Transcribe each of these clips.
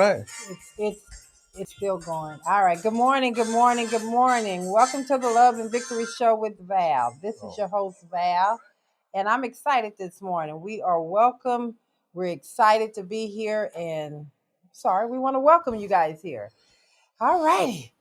right. It's still going. All right. Good morning. Good morning. Good morning. Welcome to the Love and Victory Show with Val. This is your host Val, and I'm excited this morning. We are welcome. We're excited to be here, and we want to welcome you guys here. All righty.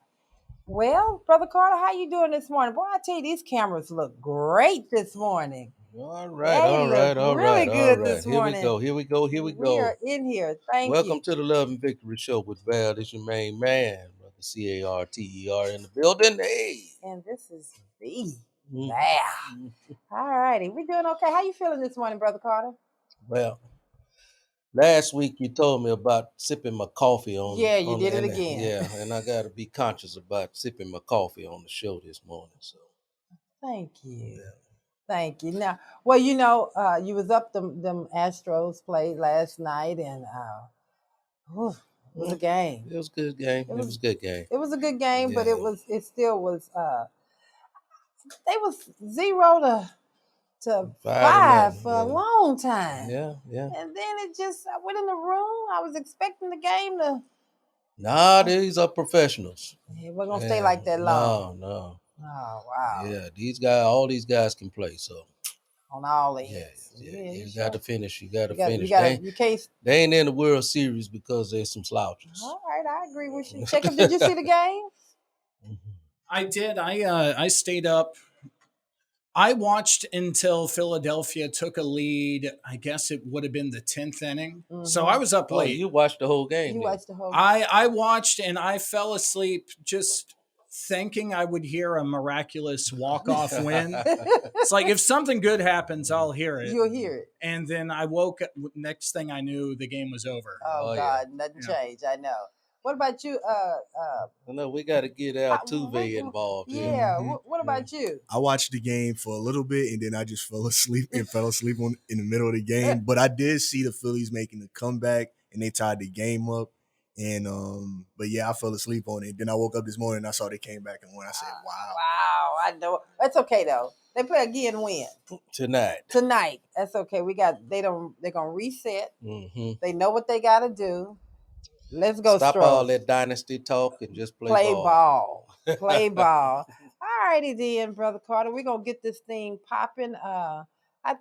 Well, Brother Carter, how you doing this morning? Boy, I tell you, these cameras look great this morning. All right, all right, all Really right, all good right. this Here we morning. go, here we go, here we We go. are in here. Thank Welcome you. to the Love and Victory Show with Val. This your main man, Brother Carter in the building. Hey. And this is the Mm. Val. All righty. We doing okay. How you feeling this morning, Brother Carter? Well, last week you told me about sipping my coffee on. Yeah, you did it and, again. Yeah, and I got to be conscious about sipping my coffee on the show this morning. So Thank you. yeah. Thank you. Now, you was up them Astros played last night, and it was a game. It was a good game. It was a good game. It was a good game, but Yeah. it still was. They was 0-5 5-0, for a yeah. long time. Yeah. And then I went in the room. I was expecting the game to. Nah, these are professionals. It wasn't gonna stay like that long. No. Oh wow! Yeah, all these guys can play. So On all ends. you got to finish. You got to You finish. got you can't. They ain't in the World Series because there's some slouches. All right, I agree with you. Jacob, did you see the game? I did. I stayed up. I watched until Philadelphia took a lead. I guess it would have been the 10th inning. So I was up Oh, late. you watched the whole game. You then. watched the whole. I watched and I fell asleep just thinking I would hear a miraculous walk-off win. It's like if something good happens, I'll hear it. You'll hear it. And then I woke up. Next thing I knew, the game was over. Oh God, nothing changed. I know. What about you? No, we got to get Altuve involved. Yeah. What about you? I watched the game for a little bit and then I just fell asleep in the middle of the game. But I did see the Phillies making a comeback and they tied the game up. And but yeah, I fell asleep on it. Then I woke up this morning and I saw they came back and won. I said, wow. Wow, I know. That's okay though. They play again when? Tonight. That's okay. They're gonna reset. Mm-hmm. They know what they gotta do. Let's go. Stop all that dynasty talk and just play ball. Play ball. All righty then, Brother Carter. We're gonna get this thing popping. I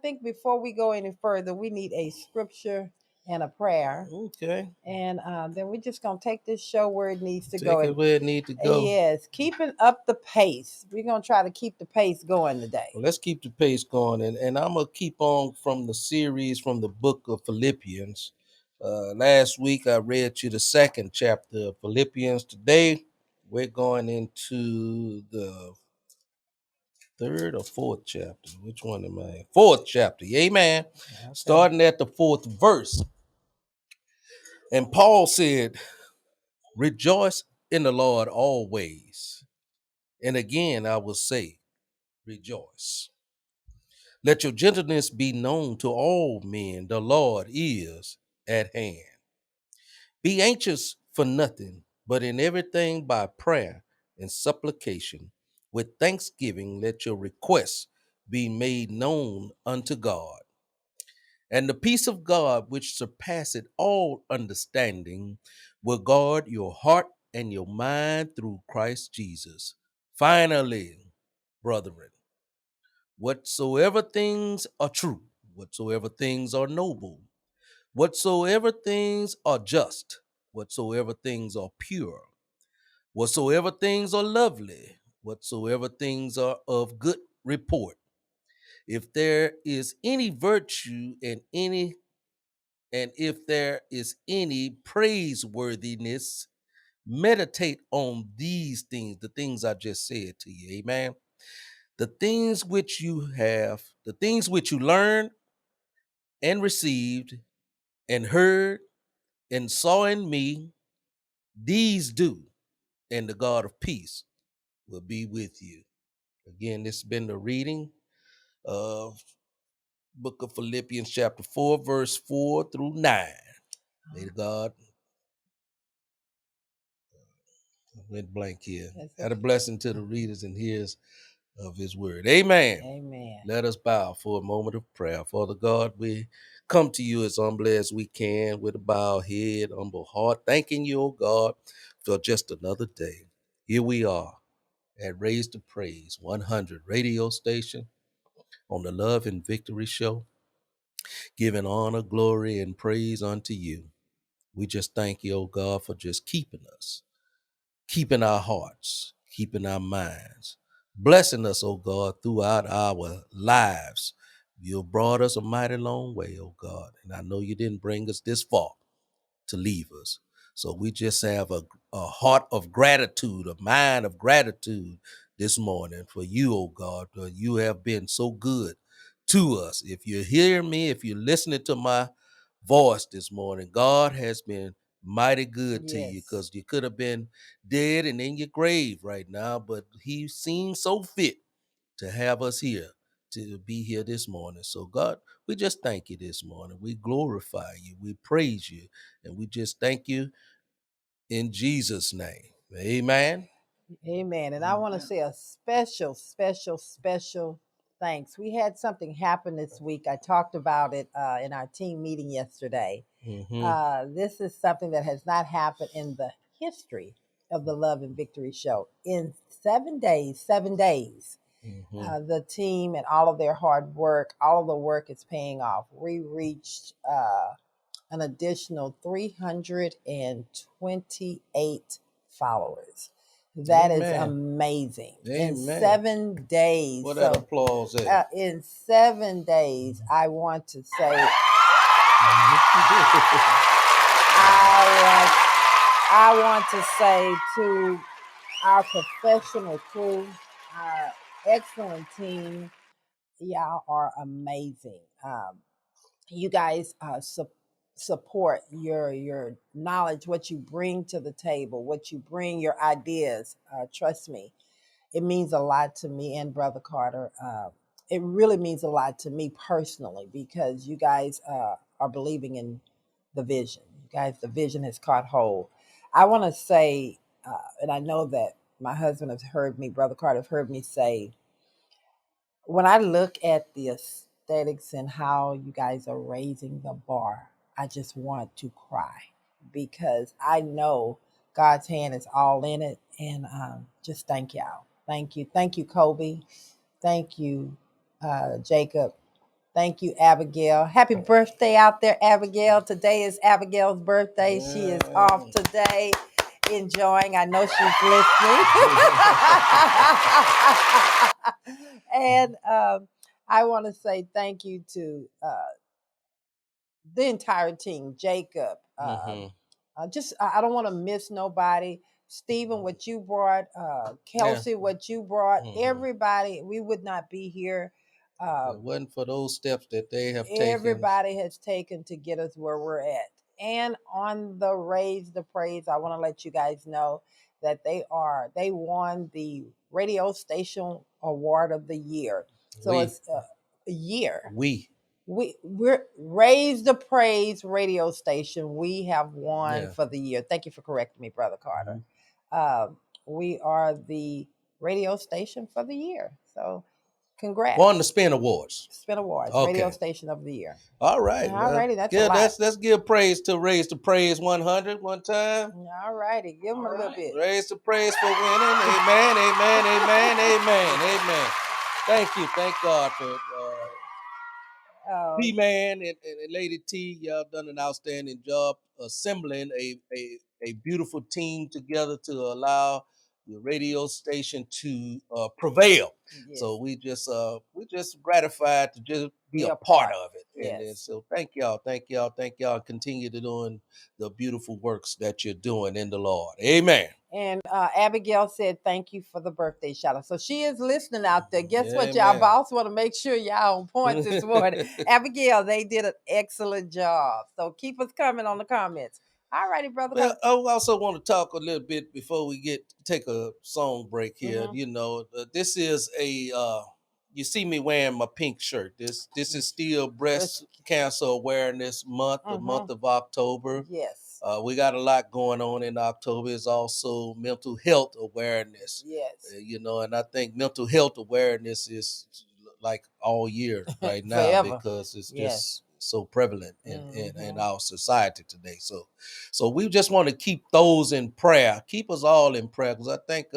think before we go any further, we need a scripture and a prayer. Okay. And then we're just gonna take this show where it needs to Take go. it where it needs to go. Yes, keeping up the pace. We're gonna try to keep the pace going today. Well, let's keep the pace going, and I'm gonna keep on from the series from the book of Philippians. Last week I read you the second chapter of Philippians. Today we're going into the third or fourth chapter. Which one am I? Fourth chapter. Amen. Okay. Starting at the fourth verse. And Paul said, "Rejoice in the Lord always. And again I will say, rejoice. Let your gentleness be known to all men. The Lord is at hand. Be anxious for nothing, but in everything by prayer and supplication, with thanksgiving, let your requests be made known unto God. And the peace of God, which surpasseth all understanding, will guard your heart and your mind through Christ Jesus. Finally, brethren, whatsoever things are true, whatsoever things are noble, whatsoever things are just, whatsoever things are pure, whatsoever things are lovely, whatsoever things are of good report, if there is any virtue and if there is any praiseworthiness, meditate on these things, the things I just said to you. Amen. The things which you learned and received and heard and saw in me, these do, and the God of peace will be with you. Again, this has been the reading of book of Philippians chapter 4, verse 4 through 9. May God went blank here. Add a blessing to the readers and hearers of his word. Amen. Amen. Let us bow for a moment of prayer. Father God, we come to you as humbly as we can with a bowed head, humble heart, thanking you, oh God, for just another day. Here we are at Raise the Praise 100 radio station on the Love and Victory Show, giving honor, glory, and praise unto you. We just thank you, oh God, for just keeping us, keeping our hearts, keeping our minds, blessing us, oh God, throughout our lives. You brought us a mighty long way, oh God, and I know you didn't bring us this far to leave us. So we just have a heart of gratitude, a mind of gratitude this morning for you, oh God. You have been so good to us. If you hear me, if you're listening to my voice this morning, God has been mighty good to you, because you could have been dead and in your grave right now, but he seems so fit to have us here, to be here this morning. So God, we just thank you this morning. We glorify you. We praise you. And we just thank you in Jesus' name. Amen. Amen. And I want to say a special, special, special thanks. We had something happen this week. I talked about it in our team meeting yesterday. This is something that has not happened in the history of the Love and Victory Show. In 7 days, the team and all of their hard work, all of the work is paying off. We reached an additional 328 followers. That is amazing. In 7 days. What that applause at? In 7 days, I want to say, I want to say to our professional crew, our excellent team, y'all are amazing. You guys support your knowledge, what you bring to the table, what you bring, your ideas. Trust me, it means a lot to me and Brother Carter. It really means a lot to me personally, because you guys are believing in the vision. You guys, the vision has caught hold. I want to say, and I know that my husband has heard me, Brother Carter, have heard me say, when I look at the aesthetics and how you guys are raising the bar, I just want to cry, because I know God's hand is all in it. And just thank y'all. Thank you. Thank you, Kobe. Thank you, Jacob. Thank you, Abigail. Happy birthday out there, Abigail. Today is Abigail's birthday. She is off today, enjoying. I know she's listening. And I want to say thank you to the entire team, Jacob. I don't want to miss nobody. Stephen, what you brought, Kelsey, what you brought, everybody, we would not be here. It wasn't for those steps that they have taken. Everybody has taken to get us where we're at. And on the Raise the Praise, I want to let you guys know that they won the radio station award of the year. So it's a year. We're Raise the Praise radio station. We have won for the year. Thank you for correcting me, Brother Carter. We are the radio station for the year. So congrats. Won the Spin Awards. Radio station of the year. All right. All righty, that's good. a lot. Let's give praise to Raise the Praise 100 one time. All righty, give them a little bit. Raise the praise for winning. Amen, amen, amen, amen, amen. Thank you. Thank God for P-Man and Lady T. Y'all done an outstanding job assembling a beautiful team together to allow the radio station to prevail. Yes. So we just gratified to just be a part of it. Yes. And so thank y'all. Continue to doing the beautiful works that you're doing in the Lord. Amen. And Abigail said, thank you for the birthday shout out. So she is listening out there. Guess what, y'all? I also want to make sure y'all on point this morning. Abigail, they did an excellent job. So keep us coming on the comments. All righty, brother. Well, I also want to talk a little bit before we take a song break here. You know, this is you see me wearing my pink shirt. This is still breast cancer awareness month, the month of October. Yes. We got a lot going on in October. It's also mental health awareness. Yes. And I think mental health awareness is like all year right now Forever. because it's Yes. just so prevalent in Mhm. our society today. So we just want to keep those in prayer. Keep us all in prayer because I think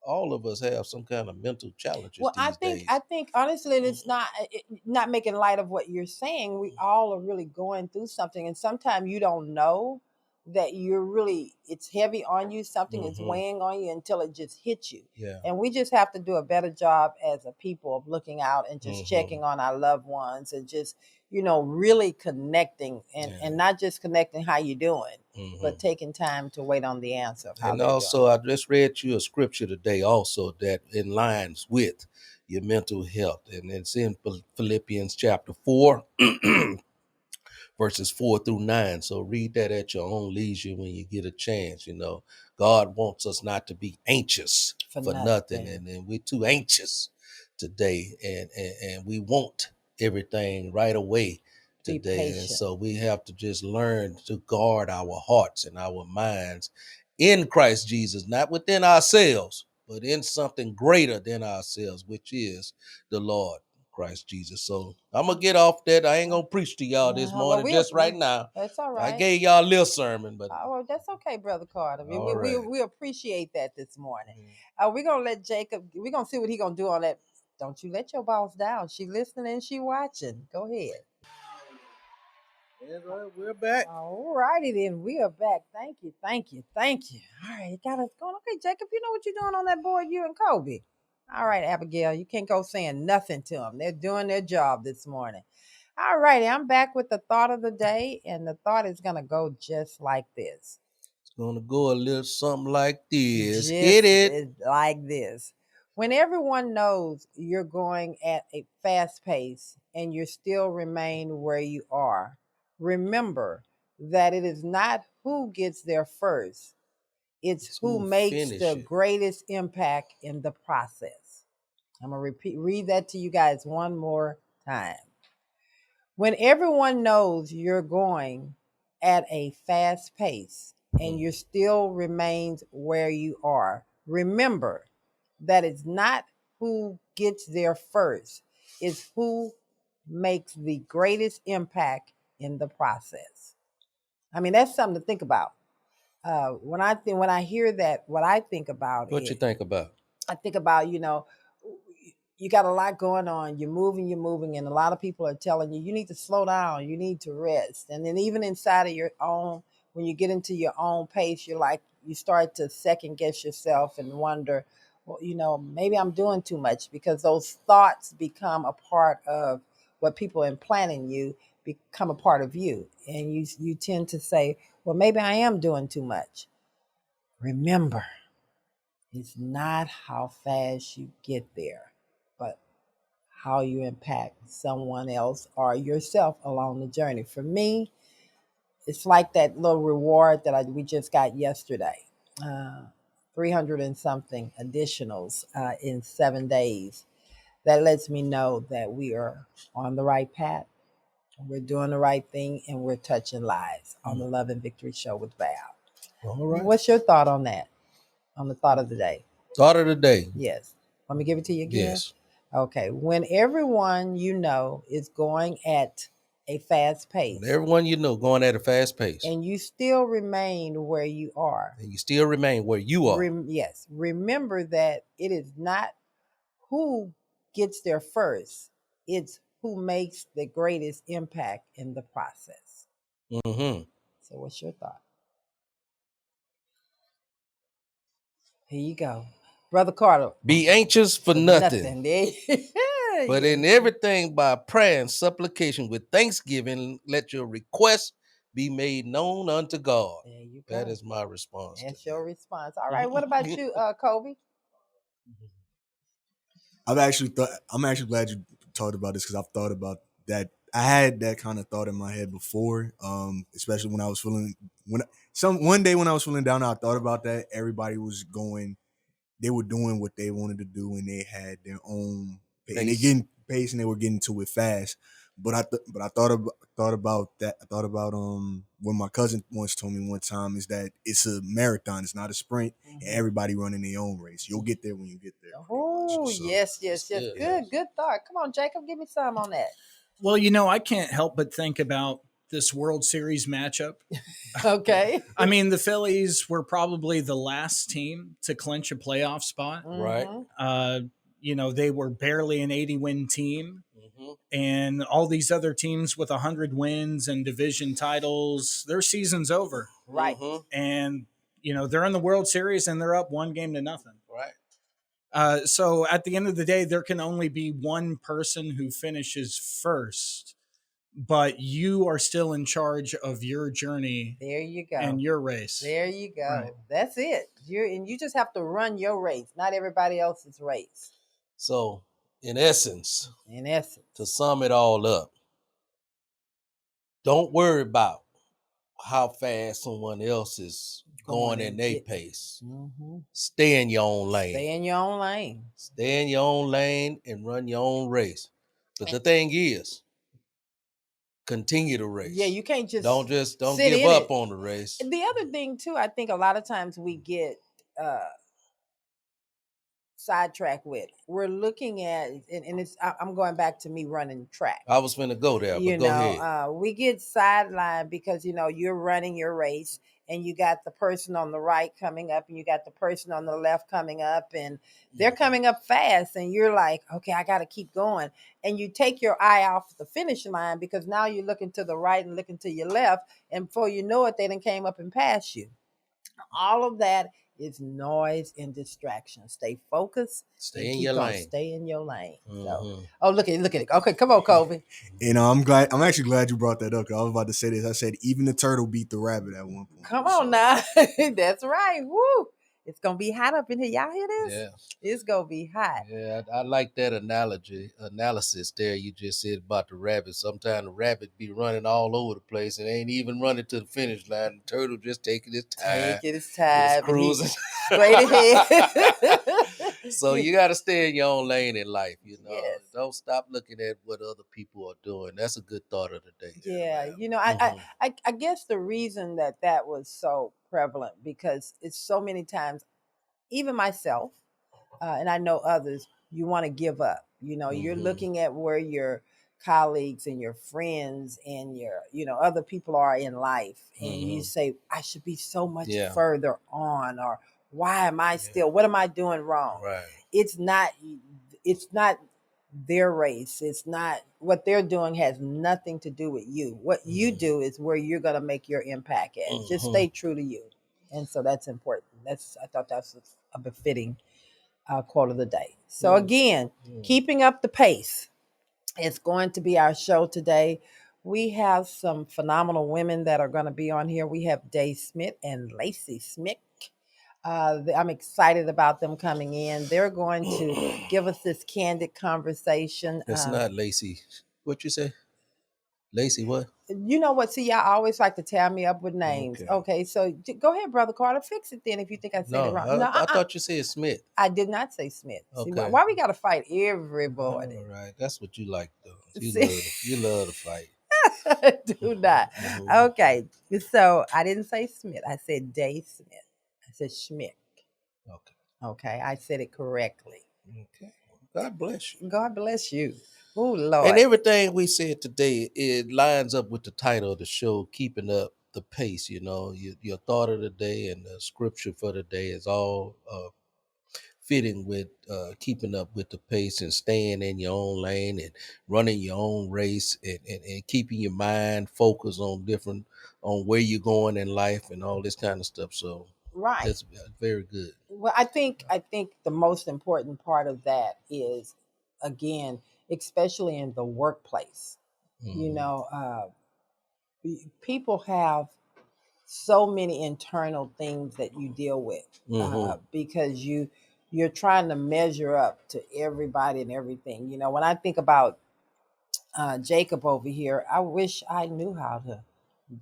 all of us have some kind of mental challenges Well, these days. I think honestly, it's not making light of what you're saying. We all are really going through something, and sometimes you don't know that it's heavy on you. Something is weighing on you until it just hits you. Yeah. And we just have to do a better job as a people of looking out and just checking on our loved ones and just really connecting and not just connecting how you doing, but taking time to wait on the answer of how And they're also, doing. I just read you a scripture today, also that in lines with your mental health, and it's in Philippians chapter 4, verses 4 through 9. So read that at your own leisure when you get a chance. God wants us not to be anxious for nothing, and we're too anxious today, and we want everything right away today. And so we have to just learn to guard our hearts and our minds in Christ Jesus, not within ourselves, but in something greater than ourselves, which is the Lord Christ Jesus. So I'm gonna get off that. I ain't gonna preach to y'all this morning, just right now. That's all I right. gave y'all a little sermon, but well, that's okay, Brother Carter. all right. We appreciate that this morning. We're gonna let Jacob. We're gonna see what he's gonna do on that. Don't you let your boss down. She listening and she watching. Go ahead. We're back. All righty then. We are back. Thank you. All right, you got us going. Okay, Jacob, you know what you're doing on that board, you and Kobe. All right, Abigail, you can't go saying nothing to them. They're doing their job this morning. All righty, I'm back with the thought of the day, and the thought is gonna go just like this. It's gonna go a little something like this. Hit it. Like this. When everyone knows you're going at a fast pace and you still remain where you are, remember that it is not who gets there first, it's who makes the greatest impact in the process. I'm going to read that to you guys one more time. When everyone knows you're going at a fast pace and you still remains where you are, remember that it's not who gets there first, it's who makes the greatest impact in the process. I mean, that's something to think about. When I hear that, what I think about What you think about? I think about, you got a lot going on. You're moving, and a lot of people are telling you need to slow down, you need to rest. And then even inside of your own, when you get into your own pace, you start to second guess yourself and wonder, well, maybe I'm doing too much, because those thoughts become a part of what people implant in you, become a part of you. And you tend to say, well, maybe I am doing too much. Remember, it's not how fast you get there, but how you impact someone else or yourself along the journey. For me, it's like that little reward that we just got yesterday. 300 and something additionals in 7 days. That lets me know that we are on the right path, we're doing the right thing, and we're touching lives on the Love and Victory Show with Val. All right. What's your thought on that? On the thought of the day? Thought of the day. Yes. Let me give it to you again. Yes. Okay. When everyone is going at a fast pace. When everyone going at a fast pace. And you still remain where you are. And you still remain where you are. Yes. Remember that it is not who gets there first. It's who makes the greatest impact in the process. Mm-hmm. So what's your thought? Here you go. Brother Carter. Be anxious for nothing. But in everything by prayer and supplication with thanksgiving, let your requests be made known unto God. There you go. That is my response. That's your response. All right. What about you, Kobe? I'm actually glad you talked about this, because I've thought about that. I had that kind of thought in my head before, especially when I was one day when I was feeling down, I thought about that. Everybody was going, they were doing what they wanted to do, and they had their own pace. And they getting pace, and they were getting to it fast. But I thought about that. I thought about what my cousin once told me one time is that it's a marathon, it's not a sprint, and everybody running their own race. You'll get there when you get there. Oh, So, yes. Good thought. Come on, Jacob, give me some on that. Well, I can't help but think about this World Series matchup. Okay. I mean, the Phillies were probably the last team to clinch a playoff spot. Right. They were barely an 80-win team. Mm-hmm. And all these other teams with 100 wins and division titles, their season's over. Right. Mm-hmm. And, they're in the World Series and they're up 1-0. Right. So at the end of the day, there can only be one person who finishes first, but you are still in charge of your journey. There you go. And your race. There you go. Right. That's it. You just have to run your race, not everybody else's race. So, in essence, to sum it all up, don't worry about how fast someone else is going in their pace. Mm-hmm. Stay in your own lane. Stay in your own lane. Stay in your own lane and run your own race. But the thing is, continue the race. Yeah, you can't just don't give up on the race. And the other thing too, I think a lot of times we get sidetracked with. We're looking at, and it's I'm going back to me running track. I was going to go there, but go ahead. We get sidelined because you're running your race, and you got the person on the right coming up, and you got the person on the left coming up, and they're coming up fast, and you're like, okay, I got to keep going, and you take your eye off the finish line because now you're looking to the right and looking to your left, and before you know it, they done came up and passed you. All of that is noise and distraction. Stay focused. Stay in your lane. Stay in your lane. Mm-hmm. So, look at it. Okay, come on, Kobe. I'm actually glad you brought that up. I was about to say this. I said even the turtle beat the rabbit at one point. Come on now. That's right. Woo. It's gonna be hot up in here. Y'all hear this? Yeah. It's gonna be hot. Yeah, I like that analysis there you just said about the rabbit. Sometimes the rabbit be running all over the place and ain't even running to the finish line. The turtle just taking his time. Just cruising straight ahead. So you got to stay in your own lane in life. Yes. Don't stop looking at what other people are doing. That's a good thought of the day. Yeah, I guess the reason that was so prevalent because it's so many times, even myself, and I know others, you want to give up. You're looking at where your colleagues and your friends and your other people are in life, and you say, I should be so much further on, or why am I still, what am I doing wrong? Right. It's not their race. It's not what they're doing, has nothing to do with you. What you do is where you're going to make your impact at. Just stay true to you. And so that's important. I thought that's a befitting quote of the day. So again, keeping up the pace. It's going to be our show today. We have some phenomenal women that are going to be on here. We have Day Schmidt and Lacey Schmidt. I'm excited about them coming in. They're going to give us this candid conversation. That's not Lacey. What you say? Lacey what? You know what? See, y'all always like to tear me up with names. Okay, so go ahead, Brother Carter. Fix it then if you think I said it wrong. I thought you said Schmidt. I did not say Schmidt. Okay. See, why we got to fight everybody? All right. That's what you like, though. You love to fight. Do not. Okay, so I didn't say Schmidt. I said Day Schmidt. I said Schmidt. Okay, I said it correctly. Okay. God bless you. God bless you. Oh, Lord. And everything we said today, it lines up with the title of the show, Keeping Up the Pace. Your thought of the day and the scripture for the day is all fitting with keeping up with the pace and staying in your own lane and running your own race and keeping your mind focused on where you're going in life and all this kind of stuff. So right, that's very good. Well, I think the most important part of that is, again, especially in the workplace, people have so many internal things that you deal with because you're trying to measure up to everybody and everything. When I think about Jacob over here, I wish I knew how to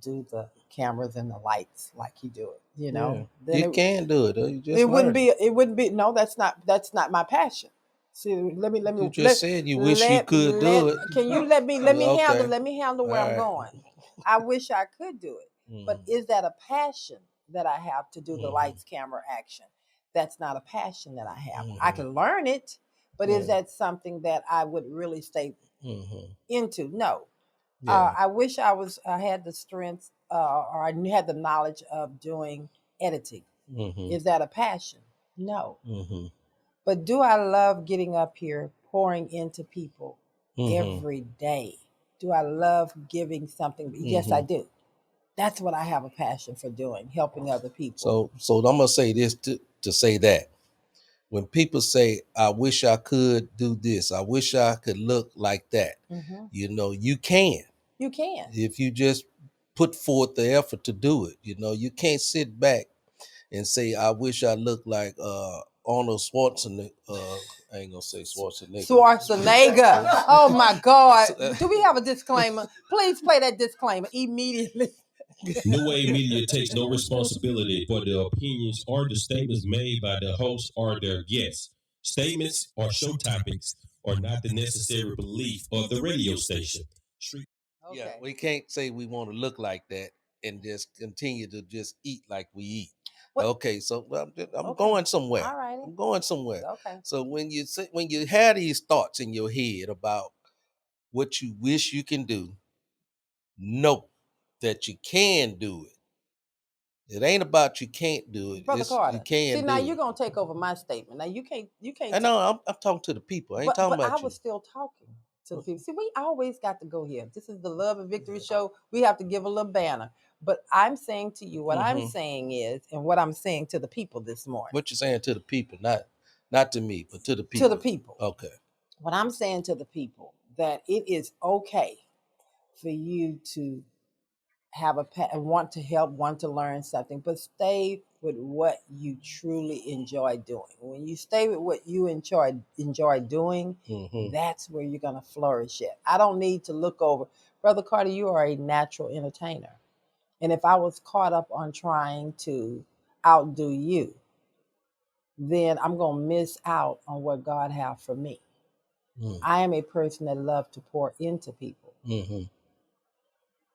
do the cameras and the lights like he do it. Then you can do it. You just it wouldn't be. No, that's not my passion. See, let me You just said you wish you could do it. Can you let me Okay. let me handle where All I'm right. going. I wish I could do it, but is that a passion that I have to do the lights, camera, action? That's not a passion that I have. I can learn it, but is that something that I would really stay into? No. Yeah. I wish I had the strength or I had the knowledge of doing editing. Is that a passion? No. But do I love getting up here, pouring into people every day? Do I love giving something? Yes, I do. That's what I have a passion for doing, helping other people. So I'm gonna say this to say that when people say, "I wish I could do this," "I wish I could look like that," you know, you can. You can. If you just put forth the effort to do it. You know, you can't sit back and say, "I wish I looked like Arnold Schwarzenegger." I ain't gonna say Schwarzenegger. Schwarzenegger. Oh my God. Do we have a disclaimer? Please play that disclaimer immediately. New Wave Media takes no responsibility for the opinions or the statements made by the host or their guests. Statements or show topics are not the necessary belief of the radio station. Okay. Yeah, we can't say we want to look like that and just continue to just eat like we eat. What? Okay, so I'm going somewhere. All righty. I'm going somewhere. Okay. So when you have these thoughts in your head about what you wish you can do, know that you can do it. It ain't about you can't do it. Brother Carter. You can. See, do now it. you're gonna take over my statement. Now you can't. I know. I'm talking to the people. I ain't talking about I you. was still talking to the people. See, we always got to go here. This is the Love and Victory show. We have to give a little banner. But I'm saying to you, what I'm saying is, and what I'm saying to the people this morning. What you're saying to the people, not to me, but to the people. To the people. Okay. What I'm saying to the people, that it is okay for you to have want to help, want to learn something, but stay with what you truly enjoy doing. When you stay with what you enjoy doing, that's where you're going to flourish at. I don't need to look over. Brother Carter, you are a natural entertainer. And if I was caught up on trying to outdo you, then I'm going to miss out on what God has for me. I am a person that loves to pour into people.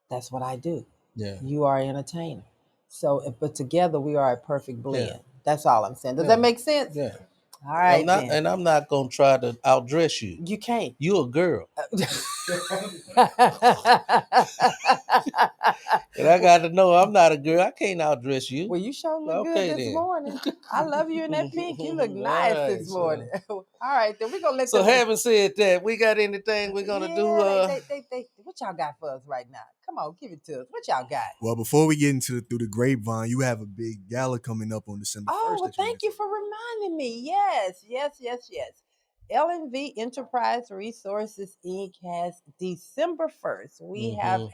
That's what I do. Yeah. You are an entertainer. So, but together we are a perfect blend. Yeah. That's all I'm saying. Does that make sense? Yeah. All right. I'm not gonna try to outdress you. You can't. You a girl. And I got to know I'm not a girl. I can't outdress you. Well, you sure look good this morning. I love you in that pink. You look nice this morning. All right, then we're gonna let. So having said that, we got anything we're gonna do? What y'all got for us right now? Come on, give it to us. What y'all got? Well, before we get into through the grapevine, you have a big gala coming up on December 1st. Oh, well, thank you for reminding me. Yes. LNV Enterprise Resources Inc. has December 1st. We have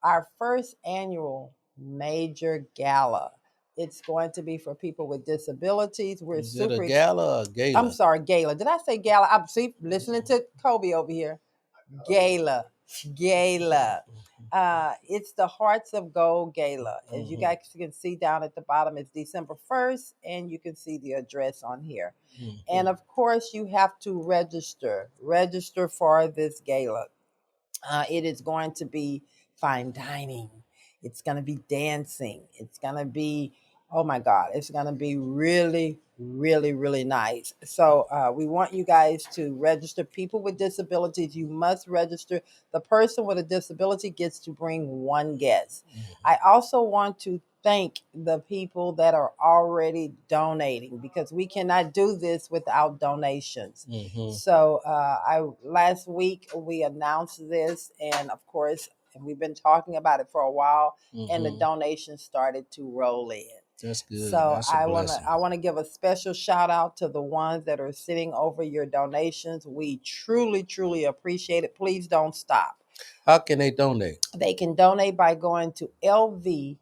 our first annual major gala. It's going to be for people with disabilities. Is it a gala or a gala? I'm sorry, gala. Did I say gala? I'm listening to Kobe over here. Gala. It's the Hearts of Gold Gala. As you guys can see down at the bottom, it's December 1st, and you can see the address on here. And of course, you have to register for this gala. It is going to be fine dining. It's going to be dancing. It's going to be, oh my God, it's going to be really, really, really nice. So we want you guys to register. People with disabilities, you must register. The person with a disability gets to bring one guest. I also want to thank the people that are already donating, because we cannot do this without donations. So last week we announced this, and of course, and we've been talking about it for a while, and the donations started to roll in. That's good. So I want to give a special shout out to the ones that are sitting over your donations. We truly, truly appreciate it. Please don't stop. How can they donate? They can donate by going to lverinc.com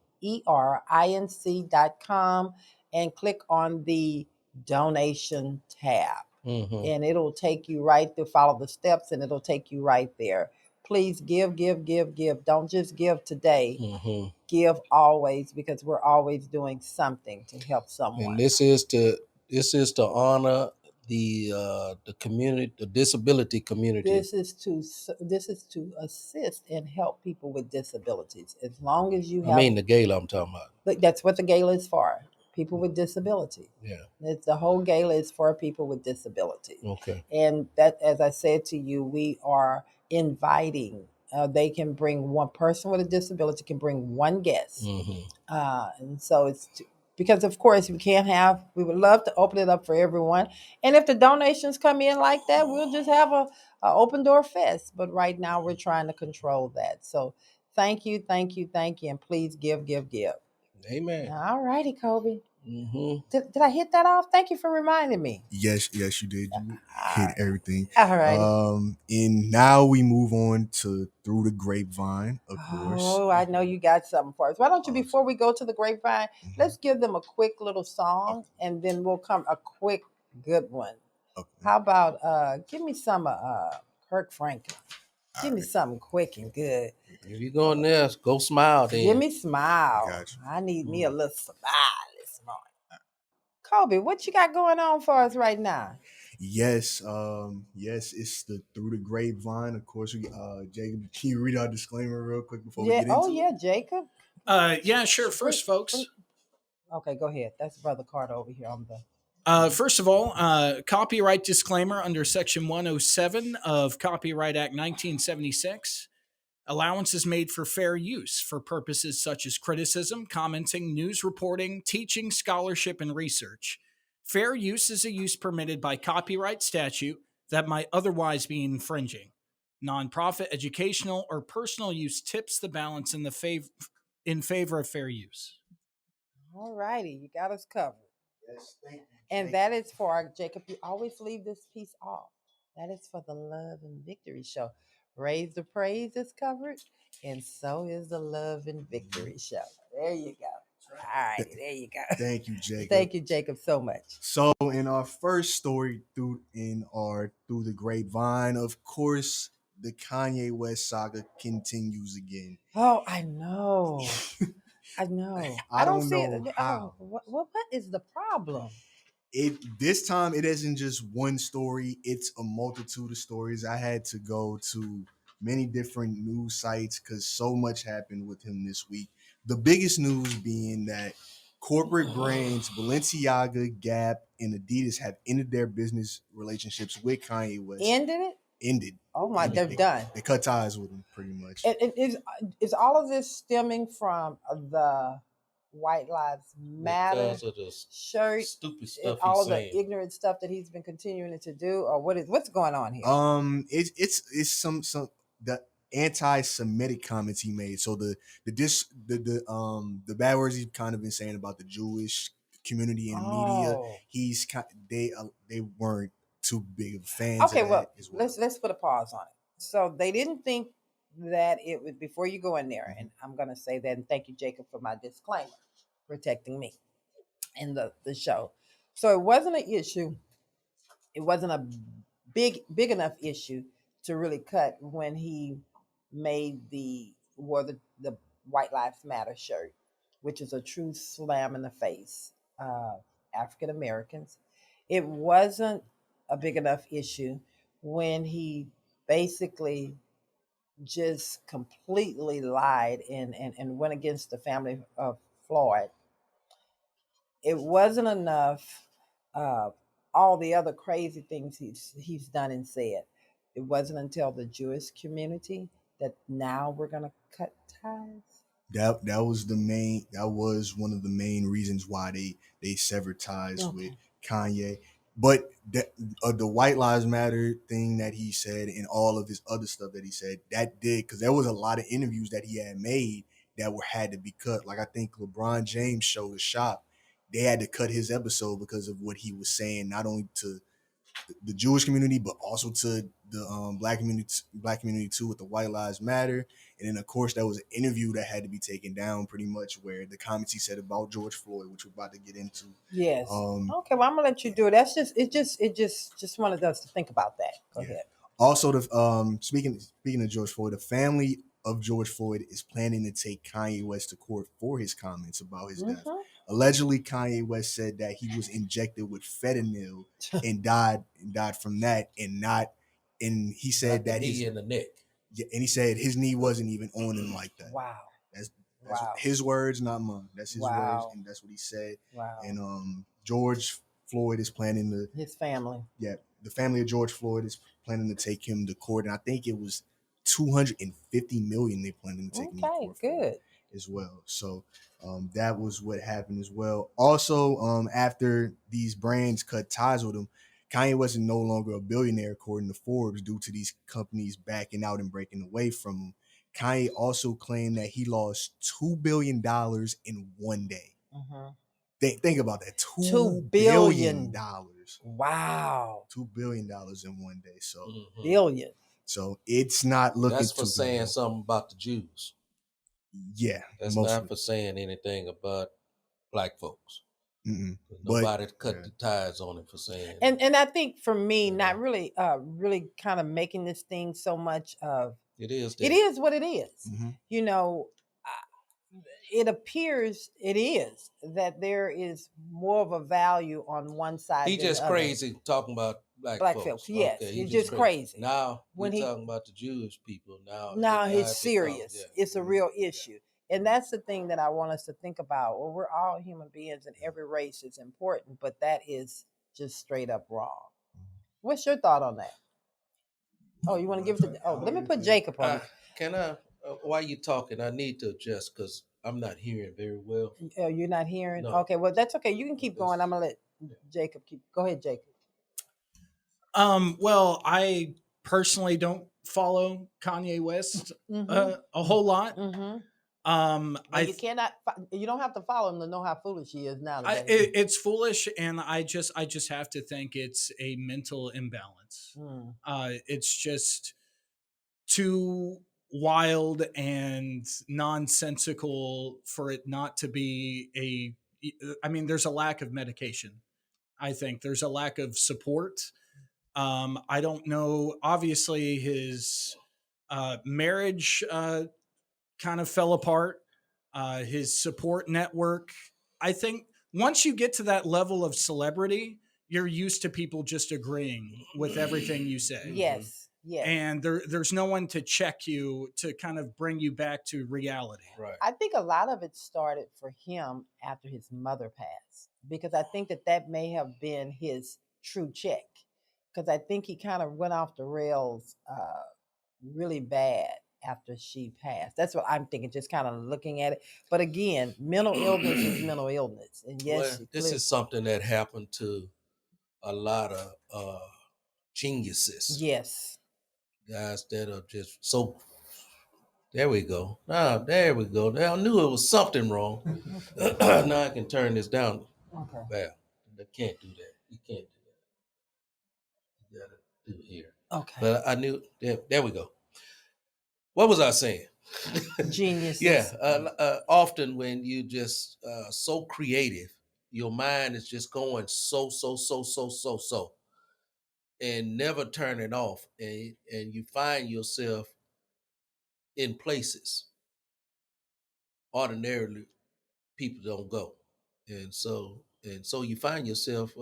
and click on the donation tab. And it'll take you right to follow the steps, and it'll take you right there. Please give. Don't just give today. Give always, because we're always doing something to help someone. And this is to honor the community, the disability community. This is to assist and help people with disabilities. As long as you have, I mean the gala I'm talking about. that's what the gala is for. People with disability. Yeah. It's the whole gala is for people with disability. Okay. And that, as I said to you, we are inviting. They can bring one person with a disability can bring one guest, and so because of course we would love to open it up for everyone, and if the donations come in like that, we'll just have a open door fest. But right now we're trying to control that. So thank you, and please give. Amen. All righty, Kobe. Did I hit that off? Thank you for reminding me. Yes, you did. You hit everything. All righty. And now we move on to Through the Grapevine, of course. Oh, I know you got something for us. Why don't you, before we go to the grapevine, let's give them a quick little song, and then we'll come a quick good one. Okay. How about give me some Kirk Franklin? Give me something quick and good. If you're going there, go smile then. Give me smile. Gotcha. I need me a little smile this morning. Kobe, what you got going on for us right now? Yes, it's the Through the Grapevine. Of course, we Jacob, can you read our disclaimer real quick before we get into it? Jacob. Yeah, sure. First, folks. Okay, go ahead. That's Brother Carter over here on the. First of all, copyright disclaimer under Section 107 of Copyright Act 1976. Allowance is made for fair use for purposes such as criticism, commenting, news reporting, teaching, scholarship, and research. Fair use is a use permitted by copyright statute that might otherwise be infringing. Nonprofit, educational, or personal use tips the balance in favor of fair use. All righty, you got us covered. Yes, thank you. And that is for Jacob. You always leave this piece off. That is for the Love and Victory Show. Raise the Praise is covered, and so is the Love and Victory Show. There you go. All right, there you go. Thank you, Jacob. Thank you, Jacob, so much. So, in our first story Through the Grapevine, of course, the Kanye West saga continues again. Oh, I know. I know. I don't see know it. how. What is the problem? This time it isn't just one story, it's a multitude of stories. I had to go to many different news sites because so much happened with him this week. The biggest news being that corporate brands Balenciaga, Gap, and Adidas have ended their business relationships with Kanye West. Ended. Oh my, they're done. They cut ties with him pretty much. Is all of this stemming from the White Lives Matter because of the shirt, stupid stuff all he's the saying. ignorant stuff that he's been continuing to do, or what's going on here? It's some the anti-Semitic comments he made. So the bad words he's kind of been saying about the Jewish community and media, they weren't too big of fans. Okay, of well, that as well. let's put a pause on it. So they didn't think that it would, before you go in there, and I'm going to say that, and thank you, Jacob, for my disclaimer, protecting me in the show. So it wasn't an issue. It wasn't a big enough issue to really cut when he wore the White Lives Matter shirt, which is a true slam in the face of African Americans. It wasn't a big enough issue when he basically just completely lied and went against the family of Floyd. It wasn't enough all the other crazy things he's done and said. It wasn't until the Jewish community that now we're going to cut ties. That was one of the main reasons why they severed ties with Kanye. But the White Lives Matter thing that he said and all of his other stuff that he said, that did, because there was a lot of interviews that he had made that had to be cut. Like I think LeBron James showed a shop. They had to cut his episode because of what he was saying, not only to the Jewish community, but also to the black community too, with the White Lives Matter. And then of course there was an interview that had to be taken down pretty much, where the comments he said about George Floyd, which we're about to get into. Yes. Okay, well I'm gonna let you do it. That's just wanted us to think about that. Go ahead. Also, the speaking of George Floyd, the family of George Floyd is planning to take Kanye West to court for his comments about his death. Mhm. Allegedly, Kanye West said that he was injected with fentanyl and died from that, and he said Not that the knee in the neck. and he said his knee wasn't even on him like that. Wow. That's Wow. his words, not mine. That's his words, Wow. and that's what he said. Wow. And George Floyd is planning to His family. the family of George Floyd is planning to take him to court, and I think it was $250 million they planning to take him to court for Good. as well. So that was what happened as well. Also, after these brands cut ties with him, Kanye West is no longer a billionaire according to Forbes due to these companies backing out and breaking away from him. Kanye also claimed that he lost $2 billion in one day. Mm-hmm. Think about that. $2 billion. Wow. $2 billion in one day. So billion. So it's not looking. That's for too saying good. something about the Jews. Yeah, That's mostly. not for saying anything about black folks. Mm-mm. Nobody cut the ties on it for saying. And I think for me, not really kind of making this thing so much of it is what it is. Mm-hmm. You know, it appears it is that there is more of a value on one side. He just crazy talking about black folks. Yes, okay, he's just crazy. Now when he's talking about the Jewish people, now it's serious. It's a real issue. And that's the thing that I want us to think about. Well, we're all human beings and every race is important, but that is just straight up wrong. What's your thought on that? Oh, you want to give it to... let me put Jacob on it. Can I, while you're talking, I need to adjust because I'm not hearing very well. Oh, you're not hearing? No. Okay, well, that's okay. You can keep going. I'm going to let Jacob keep... Go ahead, Jacob. Well, I personally don't follow Kanye West a whole lot. You don't have to follow him to know how foolish he is now. It's foolish, and I just have to think it's a mental imbalance. It's just too wild and nonsensical for it not to be there's a lack of medication. I think there's a lack of support. I don't know. Obviously, his marriage kind of fell apart. His support network. I think once you get to that level of celebrity, you're used to people just agreeing with everything you say. Yes. Yes. And there's no one to check you to kind of bring you back to reality. Right. I think a lot of it started for him after his mother passed, because I think that may have been his true check. Because I think he kind of went off the rails really bad after she passed. That's what I'm thinking, just kind of looking at it. But again, mental illness is mental illness. And yes, this is something that happened to a lot of geniuses. Yes. Guys that are just so... There we go. There we go. I knew it was something wrong. Now I can turn this down. Okay. Well, I can't do that. You can't do that. You gotta do it here. Okay. But I knew... There we go. What was I saying? Geniuses. Yeah. Often when you just so creative, your mind is just going so, and never turn it off. And you find yourself in places ordinarily people don't go. And so you find yourself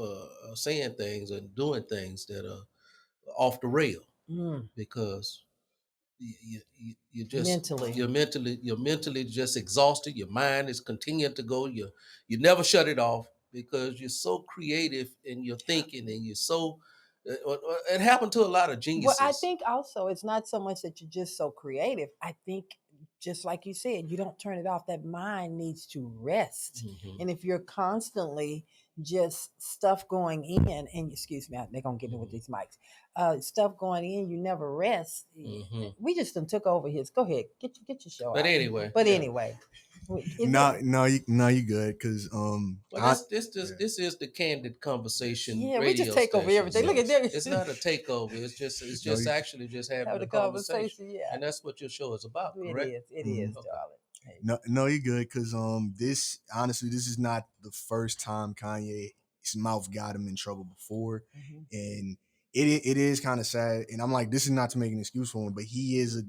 saying things and doing things that are off the rail because you just you're mentally just exhausted. Your mind is continuing to go. You never shut it off because you're so creative in your thinking, and you're so... It happened to a lot of geniuses. Well, I think also it's not so much that you're just so creative. I think, just like you said, you don't turn it off. That mind needs to rest. And if you're constantly just stuff going in, and excuse me, they're going to get me with these mics, stuff going in, you never rest. We just took over his... Go ahead, get your show but out. Anyway. No, you good, because this is the Candid Conversation. Yeah, we just take over everything. Look at that. It's not a takeover. It's just actually just having a conversation. Yeah. And that's what your show is about, correct? It is, darling. Hey. No, you're good, because this is not the first time Kanye's mouth got him in trouble before, and it is kind of sad, and I'm like, this is not to make an excuse for him, but he's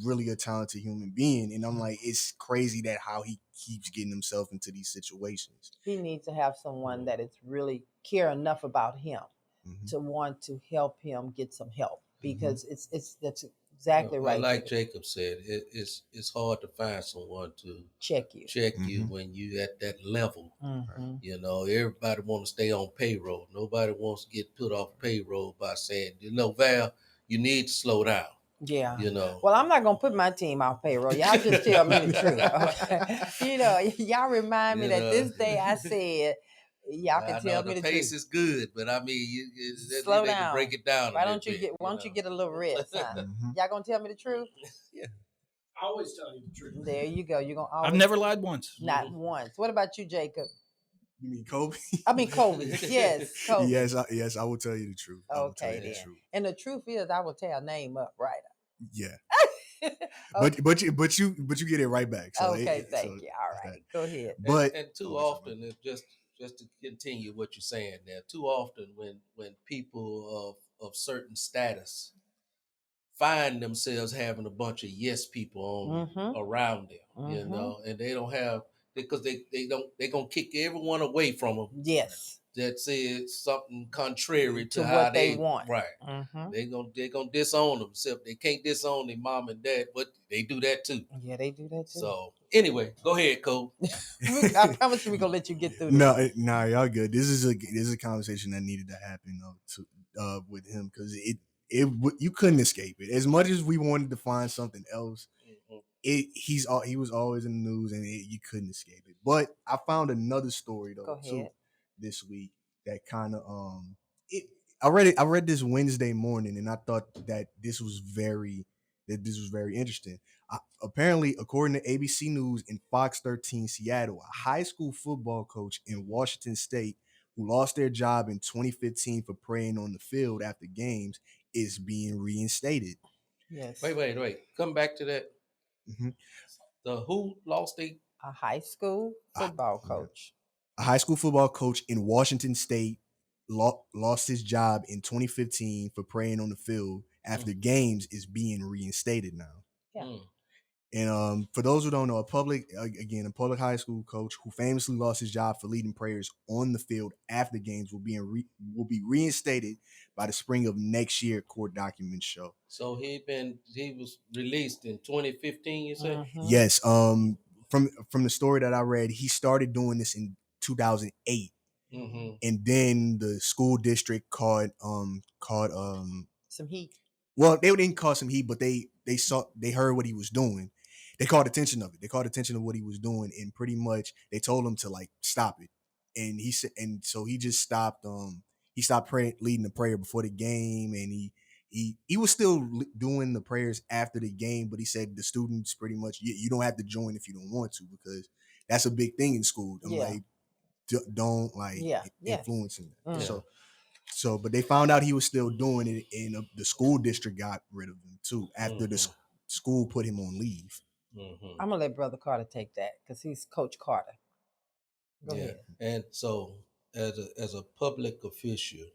really a talented human being, and I'm like, it's crazy that how he keeps getting himself into these situations. He needs to have someone that is really care enough about him Mm-hmm. to want to help him get some help, because it's that's exactly right. Like Jacob said, it's hard to find someone to check you Mhm. when you at that level. Mhm. You know, everybody want to stay on payroll. Nobody wants to get put off payroll by saying, Val, you need to slow down. Yeah. You know. Well, I'm not gonna put my team off payroll. Y'all just tell me the truth. Okay. Y'all remind me that this day I said y'all can tell me the pace truth. is good, but I mean, Slow they down. can break it down. Why don't you get a little rest? Huh? Mhm. Y'all gonna tell me the truth? Yeah. I always tell you the truth. There you go. You're gonna always. I've never lied once. Not once. What about you, Jacob? You mean Kobe? I mean Kobe. Yes, Kobe. Yes, I will tell you the truth. I will tell Okay you the then. truth. And the truth is, I will tear a name up right. Yeah. Okay. But you get it right back. So Okay, thank you. All right, go ahead. But and too often, it just to continue what you're saying there, too often when people of certain status find themselves having a bunch of yes people on around them, you know, and they don't have, because they gonna kick everyone away from them. Yes. That says something contrary to what how they want. Right. They gonna disown them. Except they can't disown their mom and dad, but they do that too. Yeah, they do that too. So anyway, go ahead, Cole. I promise you, we're gonna let you get through this. No, y'all good. This is a conversation that needed to happen with him, because you couldn't escape it. As much as we wanted to find something else, he was always in the news, and you couldn't escape it. But I found another story though too this week that kind of I read this Wednesday morning, and I thought that this was very interesting. Apparently, according to ABC News and Fox 13 Seattle, a high school football coach in Washington State who lost their job in 2015 for praying on the field after games is being reinstated. Yes. Wait. Come back to that. Mm-hmm. The who lost a high school football coach. A high school football coach in Washington State lost his job in 2015 for praying on the field after games is being reinstated now. Yeah. And for those who don't know, a public high school coach who famously lost his job for leading prayers on the field after games will be reinstated by the spring of next year, court documents show. So he was released in 2015, you said? Yes. From the story that I read, he started doing this in 2008. And then the school district caught some heat. Well, they didn't call some heat, but they heard what he was doing. They called attention of it. They called attention to what he was doing, and pretty much they told him to like stop it. And he said, and so he just stopped. He stopped leading the prayer before the game, and he was still doing the prayers after the game. But he said the students pretty much you don't have to join if you don't want to, because that's a big thing in school. Like don't influence him. So, but they found out he was still doing it, and the school district got rid of him too after the school put him on leave. I'm gonna let Brother Carter take that because he's Coach Carter. Go ahead. And so, as a public official,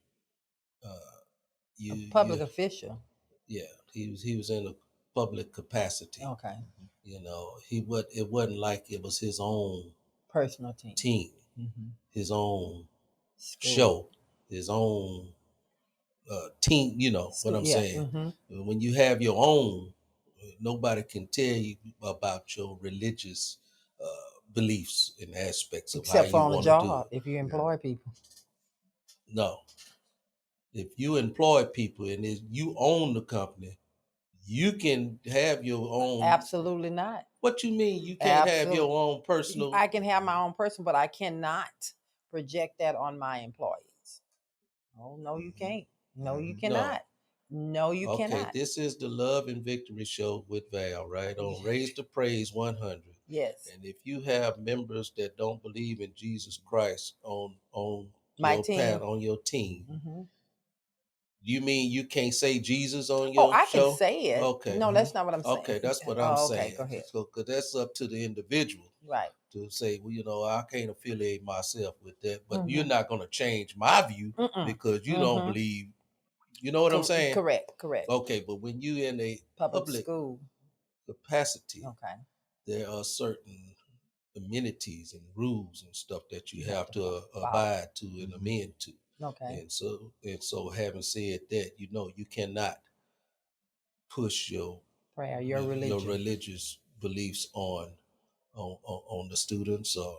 official. Yeah, he was in a public capacity. Okay. You know, it wasn't like it was his own personal team. His own show, his own team. You know what I'm saying? When you have your own, nobody can tell you about your religious beliefs and aspects of how you want to do it. Except for on the job, if you employ people. No. If you employ people and you own the company, you can have your own. Absolutely not. What you mean you can't have your own personal? I can have my own personal, but I cannot project that on my employees. Oh, no, you can't. No, you cannot. No, you cannot. Okay, this is the Love and Victory Show with Val, right? On Raise the Praise 100. Yes. And if you have members that don't believe in Jesus Christ on my team, on your team, you mean you can't say Jesus on your show? I can say it. Okay. No, that's not what I'm saying. Okay, that's what I'm saying. Okay, go ahead. So, because that's up to the individual. Right. To say, well, you know, I can't affiliate myself with that, but you're not going to change my view because you don't believe You know what I'm saying? Correct. Okay, but when you in a public school capacity, okay, there are certain amenities and rules and stuff that you have to follow. abide to and amend to. Okay. And so having said that, you cannot push your Prayer, your religion. religious beliefs on the students, or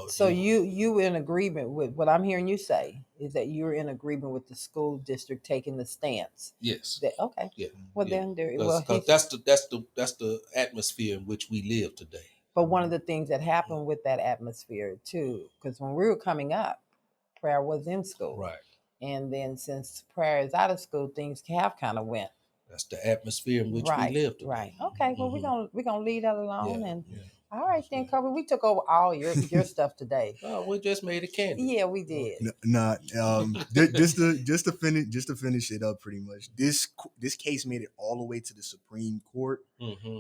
So you in agreement with what I'm hearing you say is that you're in agreement with the school district taking the stance. Yes. That, okay. Yeah. Well, yeah. then there. Cause, Well, that's the atmosphere in which we live today. But one of the things that happened with that atmosphere too, because when we were coming up, prayer was in school, Right. and then since prayer is out of school, things have kind of went. That's the atmosphere in which Right, we live today. right. Okay, well we're gonna leave that alone, Yeah, and yeah. all right then, Kobe. We took over all your stuff today. Oh, we just made it candid. Yeah, we did. Just to finish it up, pretty much. This case made it all the way to the Supreme Court,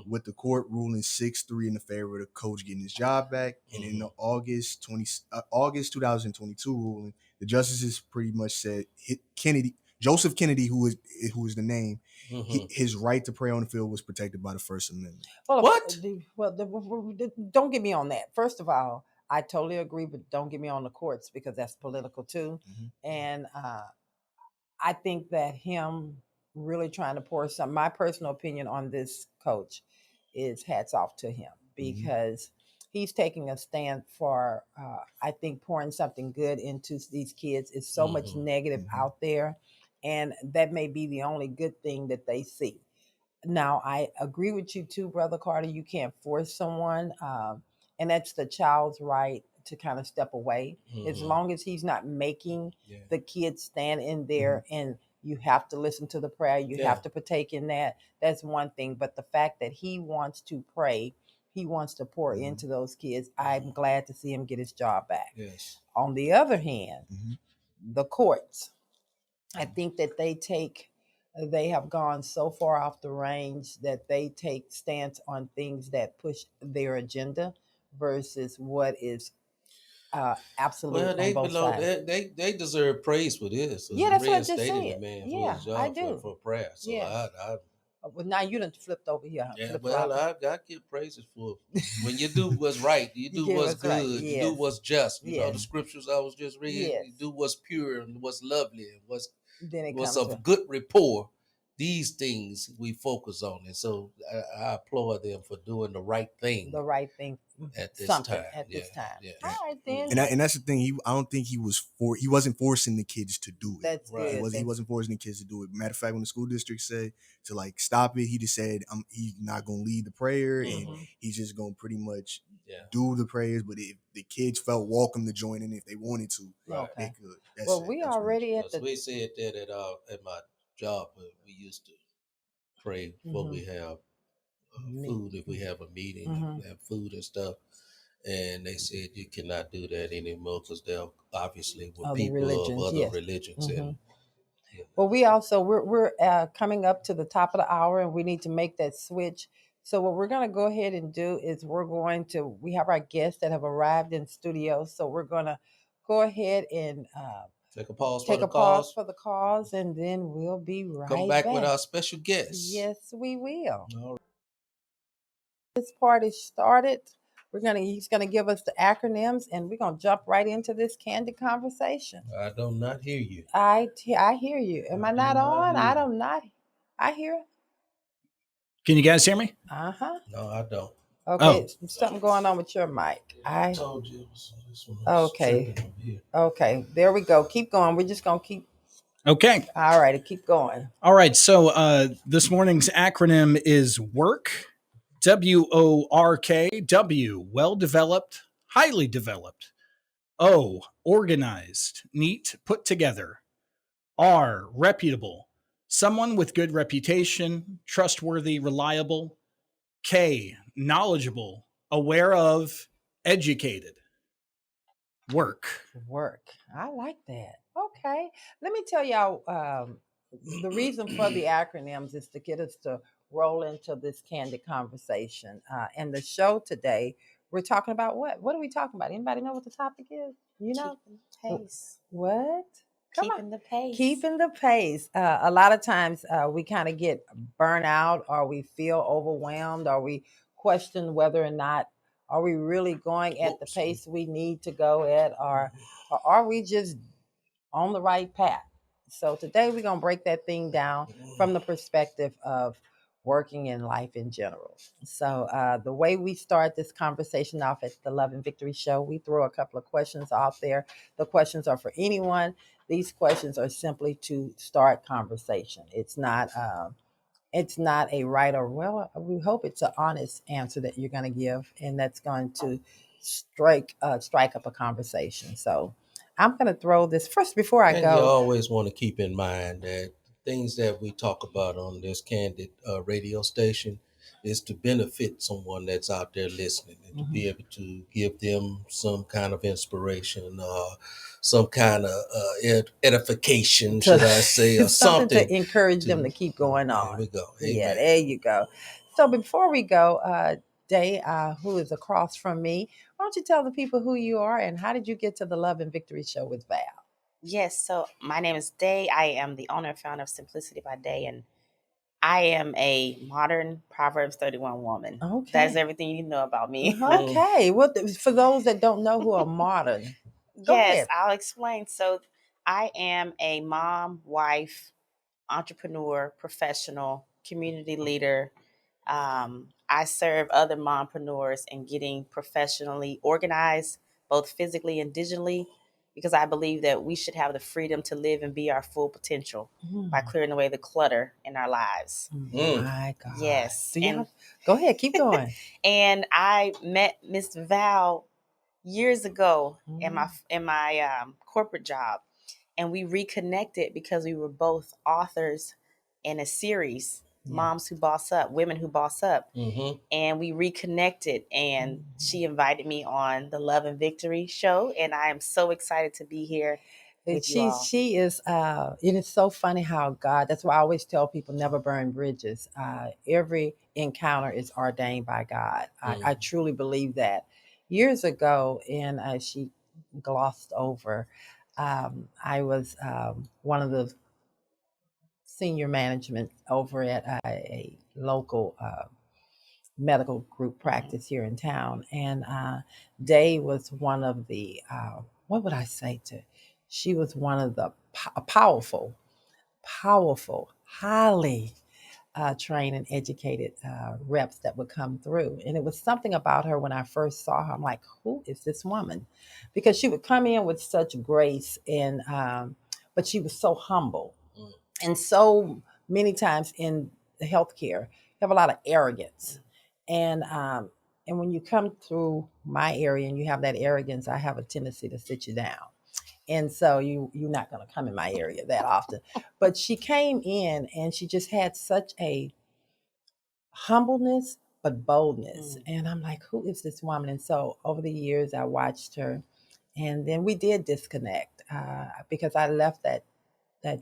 with the court ruling 6-3 in the favor of the coach getting his job back. And in the August 2022 ruling, the justices pretty much said Joseph Kennedy, who is the name, his right to pray on the field was protected by the First Amendment. Well, what? Don't get me on that. First of all, I totally agree, but don't get me on the courts because that's political too. And I think that him really trying to pour some, my personal opinion on this coach is hats off to him because he's taking a stand for, I think, pouring something good into these kids. It's so much negative out there, and that may be the only good thing that they see. Now, I agree with you too, Brother Carter. You can't force someone, and that's the child's right to kind of step away as long as he's not making the kids stand in there and you have to listen to the prayer. You have to partake in that. That's one thing. But the fact that he wants to pray, he wants to pour into those kids. I'm glad to see him get his job back. Yes. On the other hand, the courts, I think that they have gone so far off the range that they take stance on things that push their agenda versus what is absolute Well, on both sides. they deserve praise for this. Yeah, that's what I just Reinstating said. the man for Yeah, his I job do. for prayer. So Yes. I Well, now you done flipped over here. yeah, Flip-flop. well, I give praises for when you do what's right, you do get what's what's right, good, you do yes. what's just. You know the Yes. scriptures I was just reading. Yes. You do what's pure and what's lovely and Then it what's comes of to good rapport. These things we focus on, and so I applaud them for doing the right thing the right thing at this something time. at this time. Yeah. All right then. And that's the thing. I don't think he wasn't forcing the kids to do it. That's Right. good. He wasn't forcing the kids to do it. Matter of fact, when the school district said to like stop it, he just said he's not gonna lead the prayer and he's just gonna pretty much do the prayers. But if the kids felt welcome to join in if they wanted to, they could. Well, we already at the we said that at my job, we used to pray before we have food, if we have a meeting and have food and stuff. And they said you cannot do that anymore because they're obviously with Other people religions, of other yes. religions. And Well, we also we're coming up to the top of the hour, and we need to make that switch. So what we're going to go ahead and do is we have our guests that have arrived in studio, so we're going to go ahead and take a pause take for a the pause cause. for the cause, and then we'll be right Come back with our special guest. Yes, we will. All right. This party started. He's gonna give us the acronyms, and we're gonna jump right into this candid conversation. I do not hear you. I hear you. Am I not on? I don't not. I hear. Can you guys hear me? No, I don't. Okay, something going on with your mic. I told you. Okay. Okay, there we go. Keep going. We're just gonna keep. Okay. All right, keep going. All right. So this morning's acronym is WORK. WORK. W, well developed, highly developed. O, organized, neat, put together. R, reputable, someone with good reputation, trustworthy, reliable. K, knowledgeable, aware of, educated. Work. I like that. Okay. Let me tell y'all the reason for the acronyms is to get us to roll into this candid conversation. And the show today, we're talking about what? What are we talking about? Anybody know what the topic is? You know? Pace. What? Keeping the pace. Keeping the pace. A lot of times we kind of get burnt out, or we feel overwhelmed, or we question whether or not are we really going at the pace we need to go at, or are we just on the right path? So today we're going to break that thing down from the perspective of working in life in general. So the way we start this conversation off at the Love and Victory Show, we throw a couple of questions out there. The questions are for anyone. These questions are simply to start conversation. It's not a right or well. We hope it's an honest answer that you're going to give, and that's going to strike up a conversation. So I'm going to throw this first before I And go. you always want to keep in mind that things that we talk about on this candid radio station is to benefit someone that's out there listening, and to be able to give them some kind of inspiration, some kind of edification, should I say, or something something to encourage them to keep going on. There we go. Yeah, Amen. there you go. So before we go, Day, who is across from me, why don't you tell the people who you are and how did you get to the Love and Victory Show with Val? Yes, so my name is Day. I am the owner and founder of Simplicity by Day, and I am a modern Proverbs 31 woman. Okay. That's everything you know about me. Okay. Well, for those that don't know who are modern, go Yes, ahead. I'll explain. So I am a mom, wife, entrepreneur, professional, community leader. I serve other mompreneurs in getting professionally organized, both physically and digitally, because I believe that we should have the freedom to live and be our full potential by clearing away the clutter in our lives. My God. Yes. Go ahead, keep going. And I met Miss Val years ago in my corporate job, and we reconnected because we were both authors in a series, Moms Who Boss Up, Women Who Boss Up. And we reconnected, and she invited me on the Love and Victory Show, and I am so excited to be here with you all. She is, it is so funny how God, that's why I always tell people never burn bridges. Every encounter is ordained by God. I truly believe that. Years ago, and she glossed over, I was one of the senior management over at a local medical group practice here in town. And Day was one of the, what would I say to, she was one of the powerful, highly trained and educated reps that would come through. And it was something about her when I first saw her. I'm like, who is this woman? Because she would come in with such grace, and but she was so humble. And so many times in the healthcare, you have a lot of arrogance. And when you come through my area and you have that arrogance, I have a tendency to sit you down. And so you're not going to come in my area that often. But she came in and she just had such a humbleness, but boldness. And I'm like, who is this woman? And so over the years, I watched her. And then we did disconnect because I left that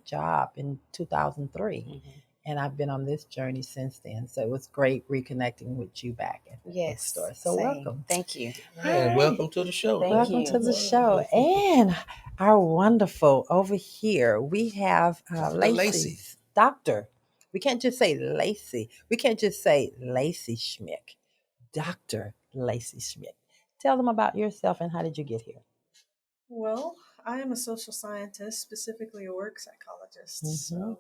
job in 2003. And I've been on this journey since then. So it was great reconnecting with you back at the bookstore. So welcome. Thank you. And welcome to the show. Welcome to the show. And our wonderful over here, we have Lacey. Doctor. We can't just say Lacey. We can't just say Lacey Schmidt. Dr. Lacey Schmidt. Tell them about yourself and how did you get here? Well, I am a social scientist, specifically a work psychologist. So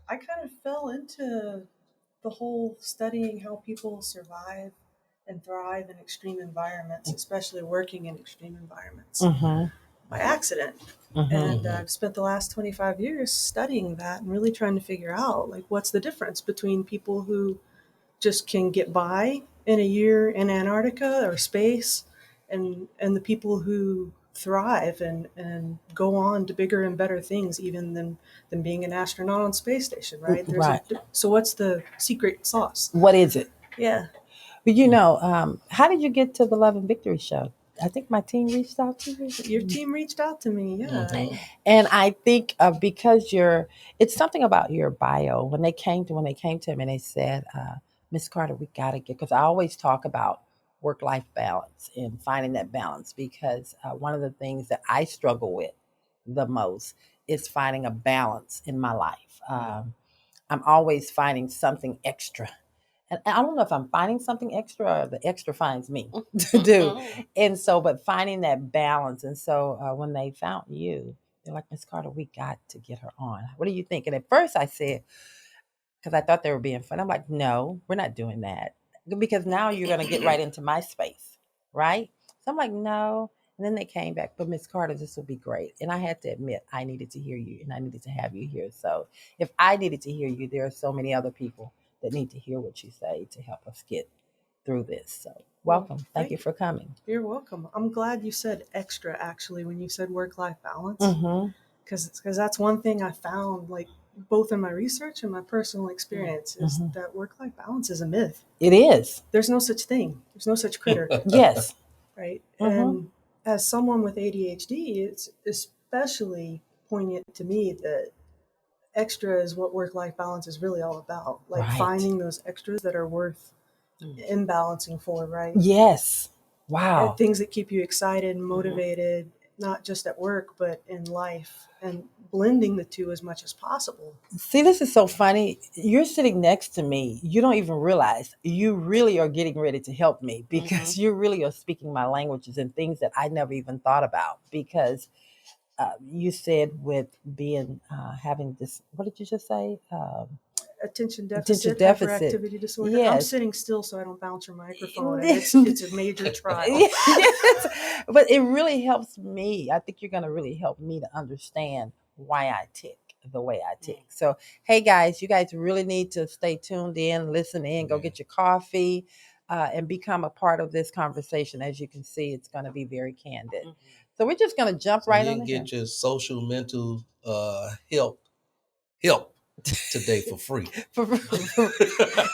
I kind of fell into the whole studying how people survive and thrive in extreme environments, especially working in extreme environments, by accident. And I've spent the last 25 years studying that and really trying to figure out, like, what's the difference between people who just can get by in a year in Antarctica or space and the people who thrive and go on to bigger and better things even than being an astronaut on space station, right? So what's the secret sauce? What is it? Yeah. But you know, how did you get to the Love and Victory Show? I think my team reached out to you. Your team reached out to me, yeah. And I think because it's something about your bio. When they came to me and they said, Miss Carter, we got to get, because I always talk about work-life balance and finding that balance, because one of the things that I struggle with the most is finding a balance in my life. I'm always finding something extra. And I don't know if I'm finding something extra or the extra finds me to do. And so, but finding that balance. And so when they found you, they're like, Miss Carter, we got to get her on. What do you think? And at first I said, because I thought they were being fun. I'm like, no, we're not doing that. Because now you're going to get right into my space, right? So I'm like, no. And then they came back, but Miss Carter, this will be great. And I had to admit, I needed to hear you and I needed to have you here. So if I needed to hear you, there are so many other people that need to hear what you say to help us get through this. So welcome. Thank you for coming. You're welcome. I'm glad you said extra, actually, when you said work-life balance. Because that's one thing I found, like, both in my research and my personal experience, is that work-life balance is a myth. It is. There's no such thing. There's no such critter. Yes. Right? And as someone with ADHD, it's especially poignant to me that extra is what work-life balance is really all about. Like finding those extras that are worth imbalancing for, right? Yes. Wow. Things that keep you excited and motivated, not just at work, but in life, and blending the two as much as possible. See, this is so funny. You're sitting next to me. You don't even realize you really are getting ready to help me because you really are speaking my languages and things that I never even thought about. Because you said with being having this, what did you just say? Attention deficit hyperactivity disorder. Yes. I'm sitting still so I don't bounce your microphone. And it's a major trial. Yes. But it really helps me. I think you're going to really help me to understand why I tick the way I tick. So, hey guys, you guys really need to stay tuned in, listen in, go get your coffee, and become a part of this conversation. As you can see, it's going to be very candid. So we're just going to jump right on in. Get your social mental help today for free.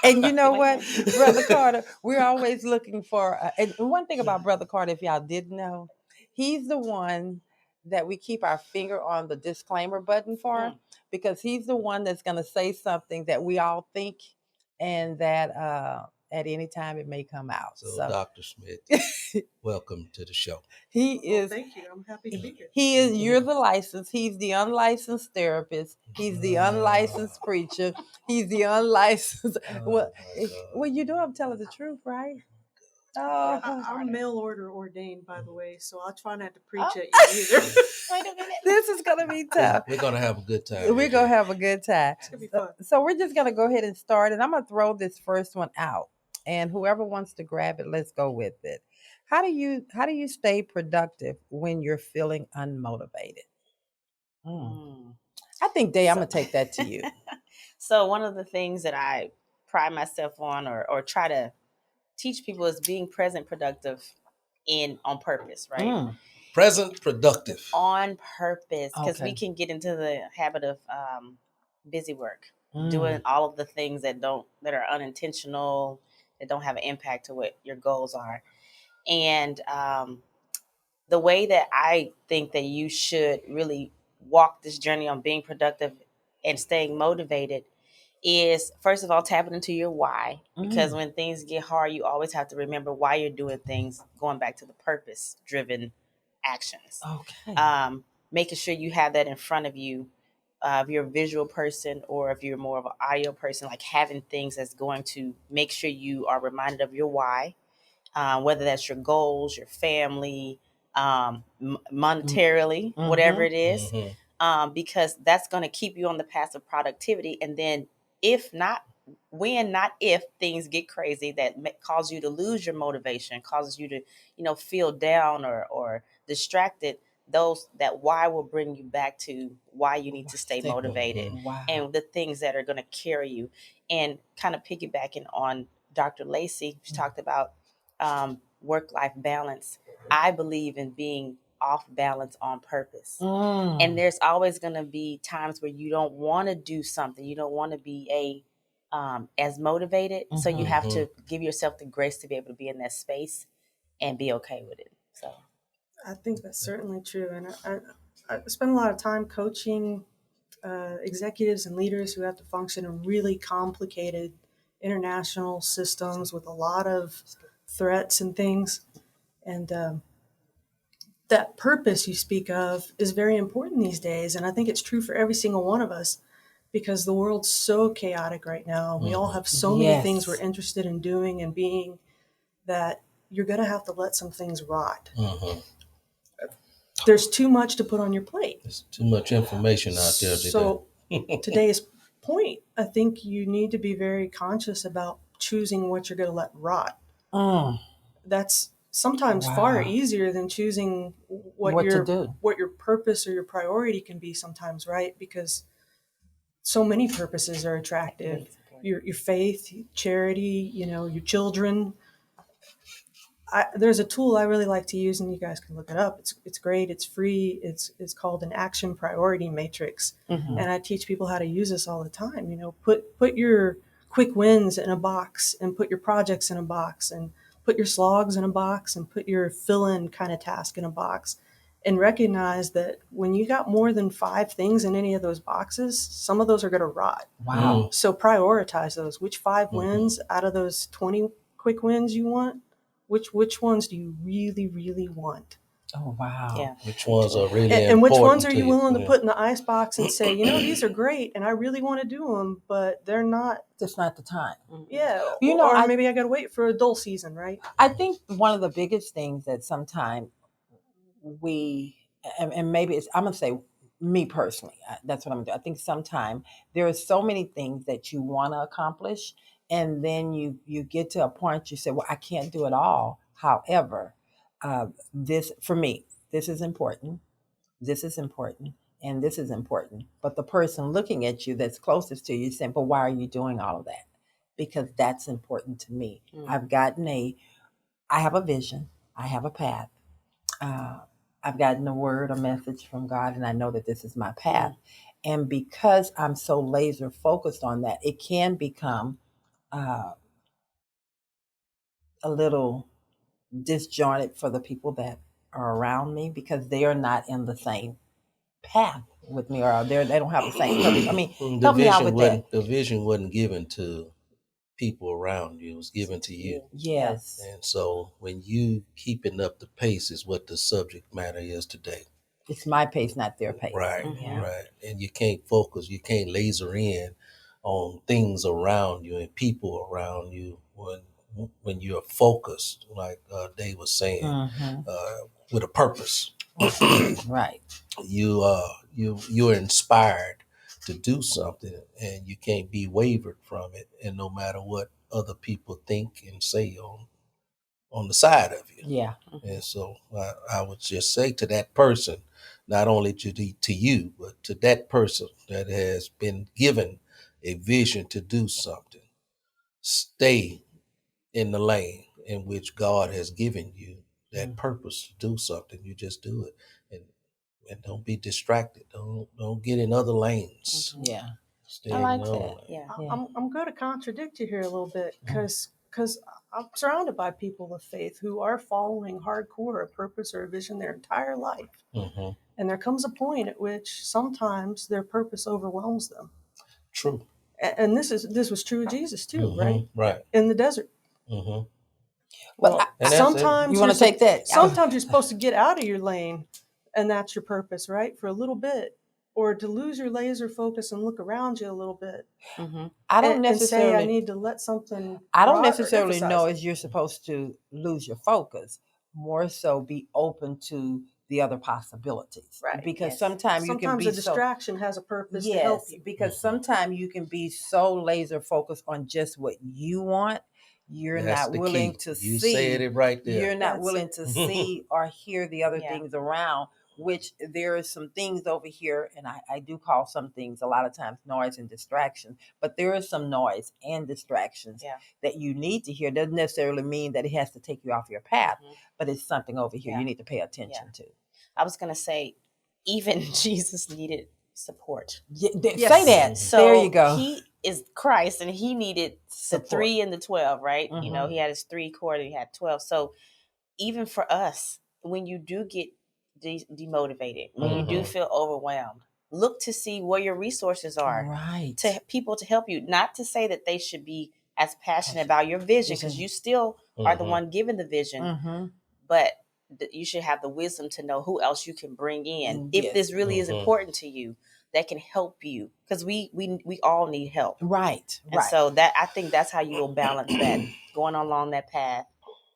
And you know what, Brother Carter, we're always looking for, and one thing about Brother Carter, if y'all didn't know, he's the one that we keep our finger on the disclaimer button for, because he's the one that's going to say something that we all think and that at any time it may come out. So Dr. Schmidt, welcome to the show. He is. Thank you. I'm happy to be here. He is. You're the licensed. He's the unlicensed therapist. He's the unlicensed preacher. He's the unlicensed. Well, you know I'm telling the truth, right? Oh, I'm mail order ordained, by the way, so I'll try not to preach at you either. Wait a minute. This is going to be tough. We're going to have a good time. We're going to have a good time. It's going to be fun. So we're just going to go ahead and start, and I'm going to throw this first one out. And whoever wants to grab it, let's go with it. How do you stay productive when you're feeling unmotivated? I think, Day, I'm going to take that to you. So one of the things that I pride myself on or try to teach people is being present productive on purpose, right? Present productive. On purpose, because we can get into the habit of busy work, doing all of the things that are unintentional, that don't have an impact to what your goals are. And the way that I think that you should really walk this journey on being productive and staying motivated is, first of all, tapping into your why. Because when things get hard, you always have to remember why you're doing things, going back to the purpose-driven actions. Okay. Making sure you have that in front of you. If you're a visual person or if you're more of an audio person, like having things that's going to make sure you are reminded of your why, whether that's your goals, your family, monetarily, whatever it is, because that's going to keep you on the path of productivity. And then not if things get crazy that cause you to lose your motivation, causes you to, feel down or distracted, that why will bring you back to why you need to stay motivated. And the things that are going to carry you. And kind of piggybacking on Dr. Lacey, she talked about work-life balance. I believe in being off balance on purpose. And there's always going to be times where you don't want to do something. You don't want to be as motivated. So you have to give yourself the grace to be able to be in that space and be okay with it. So I think that's certainly true. And I spend a lot of time coaching executives and leaders who have to function in really complicated international systems with a lot of threats and things. And that purpose you speak of is very important these days. And I think it's true for every single one of us because the world's so chaotic right now. We all have so many things we're interested in doing and being that you're going to have to let some things rot. There's too much to put on your plate. There's too much information out there today. So today's point, I think you need to be very conscious about choosing what you're going to let rot. That's sometimes far easier than choosing what your purpose or your priority can be sometimes, right? Because so many purposes are attractive. Your faith, charity, your children. There's a tool I really like to use, and you guys can look it up. It's great. It's free. It's called an action priority matrix, and I teach people how to use this all the time. Put your quick wins in a box, and put your projects in a box, and put your slogs in a box, and put your fill-in kind of task in a box, and recognize that when you got more than 5 things in any of those boxes, some of those are going to rot. Wow. So prioritize those. Which 5 wins out of those 20 quick wins you want? Which ones do you really, really want? Oh, wow. Yeah. Which ones are really and which ones are to you willing to put in the ice box and say, these are great and I really want to do them, but they're not. Just not the time. Yeah. Or maybe I got to wait for a dull season, right? I think one of the biggest things that sometimes and maybe I'm going to say me personally, that's what I'm going to do. I think sometimes there are so many things that you want to accomplish, and then you get to a point you say, well, I can't do it all. However, this for me, this is important, and this is important. But the person looking at you that's closest to you is saying, but why are you doing all of that? Because that's important to me. I have a vision. I have a path. I've gotten a word, a message from God, and I know that this is my path. And because I'm so laser focused on that, it can become a little disjointed for the people that are around me because they are not in the same path with me, or they don't have the same purpose. I mean, help me out with that. The vision wasn't given to people around you; it was given to you. Yes. And so, when you keeping up the pace is what the subject matter is today. It's my pace, not their pace. Right, right. And you can't focus. You can't laser in on things around you and people around you when you're focused, like Dave was saying, with a purpose. Right. You're inspired to do something, and you can't be wavered from it. And no matter what other people think and say on the side of you. Yeah. And so I would just say to that person, not only to you, but to that person that has been given a vision to do something, stay in the lane in which God has given you that purpose to do something. You just do it, and don't be distracted. Don't get in other lanes. Yeah, Stay I like in your that. own lane. Yeah. I'm going to contradict you here a little bit because I'm surrounded by people of faith who are following hardcore a purpose or a vision their entire life. And there comes a point at which sometimes their purpose overwhelms them. True. And this was true of Jesus too, right? Right. In the desert. But Sometimes you want to take that. Sometimes you're supposed to get out of your lane, and that's your purpose, right? For a little bit, or to lose your laser focus and look around you a little bit. I don't necessarily and say I need to let something. I don't necessarily know as you're supposed to lose your focus. More so, be open to the other possibilities, right? Because sometimes you can be a distraction has a purpose. Yes, to help you. Because sometimes you can be so laser focused on just what you want. You're not willing to see. You said it right there. You're not willing to see or hear the other things around. Which there are some things over here, and I do call some things a lot of times noise and distraction, but there is some noise and distractions that you need to hear. Doesn't necessarily mean that it has to take you off your path, but it's something over here you need to pay attention to. I was going to say, even Jesus needed support. Say that. So there you go. He is Christ, and he needed support. The 3 and the 12, right? He had his 3 cord, and he had 12. So even for us, when you do get demotivated, when you do feel overwhelmed, look to see where your resources are, right? To people to help you. Not to say that they should be as passionate about your vision, because you still are the one giving the vision, but you should have the wisdom to know who else you can bring in if Yes. this really is important to you, that can help you, because we all need help. Right. And so that, I think that's how you will balance that, going along that path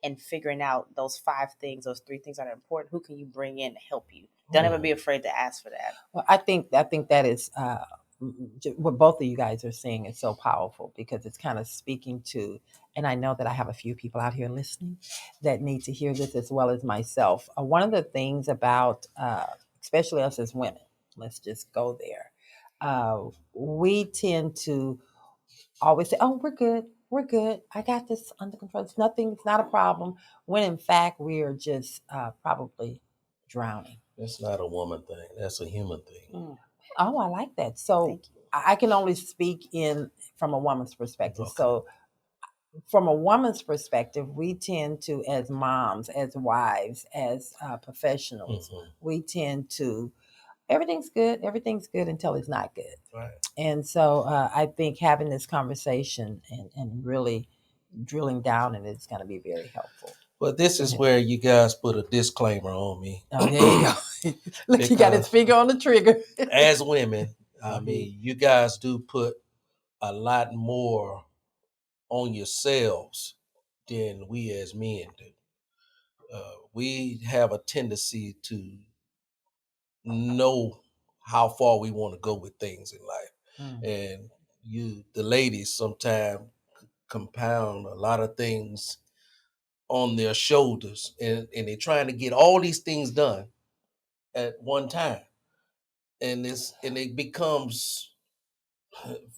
and figuring out those 5 things, those 3 things that are important. Who can you bring in to help you? Don't ever be afraid to ask for that. Well, I think that is what both of you guys are saying is so powerful, because it's kind of speaking to, and I know that I have a few people out here listening that need to hear this as well as myself. One of the things about, especially us as women, let's just go there. We tend to always say, "Oh, we're good. We're good. I got this under control. It's nothing. It's not a problem." When in fact, we are just probably drowning. That's not a woman thing. That's a human thing. Oh, I like that. So I can only speak from a woman's perspective. Okay. So from a woman's perspective, we tend to, as moms, as wives, as professionals, we tend to, everything's good until it's not good. Right. And so I think having this conversation and really drilling down in it is going to be very helpful. But this is where you guys put a disclaimer on me. Oh, there you go. Look, he got his finger on the trigger. As women, I mean, you guys do put a lot more on yourselves than we as men do. We have a tendency to know how far we want to go with things in life. And the ladies sometimes compound a lot of things on their shoulders, and they're trying to get all these things done at one time. And it becomes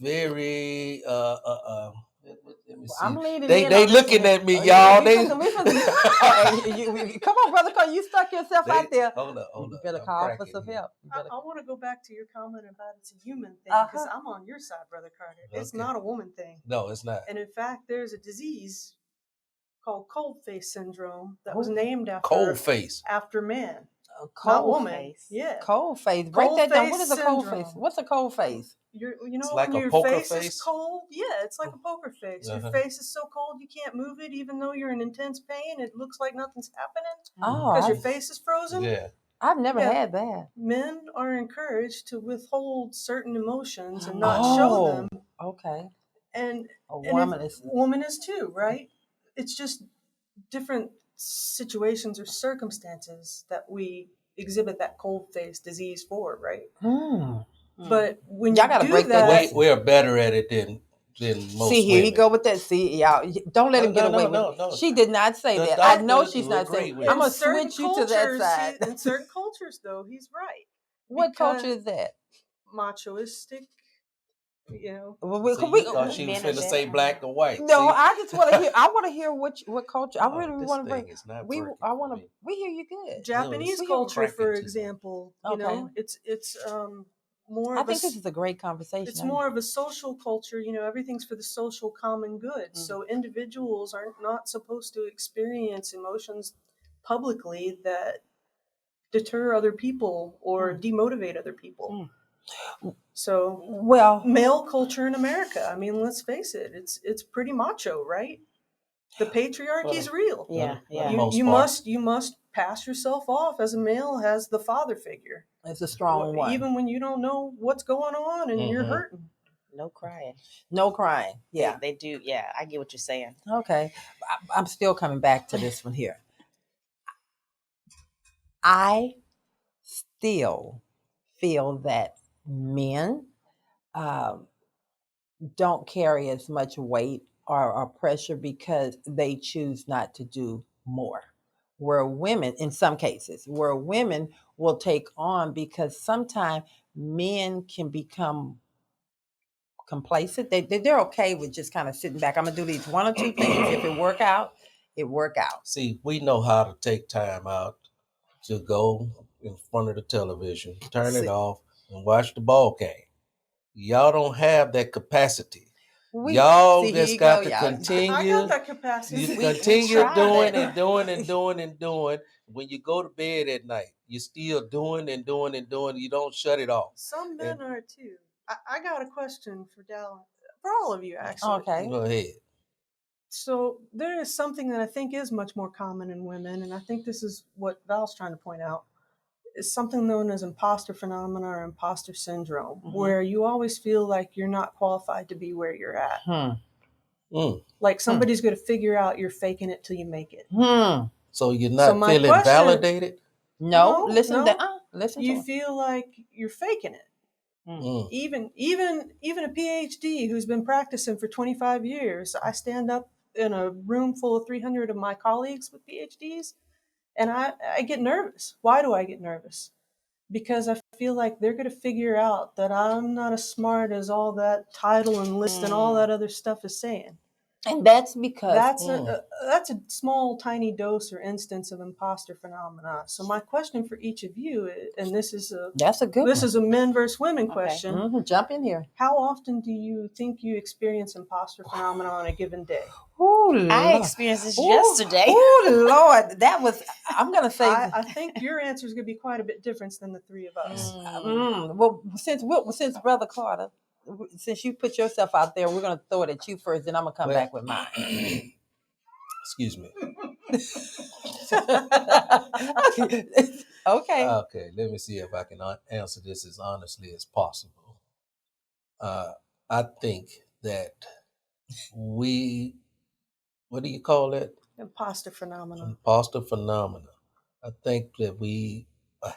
very let me see. I'm leading They looking at me, y'all. Come on, brother Cole, you stuck yourself out there. Hold up. You better call for some help. I want to go back to your comment about it's a human thing, because I'm on your side, Brother Carter. It's not a woman thing. No, it's not. And in fact, there's a disease called cold face syndrome that was named after men. Not woman. Face. Yeah. Cold face. Break that down. What is a cold face? What's a cold face? It's like when a your poker face is cold. Yeah, it's like a poker face. Your face is so cold you can't move it, even though you're in intense pain. It looks like nothing's happening because your face is frozen. Yeah. I've never had that. Men are encouraged to withhold certain emotions and not show them. Okay. And a woman is too, right? It's just different situations or circumstances that we exhibit that cold face disease for, right? But when y'all gotta break that, we're better at it than most. See, here women. you go with that. See, y'all, don't let him get away with it. No. She did not say that. I know she's not saying. I'm gonna switch you to that side. In certain cultures, though, he's right. What culture is that? Machoistic. You know, we thought she was going to say black or white. No, I just want to hear. I want to hear what culture. I really want to bring. I want to. We hear you good. Japanese culture, for example. You know, it's more. I think this is a great conversation. It's more of a social culture. You know, everything's for the social common good. So individuals are not supposed to experience emotions publicly that deter other people or demotivate other people. So, male culture in America, I mean, let's face it, it's pretty macho, right? The patriarchy is real. Yeah. You must pass yourself off as a male as the father figure. It's a strong one. Even when you don't know what's going on and you're hurting. No crying. Yeah. They do. Yeah, I get what you're saying. Okay. I'm still coming back to this one here. I still feel that men don't carry as much weight or pressure because they choose not to do more. Where women, in some cases, will take on, because sometimes men can become complacent. They're okay with just kind of sitting back. I'm gonna do these 1 or 2 things. If it work out, it work out. See, we know how to take time out to go in front of the television, turn it off, and watch the ball game. Y'all don't have that capacity. Y'all just got to continue. I got that capacity. You continue doing and doing and doing and doing. When you go to bed at night, you're still doing and doing and doing. You don't shut it off. Some men are too. I got a question for Dallin, for all of you, actually. Okay. Go ahead. So there is something that I think is much more common in women, and I think this is what Val's trying to point out, is something known as imposter phenomena or imposter syndrome, where you always feel like you're not qualified to be where you're at. Like somebody's going to figure out you're faking it till you make it. So you're not feeling validated? No, listen. You feel like you're faking it. Even a PhD who's been practicing for 25 years, I stand up in a room full of 300 of my colleagues with PhDs, and I get nervous. Why do I get nervous? Because I feel like they're going to figure out that I'm not as smart as all that title and list and all that other stuff is saying. And that's because that's a small, tiny dose or instance of imposter phenomena. So my question for each of you, and this is a men versus women question. Jump in here. How often do you think you experience imposter phenomena on a given day? I experienced this yesterday. Oh Lord, that was. I'm gonna say. I think your answer is gonna be quite a bit different than the three of us. Well, since Brother Carter, since you put yourself out there, we're gonna throw it at you first, then I'm gonna come back with mine. Excuse me. Okay. Okay. Let me see if I can answer this as honestly as possible. I think that what do you call it? Imposter phenomena. Imposter phenomena. I think that we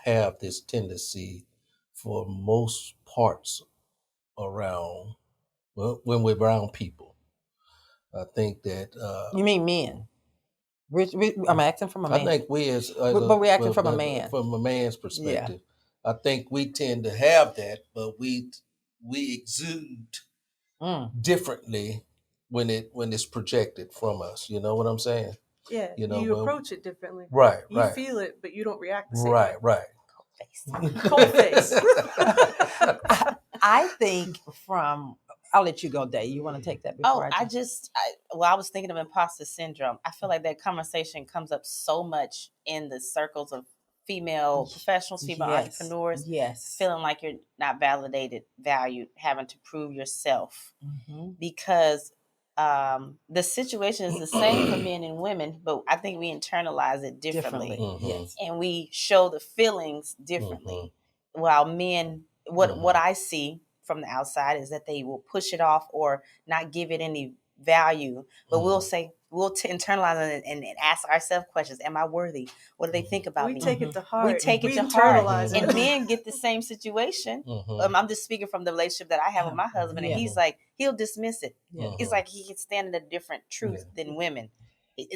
have this tendency for most parts around, well, when we're around people. I think that... you mean men? I'm asking from a man. I think we but we're acting from a man. From a man's perspective. Yeah. I think we tend to have that, but we exude differently when it's projected from us. You know what I'm saying? Yeah, you approach it differently. Right. You feel it, but you don't react the same way. Right. Cold face. I think I'll let you go, Dave. You want to take that before I was thinking of imposter syndrome. I feel like that conversation comes up so much in the circles of female professionals, female entrepreneurs. Yes. Feeling like you're not validated, valued, having to prove yourself. Because the situation is the same for men and women, but I think we internalize it differently. Yes. And we show the feelings differently. While men, what I see from the outside is that they will push it off or not give it any value, but we'll internalize it and ask ourselves questions. Am I worthy? What do they think about me? We take it to heart. We take it to heart. And men get the same situation. I'm just speaking from the relationship that I have with my husband, and he's like, he'll dismiss it. He's like, he can stand in a different truth than women,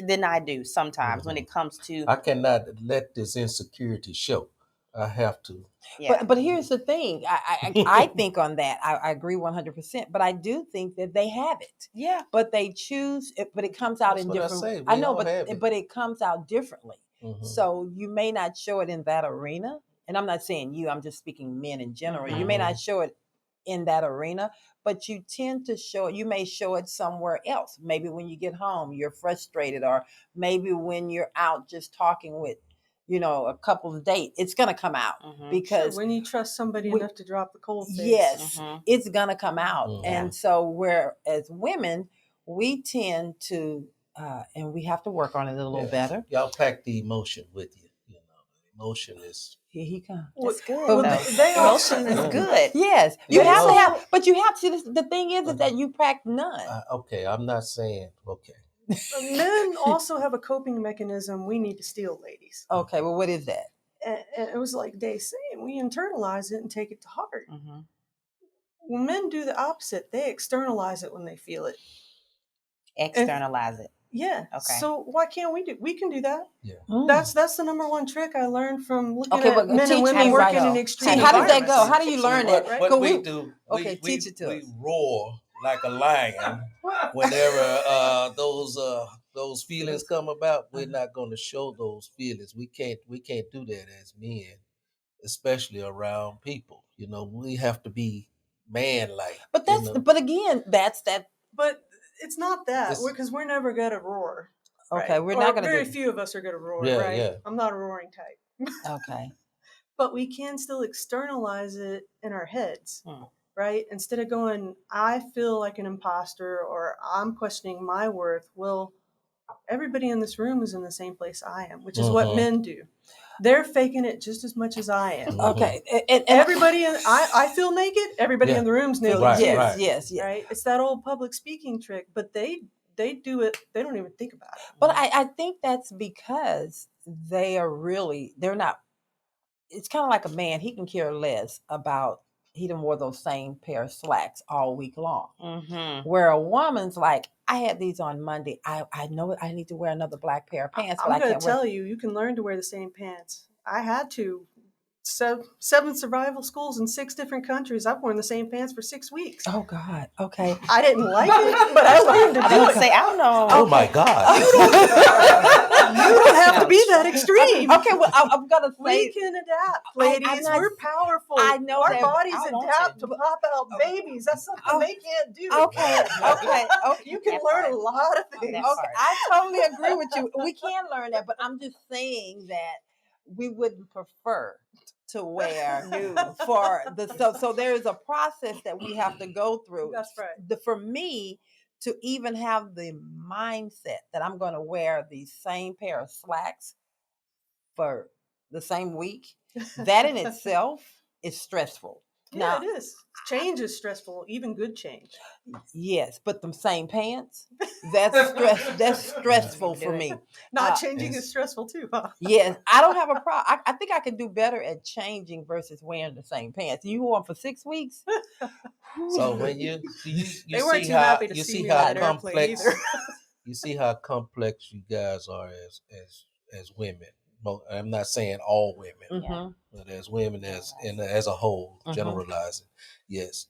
than I do sometimes when it comes to... I cannot let this insecurity show. I have to. Yeah. But here's the thing. I think on that. I agree 100%. But I do think that they have it. Yeah. But they choose it. But it comes out in different. I know, but it comes out differently. So you may not show it in that arena. And I'm not saying you. I'm just speaking men in general. You may not show it in that arena, but you tend to show it. You may show it somewhere else. Maybe when you get home, you're frustrated, or maybe when you're out just talking with, a couple's date, it's going to come out because when you trust somebody enough to drop the cold face. Yes, it's going to come out. And so whereas women, we tend to, and we have to work on it a little better. Y'all pack the emotion with you. Emotion is... Here he comes. That's good. Emotion is good. Yes. You have to have, but you have to, the thing is that you pack none. Okay, I'm not saying, Men also have a coping mechanism we need to steal, ladies. Okay, well, what is that? And it was like Dave saying, we internalize it and take it to heart. When men do the opposite, they externalize it when they feel it. Externalize it. Yeah. Okay. So why can't we can do that? Yeah. That's the number one trick I learned from looking at men and women working in extreme. How does that go? How do you learn that? What we do? Okay, teach it to us. We roar like a lion whenever those feelings come about. We're not going to show those feelings. We can't do that as men, especially around people. We have to be man-like. But but again, that's that. But it's not that, because we're never gonna roar. Okay, we're not gonna. Very few of us are gonna roar, right? Yeah. I'm not a roaring type. Okay. But we can still externalize it in our heads. right? Instead of going, I feel like an imposter or I'm questioning my worth. Well, everybody in this room is in the same place I am, which is what men do. They're faking it just as much as I am. Okay. And everybody I feel naked. Everybody in the room's naked Right, too. yes. Right. It's that old public speaking trick, but they do it. They don't even think about it. But I think that's because they're not. It's kind of like a man. He can care less about he done wore those same pair of slacks all week long. Where a woman's like, I had these on Monday. I know I need to wear another black pair of pants. I'm going to tell you, you can learn to wear the same pants. I had to. 7 survival schools in 6 different countries. I've worn the same pants for 6 weeks. Oh God. Okay. I didn't like it, but I learned to do it. Say, I don't know. Oh my God. You don't have to be that extreme. Okay, well, I'm gonna say we can adapt, ladies. We're powerful. I know our that, bodies adapt to pop out babies. That's something they can't do. Okay. You can learn a lot of things. Okay, I totally agree with you. We can learn that, but I'm just saying that we wouldn't prefer to wear for the so there is a process that we have to go through. That's right. For me to even have the mindset that I'm going to wear the same pair of slacks for the same week, that in itself is stressful. Yeah, now, it is. Change is stressful, even good change. Yes, but them same pants, that's stressful for me. Not changing is stressful too, huh? Yes, I don't have a problem. I think I can do better at changing versus wearing the same pants. You wore them for 6 weeks. So when you they weren't see too how happy to you see see me how on that airplane complex either. you see how complex you guys are as women. I'm not saying all women, but as women as a whole, generalizing. Yes.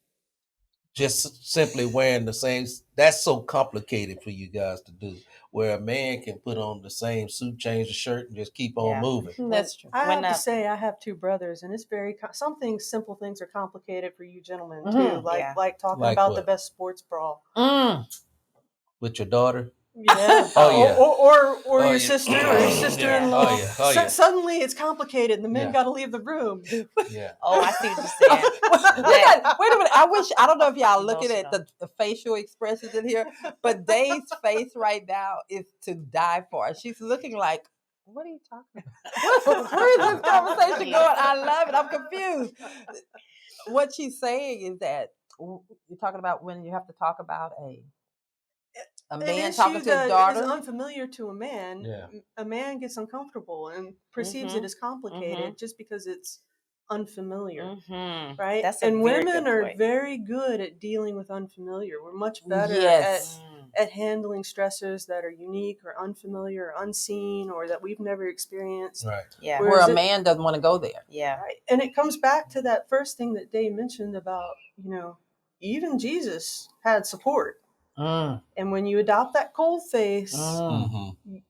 Just simply wearing the same, that's so complicated for you guys to do. Where a man can put on the same suit, change the shirt, and just keep on moving. That's true. I have to say, I have 2 brothers, and it's very simple things are complicated for you gentlemen too. Like talking about the best sports bra. With your daughter. Yeah. Or your sister or your sister-in-law. Suddenly it's complicated and the men got to leave the room. Yeah. Oh, I see what you're saying. Wait a minute. I don't know if y'all looking at the facial expressions in here, but Dave's face right now is to die for. She's looking like, what are you talking about? Where is this conversation going? I love it. I'm confused. What she's saying is that you're talking about when you have to talk about a man talking to his daughter. Is unfamiliar to a man. A man gets uncomfortable and perceives it as complicated just because it's unfamiliar, right? And women are very good at dealing with unfamiliar. We're much better at handling stressors that are unique or unfamiliar or unseen or that we've never experienced. Right. Yeah. Where a man doesn't want to go there. Yeah. Right? And it comes back to that first thing that Dave mentioned about, even Jesus had support. And when you adopt that cold face,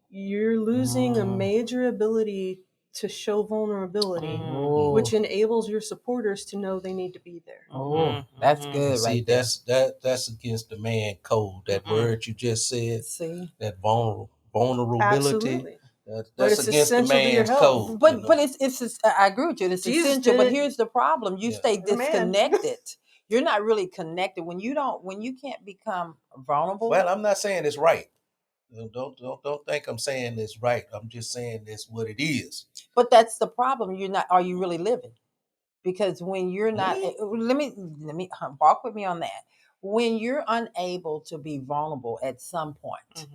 you're losing a major ability to show vulnerability, which enables your supporters to know they need to be there. That's good. See, that's against the man code. That word you just said. See, that vulnerability. Absolutely. That's against the man's code. But it's I agree with you. It's essential. But here's the problem: you stay disconnected. You're not really connected when you can't become vulnerable. Well, I'm not saying it's right. Don't think I'm saying it's right. I'm just saying it's what it is. But that's the problem. Are you really living? Because when you're not, let me walk with me on that. When you're unable to be vulnerable at some point,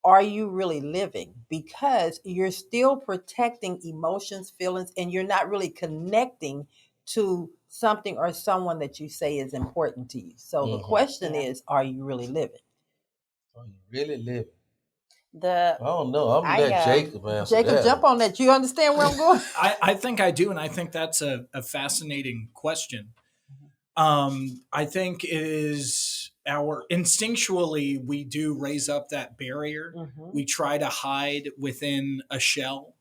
are you really living? Because you're still protecting emotions, feelings, and you're not really connecting to something or someone that you say is important to you. So the question is, are you really living? Are you really living? I don't know. I'm gonna let Jacob answer Jacob, that. jump on that. You understand where I'm going? I think I do, and I think that's a fascinating question. I think it is instinctually we do raise up that barrier. We try to hide within a shell.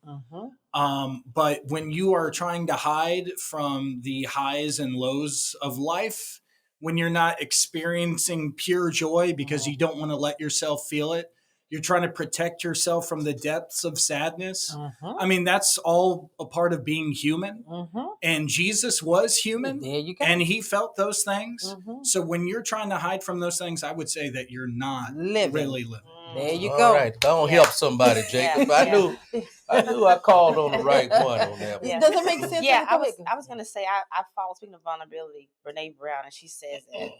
But when you are trying to hide from the highs and lows of life, when you're not experiencing pure joy because you don't want to let yourself feel it, You're trying to protect yourself from the depths of sadness. Mhm. I mean, that's all a part of being human. Mhm. And Jesus was human. There you go. And he felt those things. Mhm. So when you're trying to hide from those things, I would say that you're not Living. really living. There you All go. right, don't Yeah. help somebody, Jacob. I knew I called on the right one on that one. Yeah. Does it make sense? Yeah, Go ahead. I was gonna say I follow, speaking of vulnerability, Brene Brown, and she says that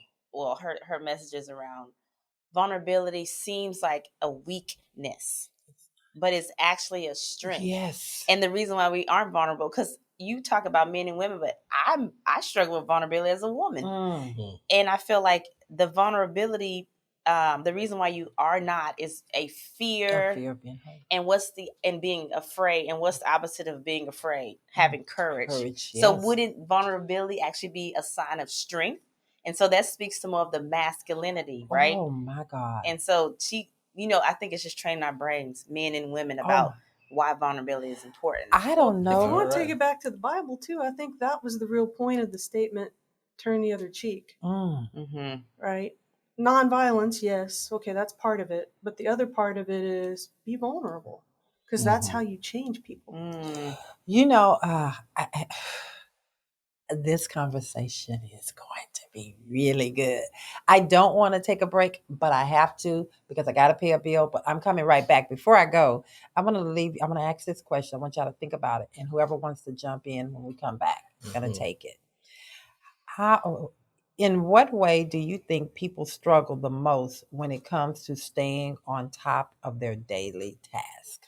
her messages around vulnerability seems like a weakness, but it's actually a strength. Yes. And the reason why we aren't vulnerable, because you talk about men and women, but I struggle with vulnerability as a woman, and I feel like the vulnerability, the reason why you are not is a fear. Fear of being hurt. And being afraid, and what's the opposite of being afraid? Having courage. Courage, So yes. wouldn't vulnerability actually be a sign of strength? And so that speaks to more of the masculinity, right? Oh my God. And so I think it's just training our brains, men and women, about why vulnerability is important. I don't know. If you want to take it back to the Bible too, I think that was the real point of the statement, turn the other cheek. Mm. Right? Nonviolence, yes. Okay, that's part of it. But the other part of it is be vulnerable, because that's how you change people. You know, this conversation is going to be really good. I don't want to take a break, but I have to because I got to pay a bill, but I'm coming right back. Before I go, I'm going to ask this question. I want y'all to think about it. And whoever wants to jump in when we come back, I'm going to take it. In what way do you think people struggle the most when it comes to staying on top of their daily task?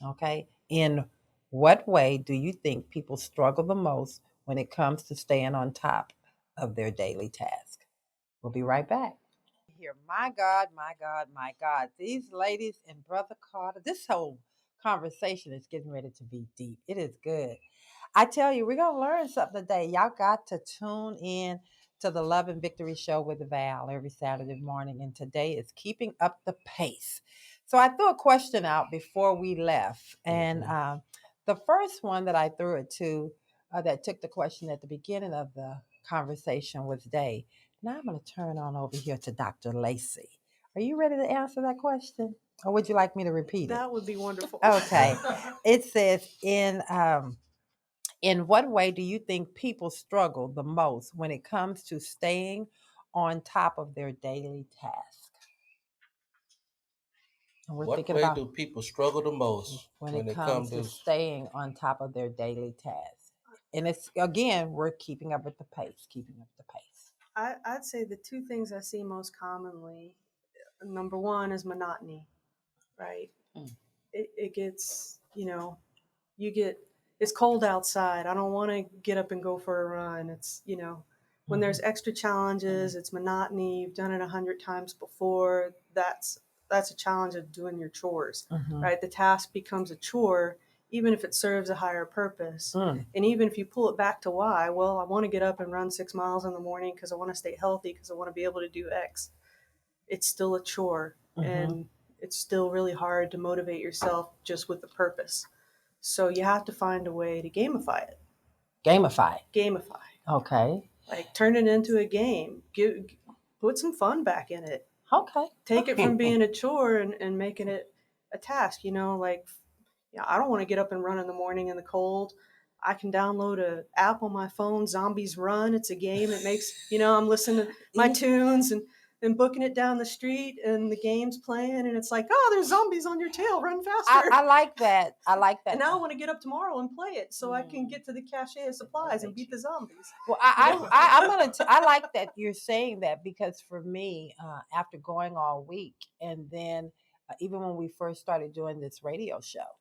Okay. In what way do you think people struggle the most when it comes to staying on top of their daily task? We'll be right back. Here, my God, my God, my God. These ladies and Brother Carter, this whole conversation is getting ready to be deep. It is good. I tell you, we're going to learn something today. Y'all got to tune in to the Love and Victory Show with Val every Saturday morning. And today is Keeping Up the Pace. So I threw a question out before we left. And the first one that I threw it to that took the question at the beginning of the conversation was Day. Now I'm going to turn on over here to Dr. Lacey. Are you ready to answer that question? Or would you like me to repeat it? That would be wonderful. Okay. It says, in what way do you think people struggle the most when it comes to staying on top of their daily task? What way do people struggle the most when it comes to staying on top of their daily task? And it's, again, we're keeping up with the pace, I'd say the two things I see most commonly, number one is monotony, right? It gets, it's cold outside. I don't want to get up and go for a run. It's, when there's extra challenges, it's monotony. You've done it 100 times before. That's a challenge of doing your chores, right? The task becomes a chore, even if it serves a higher purpose. And even if you pull it back to why, well, I want to get up and run 6 miles in the morning because I want to stay healthy, because I want to be able to do X. It's still a chore, and it's still really hard to motivate yourself just with the purpose. So you have to find a way to gamify it. Gamify. Okay. Like turn it into a game. Put some fun back in it. Okay. Take it from being a chore and making it a task. I don't want to get up and run in the morning in the cold. I can download an app on my phone, Zombies Run. It's a game. It makes, I'm listening to my tunes and booking it down the street, and the game's playing, and it's like, oh, there's zombies on your tail. Run faster. I like that. And now I want to get up tomorrow and play it so I can get to the cache of supplies and beat the zombies. Well, I like that you're saying that, because for me, after going all week, and then even when we first started doing this radio show,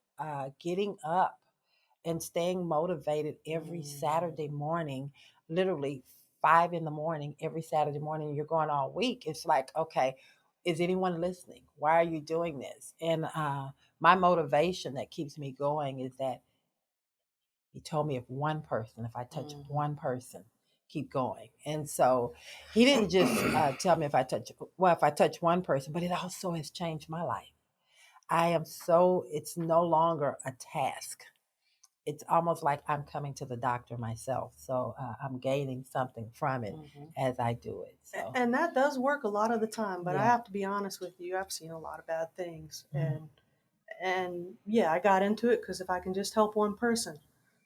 getting up and staying motivated every Saturday morning, literally 5 a.m. every Saturday morning, you're going all week. It's like, okay, is anyone listening? Why are you doing this? And my motivation that keeps me going is that he told me if I touch one person, keep going. And so he didn't just tell me if I touch one person, but it also has changed my life. It's no longer a task. it's almost like I'm coming to the doctor myself. So I'm gaining something from it as I do it. So. And that does work a lot of the time, but I Yeah. have to be honest with you. I've seen a lot of bad things, and yeah, I got into it because if I can just help one person,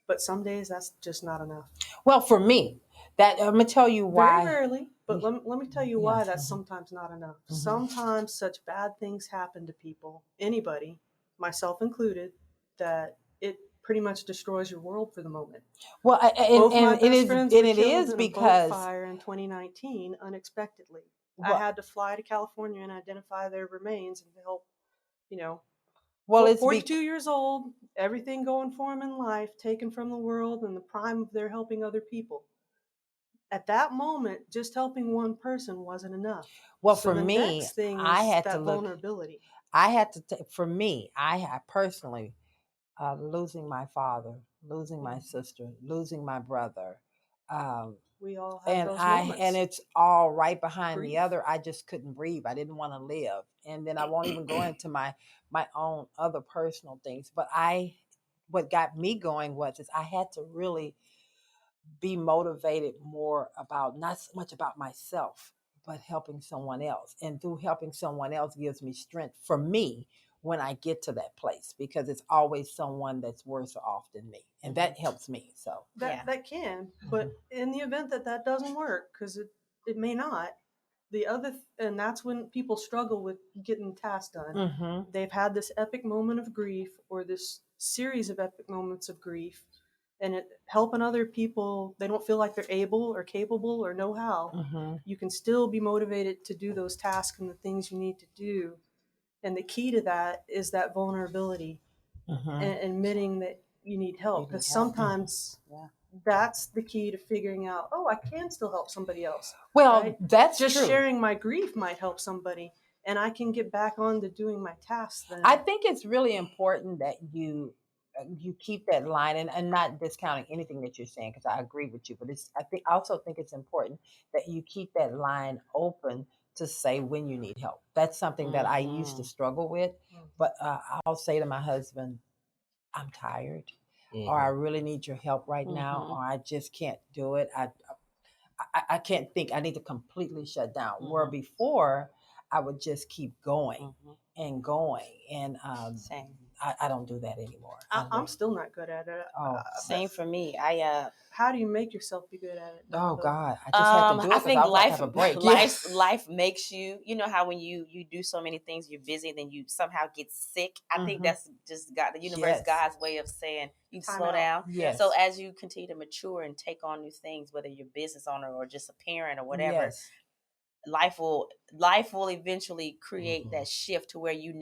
but some days that's just not enough. Well, for me, that I'm gonna tell you why. Very rarely, but let me tell you why Yes. that's sometimes not enough. Sometimes such bad things happen to people, anybody, myself included, that it pretty much destroys your world for the moment. Well, Both my and best friends it were killed is in a boat because fire in 2019 unexpectedly. well, I had to fly to California and identify their remains and help, you know, well, it's 42 years old, everything going for them in life, taken from the world, and the prime of their helping other people. At that moment, just helping one person wasn't enough. Well, so for the me, next thing I is had that to look. vulnerability. I had to. For me, I personally losing my father, losing my sister, losing my brother. We all have those moments. And it's all right behind Grief. the other. I just couldn't breathe. I didn't want to live. And then I won't even go into my own other personal things. But what got me going is I had to really be motivated more about not so much about myself, but helping someone else. And through helping someone else gives me strength for me when I get to that place, because it's always someone that's worse off than me. And that helps me. So that can, but in the event that doesn't work, because it may not, and that's when people struggle with getting tasks done. They've had this epic moment of grief or this series of epic moments of grief, and helping other people, they don't feel like they're able or capable or know how. You can still be motivated to do those tasks and the things you need to do. And the key to that is that vulnerability and admitting that you need help. Because sometimes that's the key to figuring out, I can still help somebody else. Well, right? that's just true. Sharing my grief might help somebody, and I can get back on to doing my tasks then. I think it's really important that you keep that line, and not discounting anything that you're saying, because I agree with you, but I also think it's important that you keep that line open to say when you need help. That's something that I used to struggle with, but I'll say to my husband, I'm tired, or I really need your help right now, or I just can't do it. I can't think. I need to completely shut down. Where before I would just keep going and going, and Same. I don't do that anymore. I'm still not good at it. Same for me. How do you make yourself be good at it? Oh God, I just had to do it. I think have a break. life makes you. You know how when you do so many things, you're busy, then you somehow get sick. I think that's just the universe, God's way of saying you slow down. Yes. So as you continue to mature and take on new things, whether you're a business owner or just a parent or whatever, life will eventually create that shift to where you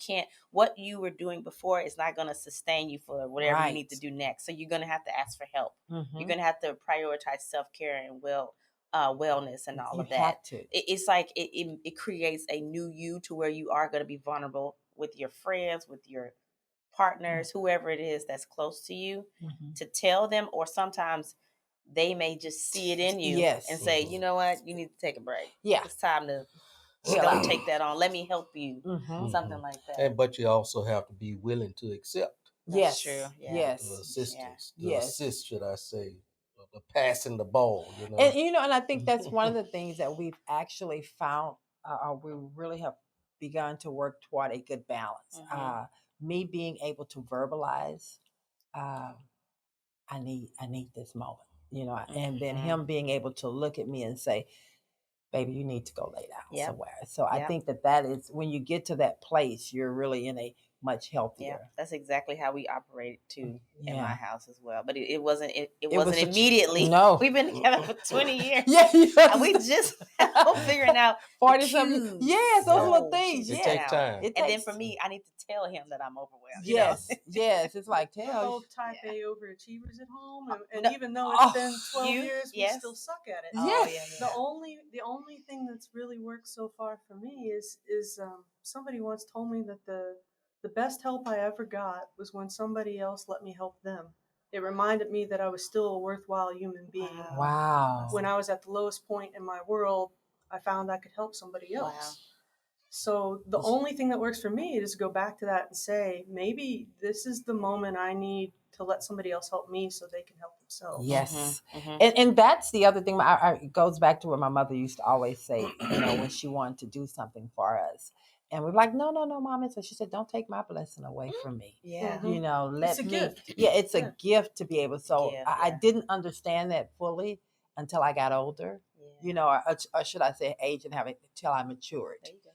can't, what you were doing before is not going to sustain you for whatever you need to do next. So you're going to have to ask for help. You're going to have to prioritize self-care and wellness and all of that. It's like it creates a new you to where you are going to be vulnerable with your friends, with your partners, whoever it is that's close to you, to tell them, or sometimes they may just see it in you and say, you know what, you need to take a break. It's time to don't take that on. Let me help you. Something like that. But you also have to be willing to accept. That's true. Yes. The assistance. The assist, should I say. The passing the ball, And and I think that's one of the things that we've actually found, we really have begun to work toward a good balance. Me being able to verbalize, I need this moment, and then him being able to look at me and say, baby, you need to go lay down somewhere. So I think that is, when you get to that place, you're really in a much healthier. Yeah, that's exactly how we operate too in my house as well. But it wasn't immediately. No, we've been together for 20 years. And we just figuring out 40-something. Yes, those little things. It takes time. And then for me, I need to tell him that I'm overwhelmed. Yes, it's like we're both type A overachievers at home, and even though it's been 12 years, we still suck at it. The only thing that's really worked so far for me is somebody once told me that the best help I ever got was when somebody else let me help them. It reminded me that I was still a worthwhile human being. Wow. When I was at the lowest point in my world, I found I could help somebody else. So the only thing that works for me is to go back to that and say, maybe this is the moment I need to let somebody else help me so they can help themselves. Yes. And that's the other thing. It goes back to what my mother used to always say, when she wanted to do something for us. And we're like, no, Mom. So she said, don't take my blessing away from me. Yeah. Let It's a me. gift. Yeah, it's a gift to be able. So Gift, I didn't understand that fully until I got older, or should I say age, and until I matured. There you go.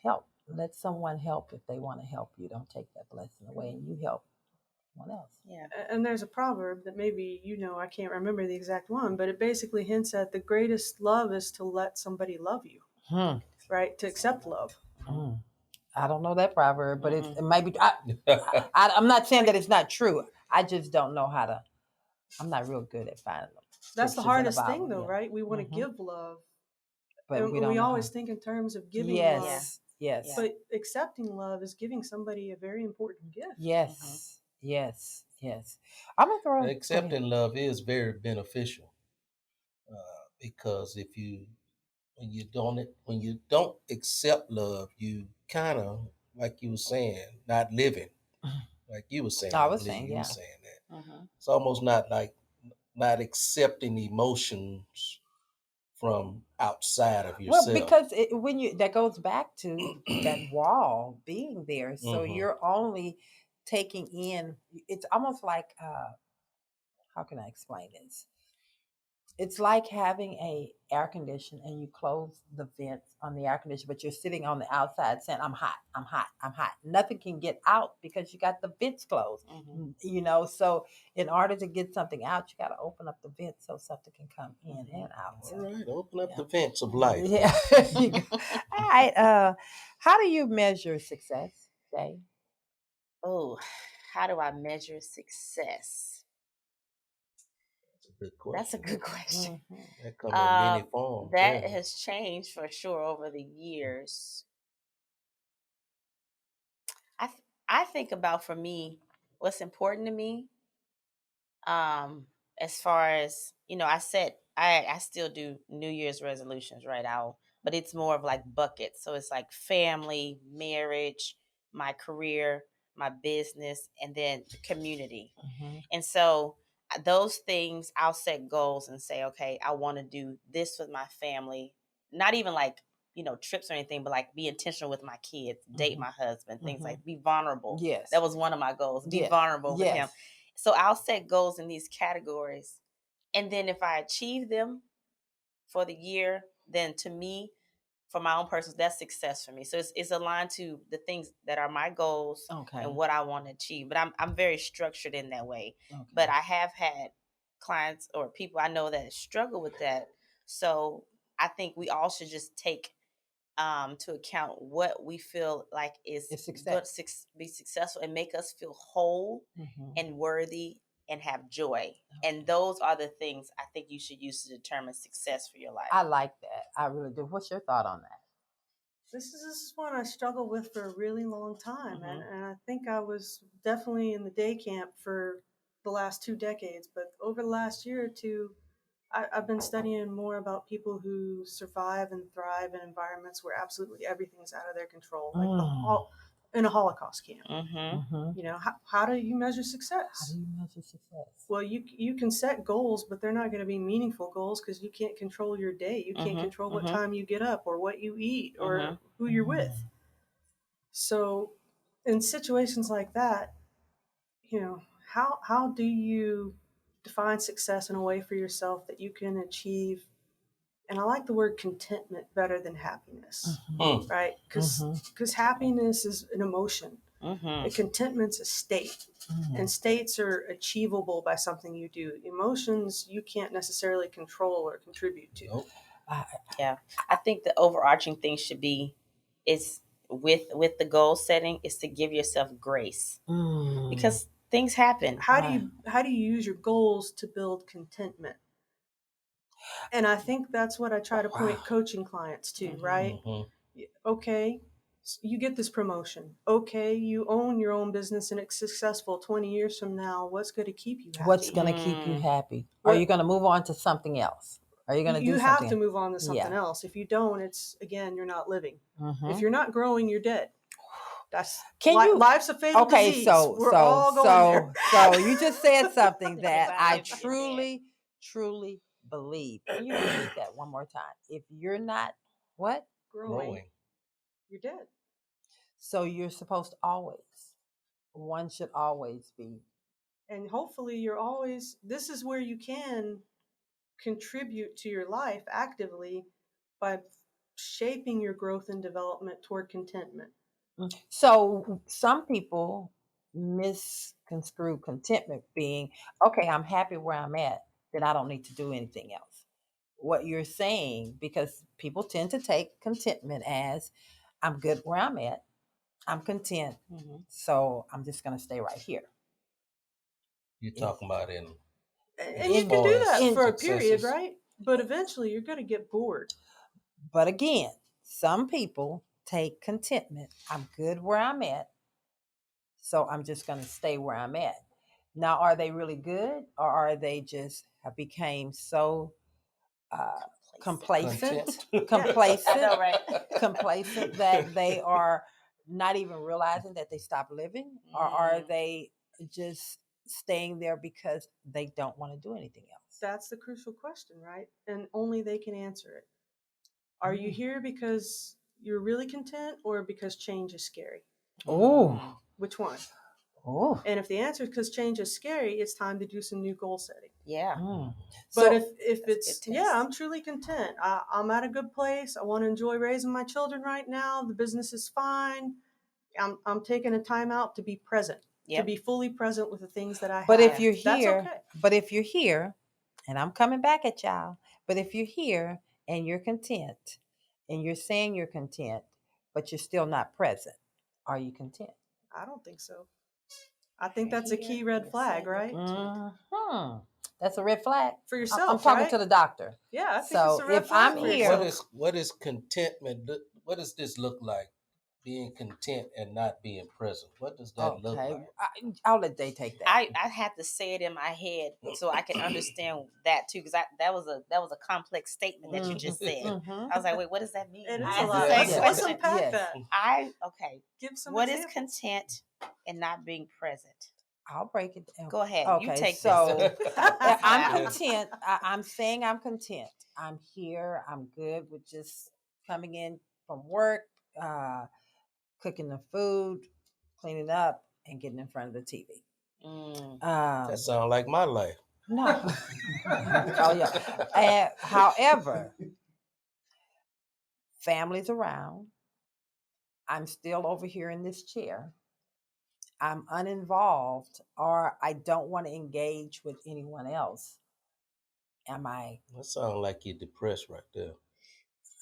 Help. Let someone help if they want to help you. Don't take that blessing away, and you help someone else. Yeah. And there's a proverb that maybe I can't remember the exact one, but it basically hints at the greatest love is to let somebody love you, right? To accept love. I don't know that proverb, but it might be. I'm not saying that it's not true. I just don't know how to. I'm not real good at finding them. That's the hardest thing, though, right? We want to give love, but and we always think in terms of giving love. Yes. But accepting love is giving somebody a very important gift. Yes. I'm gonna throw. Accepting love is very beneficial because when you don't accept love, you kind of, like you were saying, not living. Like you were saying, I was believe saying, you yeah. were saying that. It's almost not accepting emotions from outside of yourself. Well, because that goes back to that wall being there. So you're only taking in. It's almost like how can I explain this? It's like having a air conditioner and you close the vents on the air conditioner, but you're sitting on the outside saying, I'm hot, I'm hot, I'm hot. Nothing can get out because you got the vents closed. So in order to get something out, you got to open up the vents so something can come in and out. All right, open up the vents of life. Yeah. All right. How do you measure success, Jay? Oh, how do I measure success? That's a good question. That comes in many forms. That has changed for sure over the years. I think about, for me, what's important to me. As far as I still do New Year's resolutions right now, but it's more of like buckets. So it's like family, marriage, my career, my business, and then the community. And so those things, I'll set goals and say, okay, I want to do this with my family. Not even like, trips or anything, but like be intentional with my kids, date my husband, things like be vulnerable. Yes. That was one of my goals, be vulnerable with him. So I'll set goals in these categories. And then if I achieve them for the year, then to me, for my own personal, that's success for me. So it's aligned to the things that are my goals and what I want to achieve. But I'm very structured in that way. But I have had clients or people I know that struggle with that. So I think we all should just take to account what we feel like is be successful and make us feel whole and worthy and have joy. And those are the things I think you should use to determine success for your life. I like that. I really do. What's your thought on that? This is one I struggled with for a really long time. And I think I was definitely in the day camp for the last 2 decades. But over the last year or two, I've been studying more about people who survive and thrive in environments where absolutely everything's out of their control, like in a Holocaust camp. How do you measure success? Well, you can set goals, but they're not going to be meaningful goals because you can't control your day. You can't control what time you get up or what you eat or who you're with. So in situations like that, how do you define success in a way for yourself that you can achieve? And I like the word contentment better than happiness, right? Because happiness is an emotion. And contentment's a state. And states are achievable by something you do. Emotions you can't necessarily control or contribute to. Nope. I think the overarching thing should be is with the goal setting is to give yourself grace because things happen. How do you use your goals to build contentment? And I think that's what I try to point coaching clients to, right? Okay, you get this promotion. Okay, you own your own business and it's successful 20 years from now. What's going to keep you happy? What's going to keep you happy? Are you going to move on to something else? Are you going to do You something? have to move on to something Yeah. else. If you don't, it's again, you're not living. Mhm. If you're not growing, you're dead. That's you? life's a fatal Okay, disease. so We're all going there. so you just said something that I Everybody truly believe. Can you repeat that one more time? If you're not what? growing, you're dead. So you're supposed to always. One should always be. And hopefully you're always, this is where you can contribute to your life actively by shaping your growth and development toward contentment. So some people misconstrue contentment being, okay, I'm happy where I'm at, then I don't need to do anything else. What you're saying, because people tend to take contentment as, I'm good where I'm at, I'm content, so I'm just going to stay right here. You're talking about in. And you can do that for a period, successes. right? But eventually you're going to get bored. But again, some people take contentment. I'm good where I'm at, so I'm just going to stay where I'm at. Now, are they really good, or are they just have became so complacent I know, right? complacent that they are not even realizing that they stopped living, or are they just staying there because they don't want to do anything else? That's the crucial question, right? And only they can answer it. Are you here because you're really content, or because change is scary? Oh, Which one? oh. And if the answer is because change is scary, it's time to do some new goal setting. Yeah. But So, if it's, yeah, I'm truly content. I'm at a good place. I want to enjoy raising my children right now. The business is fine. I'm taking a time out to be present, to be fully present with the things that I have. But if you're that's here, okay. but if you're here, and I'm coming back at y'all, but if you're here and you're content, and you're saying you're content, but you're still not present, are you content? I don't think so. I think that's a key red flag, right? That's a red flag for yourself. I'm talking right? to the doctor. Yeah, I think So it's a red if flag I'm for here, yourself. What is contentment? What does this look like? Being content and not being present. What does that look like? I'll let they take that. I had to say it in my head so I can understand that too, because that was a complex statement that you just said. I was like, wait, what does that mean? It is I a lot. asked the Let's same question. unpack that. Give some What examples. is content and not being present? I'll break it down. Go ahead. Okay, You take so this. I'm content. I'm saying I'm content. I'm here. I'm good with just coming in from work, cooking the food, cleaning up, and getting in front of the TV. That sounds like my life. No. Oh yeah. However, family's around. I'm still over here in this chair. I'm uninvolved, or I don't want to engage with anyone else. Am I? That sounds like you're depressed right there.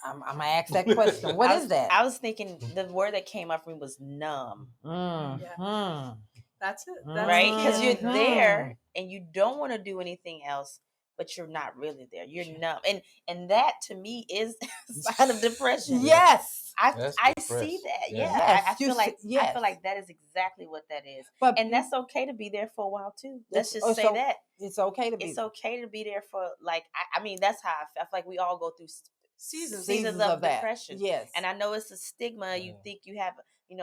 I'm gonna ask that question. What is that? I was thinking the word that came up for me was numb. Yeah. That's it. That's right? Because you're Mhm. there and you don't want to do anything else, but you're not really there. You're numb, and that to me is a sign of depression. Yes, I see that. Yeah, Yes, I feel like yes. I feel like that is exactly what that is. But and that's okay to be there for a while too. Let's just say so that it's okay to be. It's okay to be there for like I mean that's how I feel. I feel like we all go through seasons of depression. Yes, and I know it's a stigma. You think you have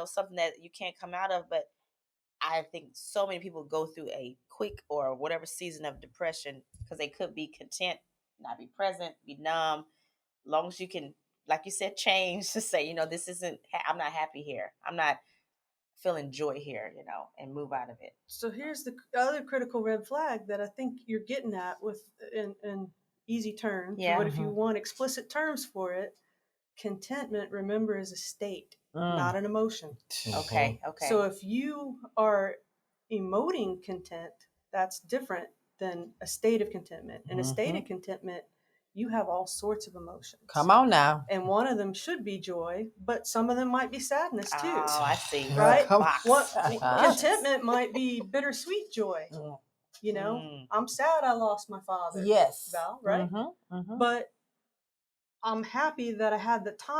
something that you can't come out of, but I think so many people go through a quick or whatever season of depression because they could be content, not be present, be numb. Long as you can, like you said, change to say, this isn't, I'm not happy here. I'm not feeling joy here, and move out of it. So here's the other critical red flag that I think you're getting at with in easy terms. Yeah. But if you want explicit terms for it, contentment, remember, is a state, not an emotion. Okay. So if you are emoting content, that's different than a state of contentment. In a state of contentment, you have all sorts of emotions. Come on now. And one of them should be joy, but some of them might be sadness too. Oh, I see. Right? Contentment might be bittersweet joy. I'm sad I lost my father. Yes. Val, right? But I'm happy that I had the time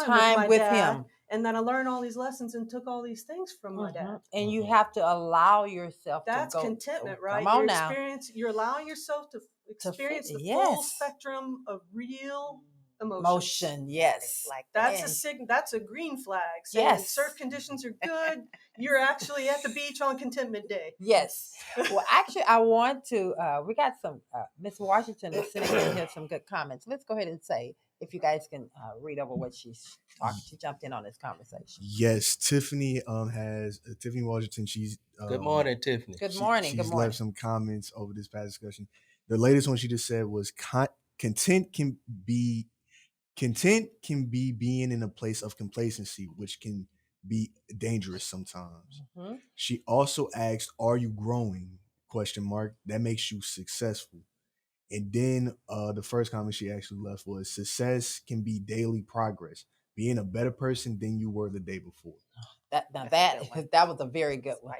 with my dad, him, and that I learned all these lessons and took all these things from my dad. And you have to allow yourself That's to go. contentment, Oh, right? Come on now. You're allowing yourself to experience the full yes. spectrum of real emotions. Motion, yes. Like That's a green flag saying Yes. surf conditions are good. You're actually at the beach on contentment day. Yes. Well, actually, I want to. We got some. Miss Washington is sitting in here some good comments. Let's go ahead and say if you guys can read over what she's talking. She jumped in on this conversation. Yes, Tiffany has Tiffany Washington. She's Good morning, Tiffany. Good morning. She's Good morning. left some comments over this past discussion. The latest one she just said was content can be being in a place of complacency, which can be dangerous sometimes. Mm-hmm. She also asked, "Are you growing?" ? That makes you successful. And then the first comment she actually left was, "Success can be daily progress, being a better person than you were the day before." That was a very good one.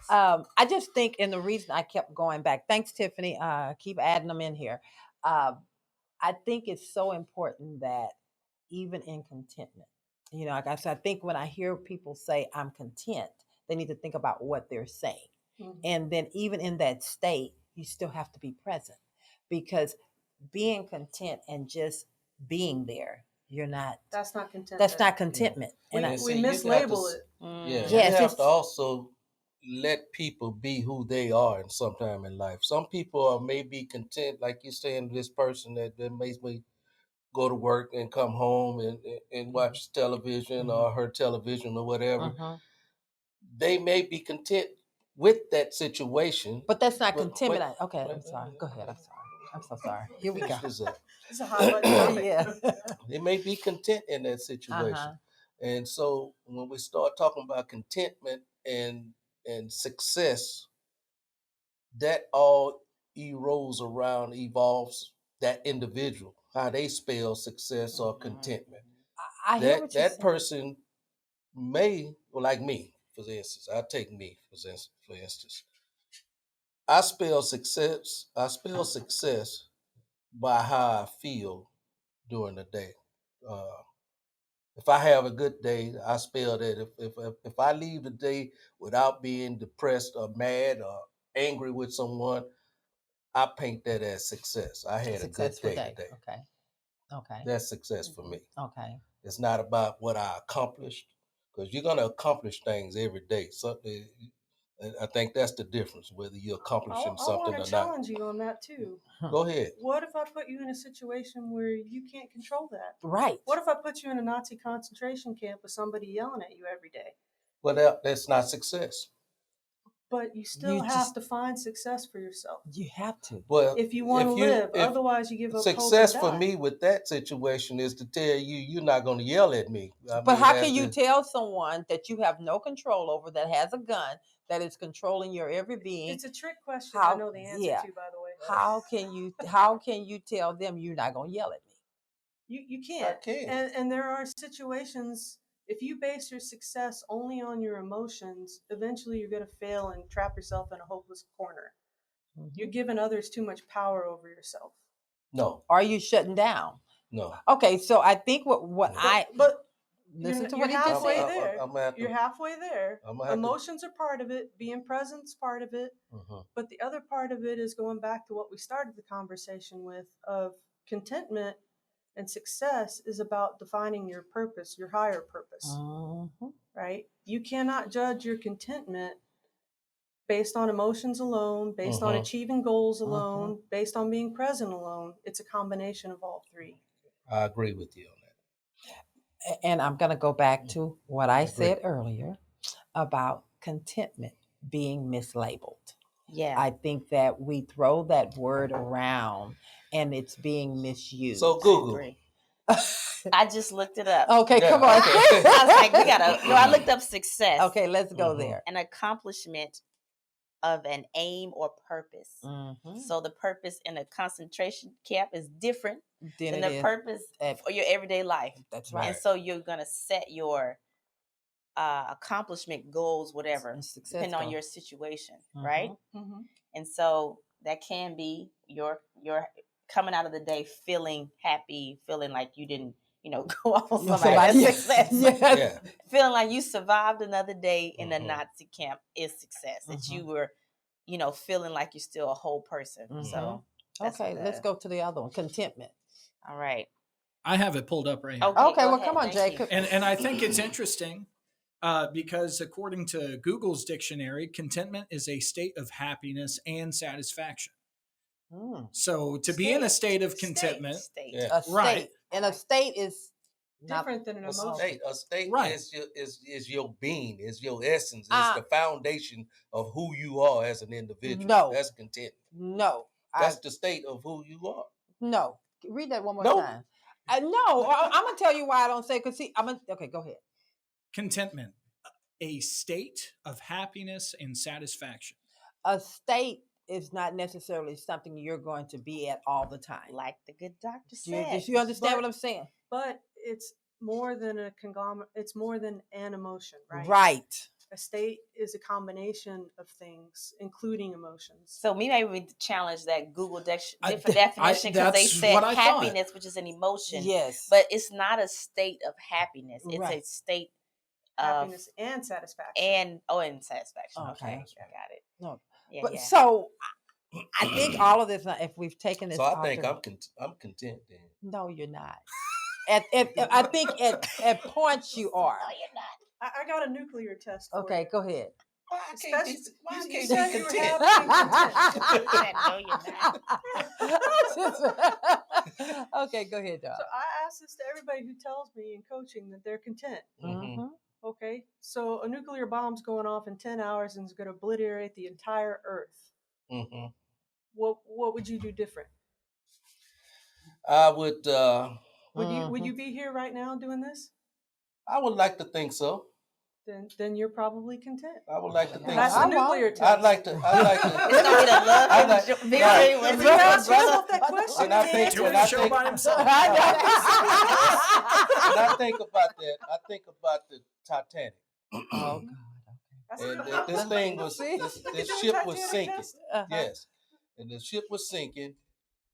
Right. I just think, and the reason I kept going back. Thanks, Tiffany. Keep adding them in here. I think it's so important that even in contentment, like I said, I think when I hear people say I'm content, they need to think about what they're saying. Mm-hmm. And then even in that state, you still have to be present, because being content and just being there, that's not contentment. That's not contentment. Yeah. And we mislabel it. Yeah, Yes, you have to also let people be who they are in some time in life. Some people may be content, like you're saying, this person that makes me go to work and come home and watch television or her television or whatever. They may be content with that situation. But that's not contentment. Okay, I'm sorry. Go ahead. I'm sorry. I'm so sorry. Here we go. It's a hot button. Yeah. They may be content in that situation. And so when we start talking about contentment and success, that all evolves that individual, how they spell success or contentment. I hear what you're that saying. person may, like me, for instance, I'll take me for instance. I spell success by how I feel during the day. If I have a good day, I spell that. If I leave the day without being depressed or mad or angry with someone, I paint that as success. I had a good day today. Okay. That's success for me. Okay. It's not about what I accomplished, because you're going to accomplish things every day. So I think that's the difference, whether you're accomplishing something or not. I want to challenge you on that too. Go ahead. What if I put you in a situation where you can't control that? Right. What if I put you in a Nazi concentration camp with somebody yelling at you every day? Well, that's not success. But you still have to find success for yourself. You have to. Well, if you want to live, otherwise you give up. Success for me with that situation is to tell you you're not going to yell at me. But how can you tell someone that you have no control over, that has a gun, that is controlling your every being? It's a trick question. I know the answer to, by the way. How can you tell them you're not going to yell at me? You can't. I can. And there are situations. If you base your success only on your emotions, eventually you're going to fail and trap yourself in a hopeless corner. Mm-hmm. You're giving others too much power over yourself. No. Are you shutting down? No. Okay, so I think but listen to what he just said. You're halfway there. Emotions are part of it. Being present's part of it. But the other part of it is going back to what we started the conversation with, of contentment. And success is about defining your purpose, your higher purpose, right? You cannot judge your contentment based on emotions alone, based on achieving goals alone, based on being present alone. It's a combination of all three. I agree with you on that. And I'm going to go back to what I said earlier about contentment being mislabeled. Yeah. I think that we throw that word around and it's being misused. So Google. I just looked it up. Okay, come on. Okay. I was like, I looked up success. Okay, let's go there. An accomplishment of an aim or purpose. So the purpose in a concentration camp is different than the purpose for your everyday life. That's right. And so you're going to set your accomplishment goals, whatever, depending on your situation, right? And so that can be your coming out of the day feeling happy, feeling like you didn't, go off on somebody's success. Yeah. Feeling like you survived another day in the Nazi camp is success. That you were, feeling like you're still a whole person. So Okay, let's go to the other one. Contentment. All right. I have it pulled up right here. Okay, go well, ahead. come on, Thank Jacob. you. And I think it's interesting because according to Google's dictionary, contentment is a state of happiness and satisfaction. So to be in a state of contentment, State. A state, Right. and a state is not Different than an emotion. A state Right. is your being, is your essence, is Uh, the foundation of who you are as an individual. No. That's content. no. That's the state of who you are. No. Read that one more No. time. No, I'm gonna tell you why I don't say. Cause see, okay. Go ahead. contentment, a state of happiness and satisfaction. A state is not necessarily something you're going to be at all the time. Like the good doctor Do you, said. do you understand what I'm saying? But it's more than a conglomerate. It's more than an emotion, right? Right. A state is a combination of things, including emotions. So maybe we challenge that Google different I- definition because they that's said what I thought. happiness, which is an emotion. Yes. But it's not a state of happiness. It's Right. a state of Happiness and satisfaction. and satisfaction. Okay. Okay, I got it. No. Yeah, But yeah. so I think all of this. If we've taken this, So I think off I'm content then. No, you're not. I think at points you are. No, you're not. I got a nuclear test. For Okay, you. go ahead. Why I can't be, Especially- why I you can't said be you were content? happy No, you're not. Okay, go ahead, dog. So I ask this to everybody who tells me in coaching that they're content. Mm-hmm. Okay, so a nuclear bomb's going off in 10 hours and is going to obliterate the entire Earth. Mm-hmm. What would you do different? I would Would you be here right now doing this? I would like to think so. Then you're probably content. I would like to think That's so. the nuclear test. I'd like to. It's gonna be the love I and like- victory. right. when If we you go, ask brother. yourself that question, And I think- Doing and a I show think- by himself. When I think about that, I think about the Titanic. Oh God. That's And a- this thing was See? this ship was Titanic sinking. test. Yes, and the ship was sinking.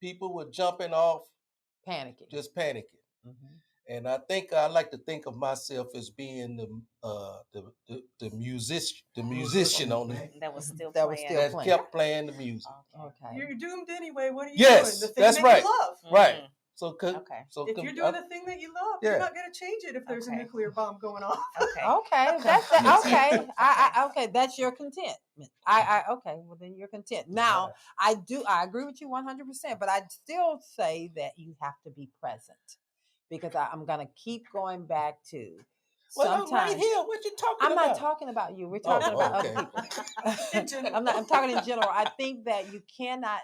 People were jumping off, Panicking. just panicking. Mhm. And I think I like to think of myself as being the musician on the That was still That was playing. still that playing. kept playing the music. Okay. You're doomed anyway. What are you Yes, doing? The thing that's that right. you love. Right. Mhm. So Okay. If you're doing the thing that you love, Yeah. you're not going to change it if there's Okay. a nuclear bomb going off. Okay. Okay, that's okay. Okay, that's your contentment. Okay. Well, then you're content. Now, I agree with you 100%, but I'd still say that you have to be present because I'm gonna keep going back to well, I'm right sometimes. here. What you talking I'm about? not talking about you. We're talking about okay. other people. In general. I'm talking in general. I think that you cannot.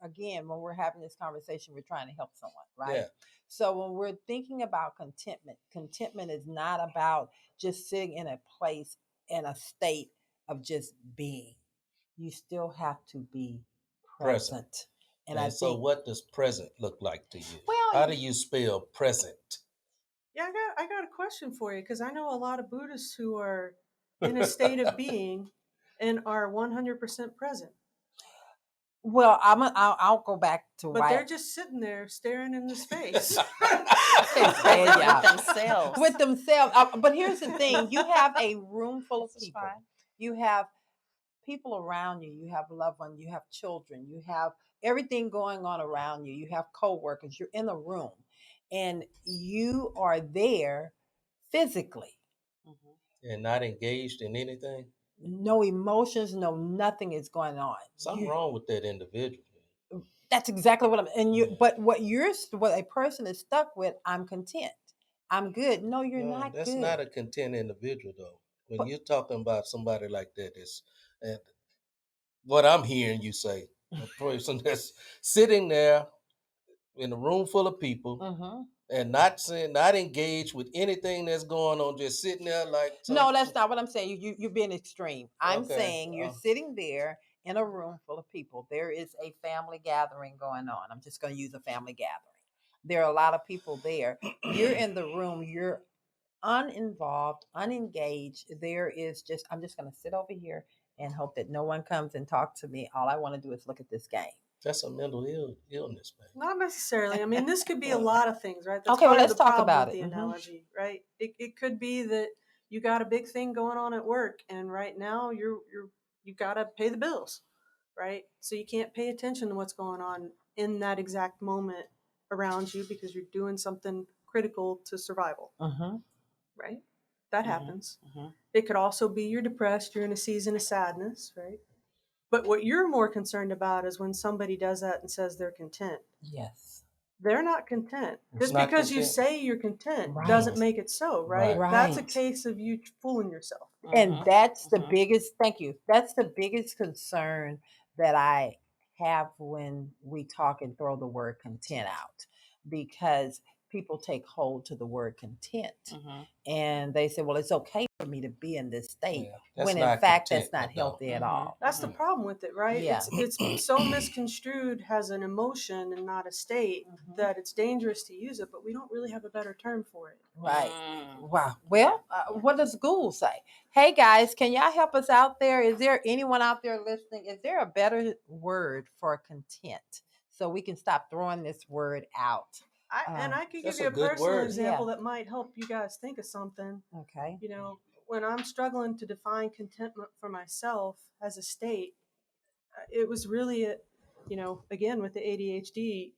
Again, when we're having this conversation, we're trying to help someone, right? Yeah. So when we're thinking about contentment is not about just sitting in a place in a state of just being. You still have to be present. And I so, think, what does present look like to you? Well, How do you spell present? Yeah, I got a question for you because I know a lot of Buddhists who are in a state of being and are 100% present, well, I'll go back to but why they're just sitting there staring in the space. Yeah. With themselves. with themselves. But here's the thing: you have a room full of This is people. fine. You have people around you. You have loved ones. You have children. You have everything going on around you. You have coworkers. You're in a room, and you are there physically. And not engaged in anything? No emotions. No nothing is going on. Something wrong with that individual. That's exactly what I'm. And you. But what a person is stuck with. I'm content. I'm good. No, you're No, not that's good. not a content individual, though. When But- you're talking about somebody like that, and what I'm hearing you say, a person that's sitting there in a room full of people Mm-hmm. and not engaged with anything that's going on, just sitting there like No, that's not what I'm saying. You're being extreme. I'm Okay, saying you're sitting there in a room full of people. There is a family gathering going on. I'm just going to use a family gathering. There are a lot of people there. You're in the room. You're uninvolved, unengaged. I'm just going to sit over here and hope that no one comes and talk to me. All I want to do is look at this game. That's a mental illness, man. Not necessarily. I mean, this could be a lot of things, right? That's Okay, well, part of let's the talk problem about with it. the Mhm. analogy, right? It could be that you got a big thing going on at work, and right now you got to pay the bills. right? So you can't pay attention to what's going on in that exact moment around you because you're doing something critical to survival, right? That happens. It could also be you're depressed, you're in a season of sadness, right? But what you're more concerned about is when somebody does that and says they're content. Yes. They're not content. It's Just not because you content. say you're content Right. doesn't make it so, right? Right. That's a Right. case of you fooling yourself. And that's the biggest, thank you. That's the biggest concern that I have when we talk and throw the word content out, because people take hold to the word content and they say, well, it's okay for me to be in this state, that's when in not fact that's not contentment, though. healthy at all. That's the problem with it, right? Yeah. It's so misconstrued as an emotion and not a state that it's dangerous to use it, but we don't really have a better term for it. Right. Wow. Well, what does Google say? Hey guys, can y'all help us out there? Is there anyone out there listening? Is there a better word for content so we can stop throwing this word out? And I can give That's you a a good personal word. example that might help you guys think of something. Okay. You know, when I'm struggling to define contentment for myself as a state, it was really, again, with the ADHD,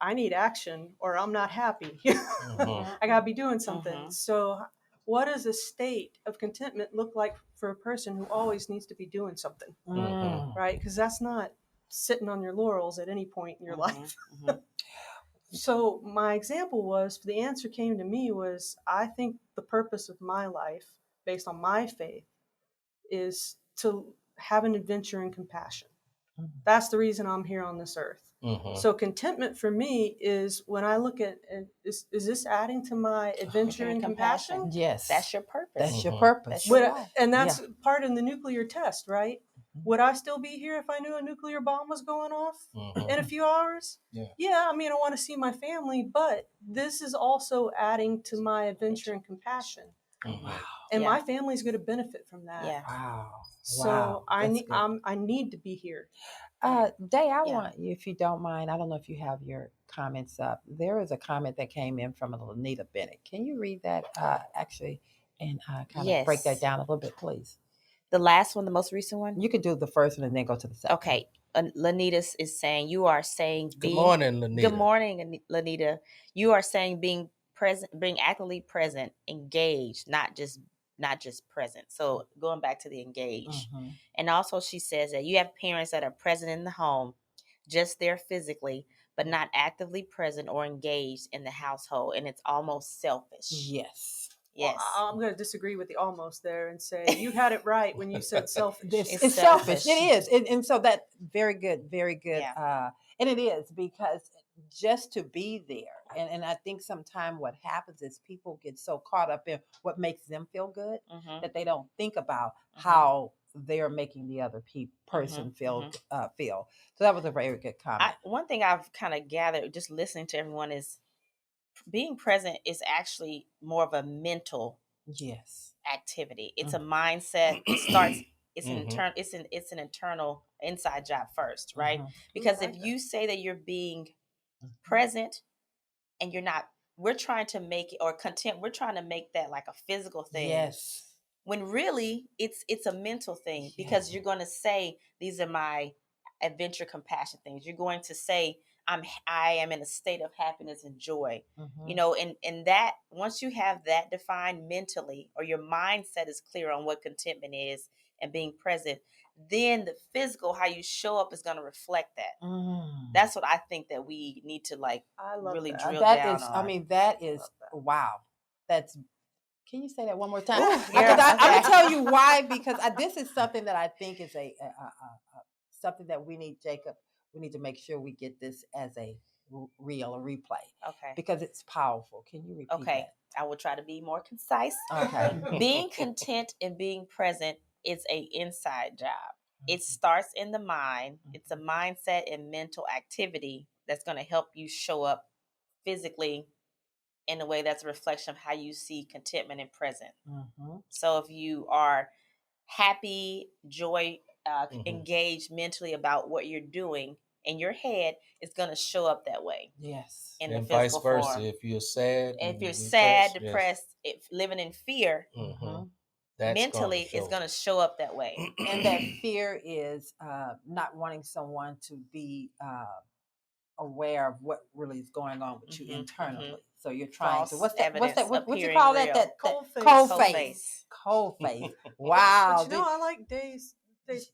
I need action or I'm not happy. I got to be doing something. So what does a state of contentment look like for a person who always needs to be doing something, right? Because that's not sitting on your laurels at any point in your life. So my example was, the answer came to me was, I think the purpose of my life, based on my faith, is to have an adventure and compassion. That's the reason I'm here on this earth. So contentment for me is when I look at, is this adding to my adventure and compassion? Yes. That's your purpose. That's your purpose. And that's part of the nuclear test, right? Would I still be here if I knew a nuclear bomb was going off in a few hours? Yeah, I mean, I want to see my family, but this is also adding to my adventure and compassion. And my family's going to benefit from that. Wow. So I need to be here. Day, I want you, if you don't mind, I don't know if you have your comments up. There is a comment that came in from Lanita Bennett. Can you read that actually and kind of break that down a little bit, please? The last one, the most recent one? You could do the first one and then go to the second. Okay. Lanita is saying, you are saying Good morning, Lanita. Good morning, Lanita. You are saying being present, being actively present, engaged, not just present. So going back to the engaged. And also she says that you have parents that are present in the home, just there physically, but not actively present or engaged in the household. And it's almost selfish. Yes. Yes. Well, I'm going to disagree with the almost there and say you had it right when you said selfish. It's selfish. It is. And so that very good. Yeah. And it is, because just to be there. And I think sometimes what happens is people get so caught up in what makes them feel good that they don't think about how they're making the other person feel. So that was a very good comment. One thing I've kind of gathered just listening to everyone is being present is actually more of a mental activity. It's a mindset. It starts. It's an internal. It's an internal inside job first, right? Because if you say that you're being present and you're not, we're trying to make it, or content, we're trying to make that like a physical thing. Yes. When really it's a mental thing, because you're going to say, these are my adventure, compassion things. You're going to say, I am in a state of happiness and joy, and that once you have that defined mentally, or your mindset is clear on what contentment is and being present, then the physical, how you show up, is going to reflect that. That's what I think that we need to really drill down on. I mean, that is, wow. That's, can you say that one more time? Ooh, I'm going to tell you why, because this is something that I think is something that we need, Jacob, we need to make sure we get this as a reel, a replay. Okay. Because it's powerful. Can you repeat that? I will try to be more concise. Okay. Being content and being present is an inside job. It starts in the mind. It's a mindset and mental activity that's going to help you show up physically in a way that's a reflection of how you see contentment and present. So if you are happy, joy, engaged mentally about what you're doing in your head, it's going to show up that way. Yes. In and the physical vice versa. form. If you're sad, if you're sad, depressed, living in fear, mentally it's going to show up that way. And that fear is not wanting someone to be aware of what really is going on with you internally. So you're trying to what you call that? That cold face. Wow. But you know, I like Dave's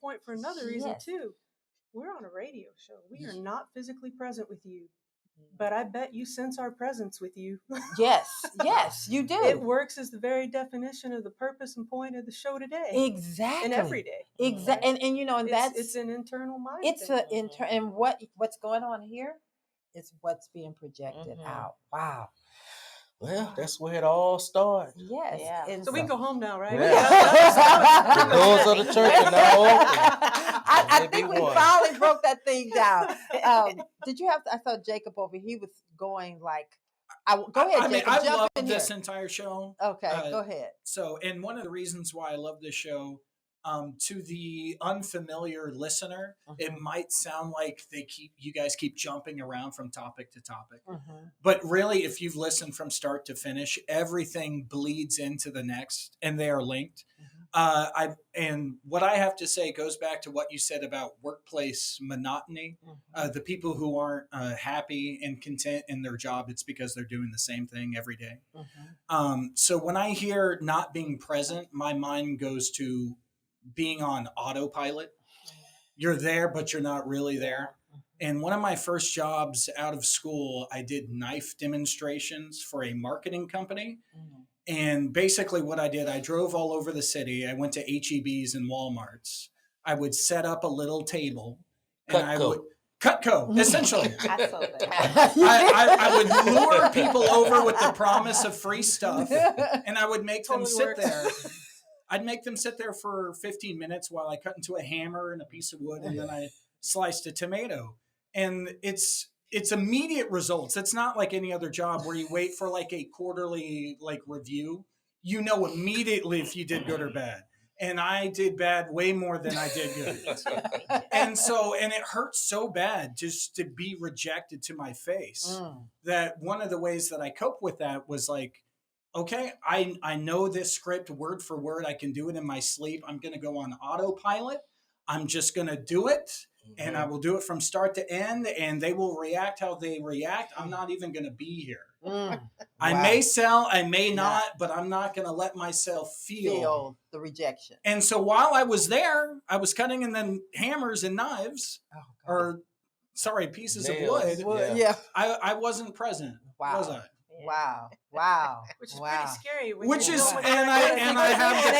point for another reason too. We're on a radio show. We are not physically present with you, but I bet you sense our presence with you. Yes, you do. It works as the very definition of the purpose and point of the show today. Exactly. And every day. Exactly. And you know, and it's an internal mind. It's and what's going on here is what's being projected out. Wow. Well, that's where it all starts. Yes. Yeah. And so we can go home now, right? Yeah. The doors of the church are now open. I think we finally broke that thing down. Did you have to, I saw Jacob over, he was going like, go ahead, Jacob. I love this entire show. Okay, go ahead. So, and one of the reasons why I love this show, to the unfamiliar listener, it might sound like you guys keep jumping around from topic to topic. But really, if you've listened from start to finish, everything bleeds into the next and they are linked. And what I have to say goes back to what you said about workplace monotony. The people who aren't happy and content in their job, it's because they're doing the same thing every day. So when I hear not being present, my mind goes to being on autopilot. You're there, but you're not really there. And one of my first jobs out of school, I did knife demonstrations for a marketing company. And basically what I did, I drove all over the city. I went to HEBs and Walmarts. I would set up a little table. Cutco, essentially. I would lure people over with the promise of free stuff. And I would make them sit there. I'd make them sit there for 15 minutes while I cut into a hammer and a piece of wood, and then I sliced a tomato. And it's immediate results. It's not like any other job where you wait for like a quarterly review. You know immediately if you did good or bad. And I did bad way more than I did good. And it hurts so bad just to be rejected to my face that one of the ways that I cope with that was like, okay, I know this script word for word. I can do it in my sleep. I'm going to go on autopilot. I'm just going to do it. And I will do it from start to end. And they will react how they react. I'm not even going to be here. I may sell, I may not, but I'm not going to let myself feel the rejection. And so while I was there, I was cutting in then hammers and knives pieces of wood. Yeah. I wasn't present. Wow. Was I? Wow. Which is pretty scary. And I have the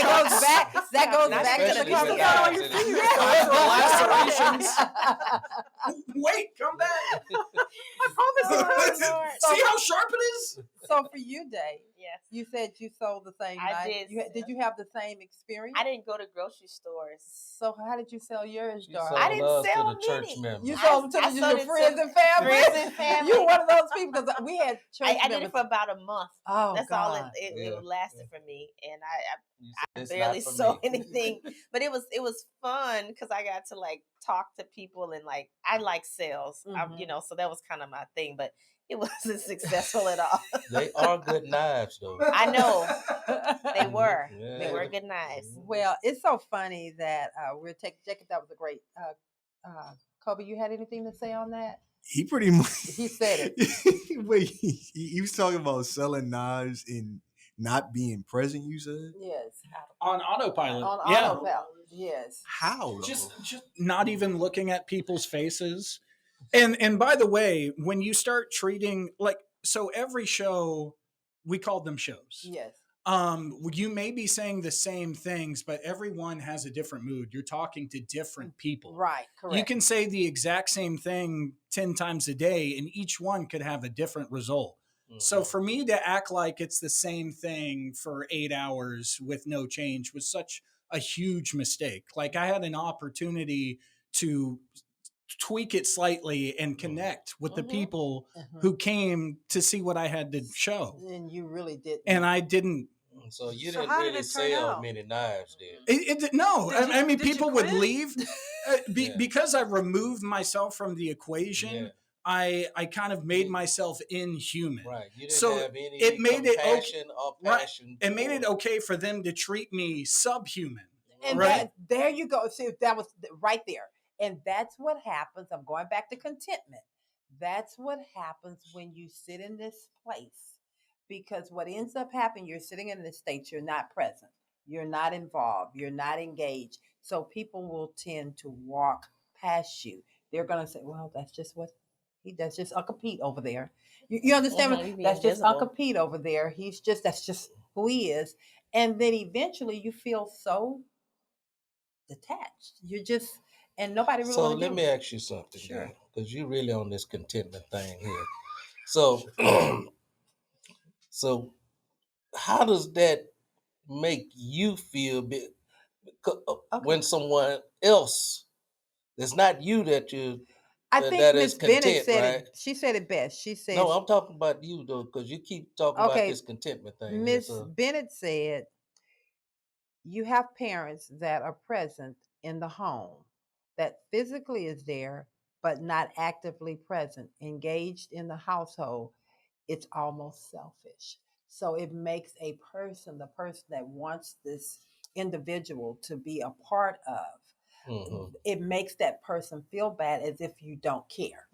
that goes back to the conversation. Lacerations. Wait, come back. I promise you. See how sharp it is? So for you, Dave, yes, you said you sold the same knife. Did you have the same experience? I didn't go to grocery stores. So how did you sell yours, darling? I didn't sell to the church members. You sold them to your friends and family? You one of those people, because we had church members. I did it for about a month. Oh, that's God. all it lasted for me. And I barely sold anything. But it was fun because I got to like talk to people and like I like sales. So that was kind of my thing. But it wasn't successful at all. They are good knives, though. I know. They were. Yeah. They were good knives. Well, it's so funny that we're taking Jacob. That was a great. Kobe, you had anything to say on that? He pretty much. He said it. Wait, he was talking about selling knives and not being present, you said? Yes. On autopilot. Autopilot, yes. How, though? Just not even looking at people's faces. And by the way, when you start treating so every show, we called them shows. Yes. You may be saying the same things, but everyone has a different mood. You're talking to different people. Right, correct. You can say the exact same thing 10 times a day, and each one could have a different result. So for me to act like it's the same thing for 8 hours with no change was such a huge mistake. Like I had an opportunity to tweak it slightly and connect with the people who came to see what I had to show. And you really did. And I didn't. So you didn't really sell many knives then? No. I mean, people would leave because I removed myself from the equation. I kind of made myself inhuman. Right. You didn't So have any it made it okay. compassion or passion. It made it okay for them to treat me subhuman. And right? there you go. See, that was right there. And that's what happens. I'm going back to contentment. That's what happens when you sit in this place. Because what ends up happening, you're sitting in this state, you're not present, you're not involved, you're not engaged. So people will tend to walk past you. They're going to say, well, that's just what he does, just Uncle Pete over there. You understand? That's just Uncle Pete over there. That's just who he is. And then eventually you feel so detached. You're just, and nobody really. So let me ask you something, Sure. because you're really on this contentment thing here. So, so how does that make you feel when someone else, it's not you that you I think that Miss is Bennett content, said right? it. She said it best. She said, No, I'm talking about you though, because you keep talking about okay, this contentment thing. Miss Bennett said, you have parents that are present in the home, that physically is there, but not actively present, engaged in the household. It's almost selfish. So it makes the person that wants this individual to be a part of, it makes that person feel bad, as if you don't care,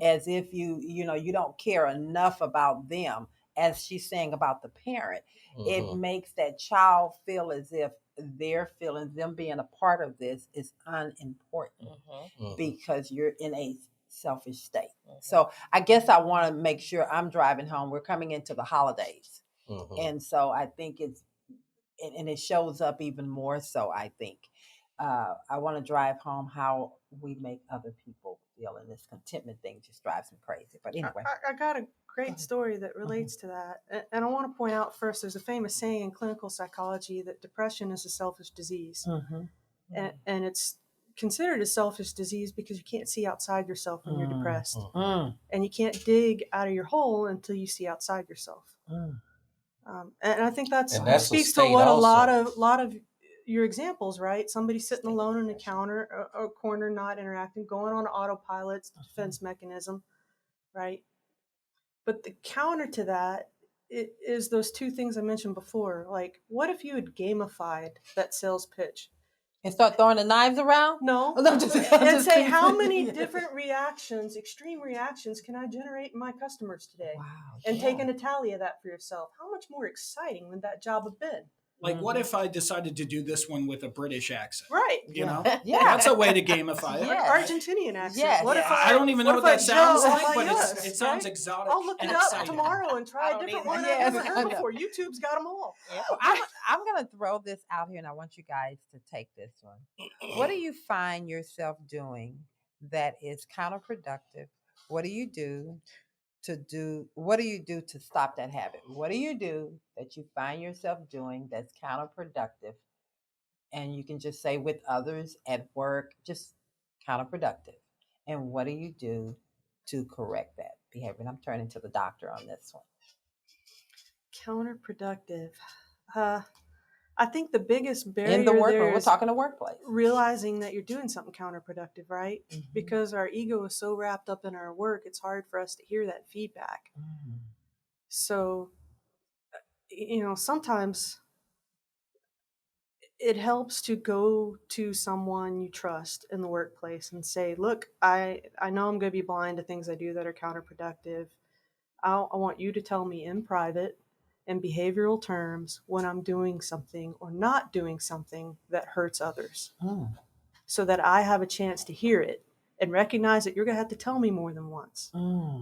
as if you don't care enough about them, as she's saying about the parent. It makes that child feel as if their feelings, them being a part of this, is unimportant because you're in a selfish state. So I guess I want to make sure I'm driving home. We're coming into the holidays. And so I think and it shows up even more so, I think. I want to drive home how we make other people feel, and this contentment thing just drives me crazy. But anyway. I got a great story that relates to that. And I want to point out first, there's a famous saying in clinical psychology that depression is a selfish disease. And it's considered a selfish disease because you can't see outside yourself when you're depressed. And you can't dig out of your hole until you see outside yourself. And I think that speaks to what a lot of your examples, right? Somebody sitting alone on a counter or corner, not interacting, going on autopilot, defense mechanism, right? But the counter to that is those two things I mentioned before. Like, what if you had gamified that sales pitch? And start throwing the knives around? No. And say, how many different reactions, extreme reactions, can I generate in my customers today? Wow. And taking a tally of that for yourself. How much more exciting would that job have been? Like, what if I decided to do this one with a British accent? Right. You know? Yeah. That's a way to gamify it. Yes. Argentinian accent. Yes. What if I don't even know what that sounds like, but yes, it sounds exotic. I'll look and it up exciting. tomorrow and try a different one I've never heard before. YouTube's got them all. I'm going to throw this out here, and I want you guys to take this one. What do you find yourself doing that is counterproductive? What do you do to stop that habit? What do you do that you find yourself doing that's counterproductive? And you can just say with others, at work, just counterproductive. And what do you do to correct that behavior? And I'm turning to the doctor on this one. Counterproductive. I think the biggest barrier in the work, there we're talking to workplace, realizing that you're doing something counterproductive, right? Because our ego is so wrapped up in our work, it's hard for us to hear that feedback. So, sometimes it helps to go to someone you trust in the workplace and say, look, I know I'm going to be blind to things I do that are counterproductive. I want you to tell me in private, in behavioral terms, when I'm doing something or not doing something that hurts others, so that I have a chance to hear it and recognize that you're going to have to tell me more than once.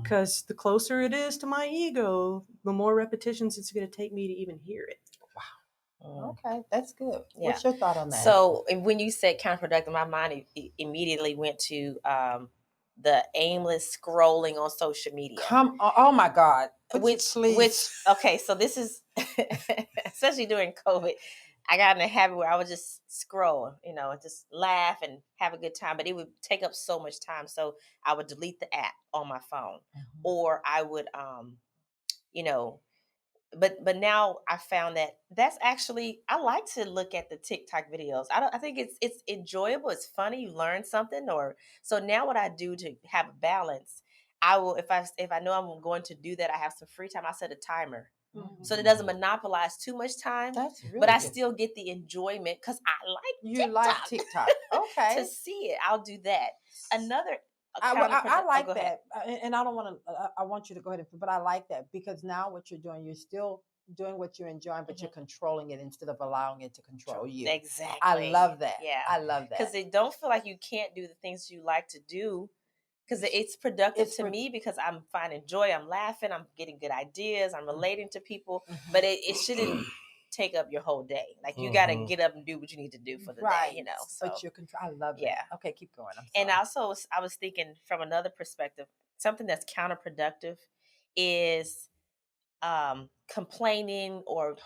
Because the closer it is to my ego, the more repetitions it's going to take me to even hear it. Okay, that's good. Yeah. What's your thought on that? So when you said counterproductive, my mind immediately went to the aimless scrolling on social media. Oh my God. Okay, so this is, especially during COVID, I got in a habit where I would just scroll, and just laugh and have a good time, but it would take up so much time. So I would delete the app on my phone, or I would, but now I found that that's actually, I like to look at the TikTok videos. I think it's enjoyable. It's funny. You learn something. So now what I do to have a balance, I will, if I know I'm going to do that, I have some free time, I set a timer. Mhm. So it doesn't monopolize too much time. That's really but I good. still get the enjoyment because I like You TikTok. like TikTok. Okay. To see it. I'll do that. Another I like go ahead. that, and I don't want to. I want you to go ahead, but I like that because now what you're doing, you're still doing what you're enjoying, but you're controlling it instead of allowing it to control you. Exactly. I love that. Yeah, I love that because it don't feel like you can't do the things you like to do. Because it's productive to me because I'm finding joy, I'm laughing, I'm getting good ideas, I'm relating to people, but it shouldn't take up your whole day. Like you got to get up and do what you need to do for the day, you know. So, but you're control. I love that. Yeah. Okay, keep going. I'm sorry. And also, I was thinking from another perspective, something that's counterproductive is complaining or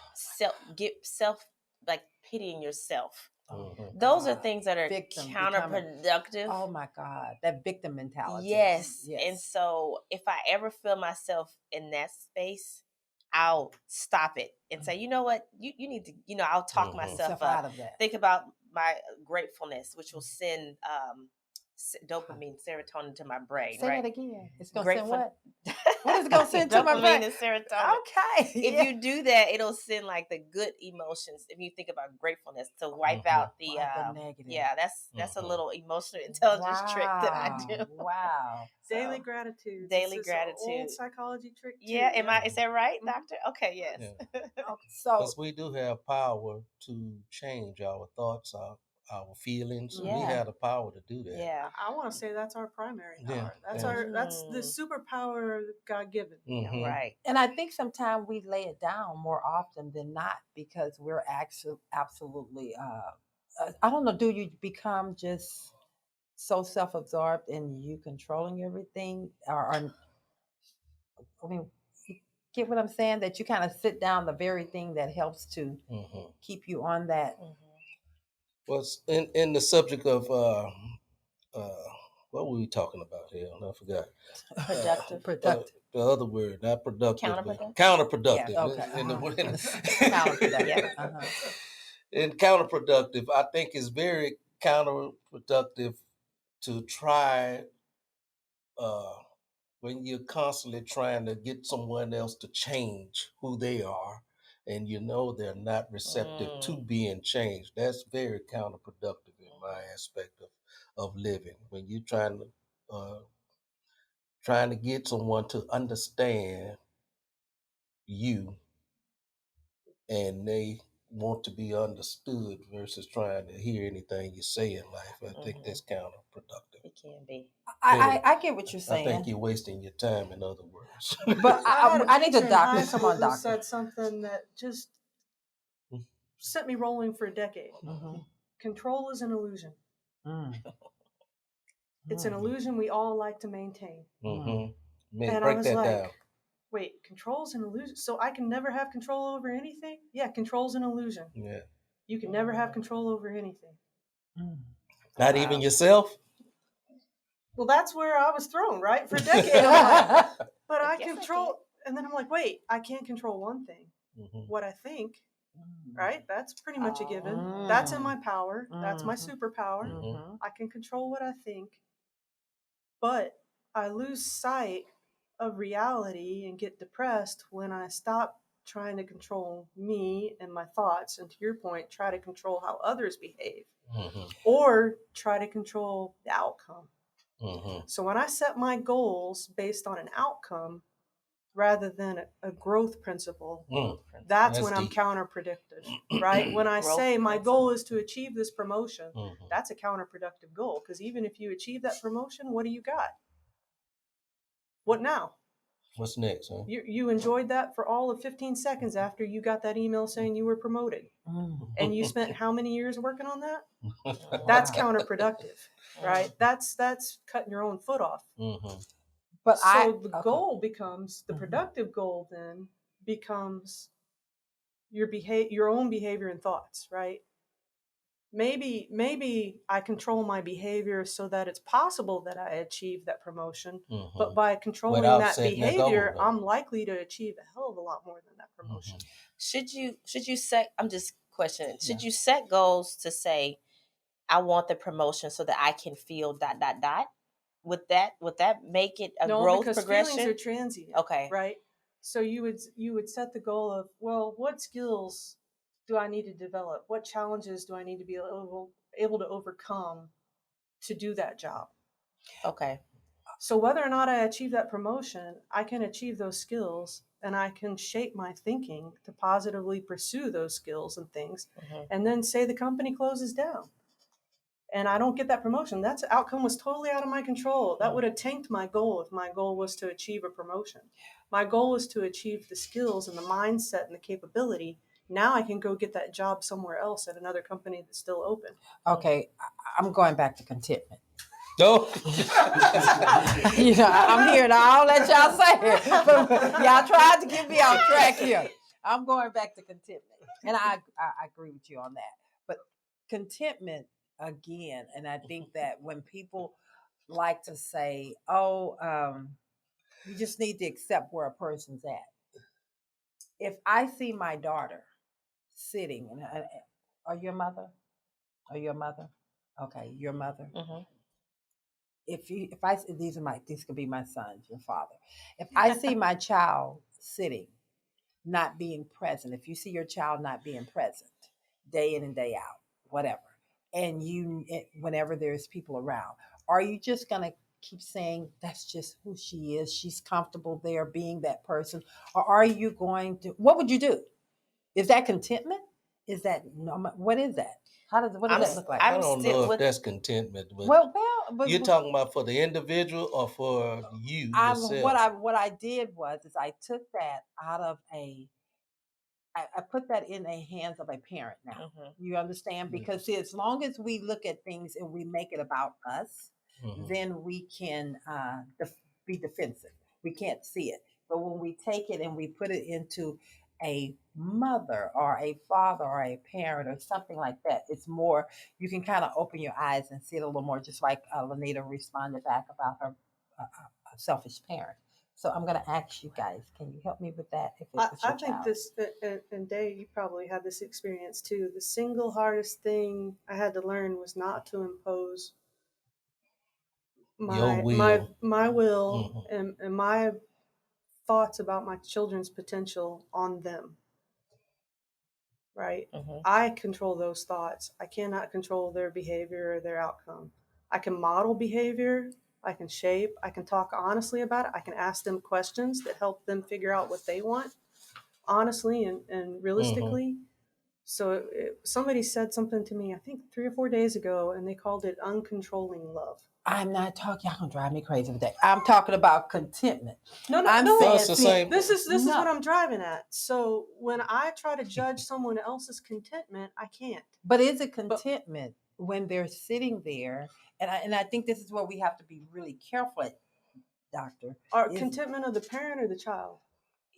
self like pitying yourself. Those are things that are counterproductive. Oh my God, that victim mentality. Yes. And so if I ever feel myself in that space, I'll stop it and say, you know what, you need to, I'll talk myself out of that. Think about my gratefulness, which will send dopamine, serotonin to my brain. Say right? that again. It's going to send what? What is it going to send to my brain? Dopamine and serotonin. Okay. If you do that, it'll send like the good emotions. If you think about gratefulness, to wipe out the negative. Yeah, that's a little emotional intelligence trick that I do. Wow. Daily gratitude. Daily It's gratitude. Old psychology trick too. Yeah, is that right, doctor? Okay, yes. Yeah. So because we do have power to change our thoughts, our feelings. We have the power to do that. Yeah. I want to say that's our primary power. Yeah. That's the superpower God given. Right. And I think sometimes we lay it down more often than not because we're actually absolutely I don't know, do you become just so self-absorbed in you controlling everything or I mean, you get what I'm saying, that you kind of sit down the very thing that helps to keep you on that. Well, in the subject of what were we talking about here? I forgot. Productive. The other word, not productive, Counterproductive. Counterproductive. Yeah, okay. Counterproductive. And counterproductive, I think is very counterproductive to try when you're constantly trying to get someone else to change who they are and they're not receptive to being changed. That's very counterproductive in my aspect of living. When you're trying to get someone to understand you and they want to be understood versus trying to hear anything you say in life. I think that's counterproductive. It can be. I get what you're saying. I think you're wasting your time, in other words. But I need a doctor. Come on, doctor. Said something that just sent me rolling for a decade. Control is an illusion. It's an illusion we all like to maintain. And I was like, wait, control's an illusion? So I can never have control over anything? Yeah, control's an illusion. Yeah. You can never have control over anything. Not even yourself? Well, that's where I was thrown, right? For a decade. I'm like, but I control. And then I'm like, wait, I can't control one thing. What I think, right? That's pretty much a given. That's in my power. That's my superpower. I can control what I think. But I lose sight of reality and get depressed when I stop trying to control me and my thoughts, and to your point, try to control how others behave, or try to control the outcome. So when I set my goals based on an outcome rather than a growth principle, that's when I'm counterproductive, right? When I say my goal is to achieve this promotion, that's a counterproductive goal, because even if you achieve that promotion, what do you got? What now? What's next, huh? You enjoyed that for all of 15 seconds after you got that email saying you were promoted. And you spent how many years working on that? That's counterproductive, right? That's cutting your own foot off. But the goal becomes, the productive goal then becomes your own behavior and thoughts, right? Maybe I control my behavior so that it's possible that I achieve that promotion. But by controlling that behavior, I'm likely to achieve a hell of a lot more than that promotion. Should you set, I'm just questioning, should you set goals to say, I want the promotion so that I can feel ... would that make it a No, growth because progression? feelings are transient. Okay. Right. So you would set the goal of, well, what skills do I need to develop? What challenges do I need to be able to overcome to do that job? Okay. So whether or not I achieve that promotion, I can achieve those skills and I can shape my thinking to positively pursue those skills and things. Mm-hmm. And then say the company closes down and I don't get that promotion. That outcome was totally out of my control. That would have tanked my goal if my goal was to achieve a promotion. My goal was to achieve the skills and the mindset and the capability. Now I can go get that job somewhere else at another company that's still open. Okay, I'm going back to contentment. No. I'm hearing all that y'all say, but y'all tried to get me off track here. I'm going back to contentment, and I agree with you on that. But contentment again, and I think that when people like to say, "Oh, you just need to accept where a person's at." If I see my daughter sitting, and are you a mother? Are you a mother? Okay, your mother. Mm-hmm. These could be my sons, your father. If I see my child sitting, not being present, if you see your child not being present, day in and day out, whatever, and whenever there's people around, are you just gonna keep saying that's just who she is? She's comfortable there being that person, or are you going to? What would you do? Is that contentment? Is that what is that? What does that look like? I don't know if that's contentment, but but you're talking about for the individual or for you yourself? What I did was I took that out of I put that in the hands of a parent now. Mm-hmm. You understand? Because see, as long as we look at things and we make it about us, then we can be defensive. We can't see it. But when we take it and we put it into a mother or a father or a parent or something like that, it's more, you can kind of open your eyes and see it a little more, just like Lanita responded back about her selfish parent. So I'm going to ask you guys, can you help me with that? If I think this, and Dave, you probably had this experience too. The single hardest thing I had to learn was not to impose my will and my thoughts about my children's potential on them. Right? Mm-hmm. I control those thoughts. I cannot control their behavior or their outcome. I can model behavior. I can shape. I can talk honestly about it. I can ask them questions that help them figure out what they want honestly and realistically. So somebody said something to me, I think 3 or 4 days ago, and they called it uncontrolling love. I'm not talking. Y'all gonna drive me crazy with that. I'm talking about contentment. No. It's the same. This is what I'm driving at. So when I try to judge someone else's contentment, I can't. But is it contentment when they're sitting there? And I think this is where we have to be really careful, Doctor. Or contentment of the parent or the child?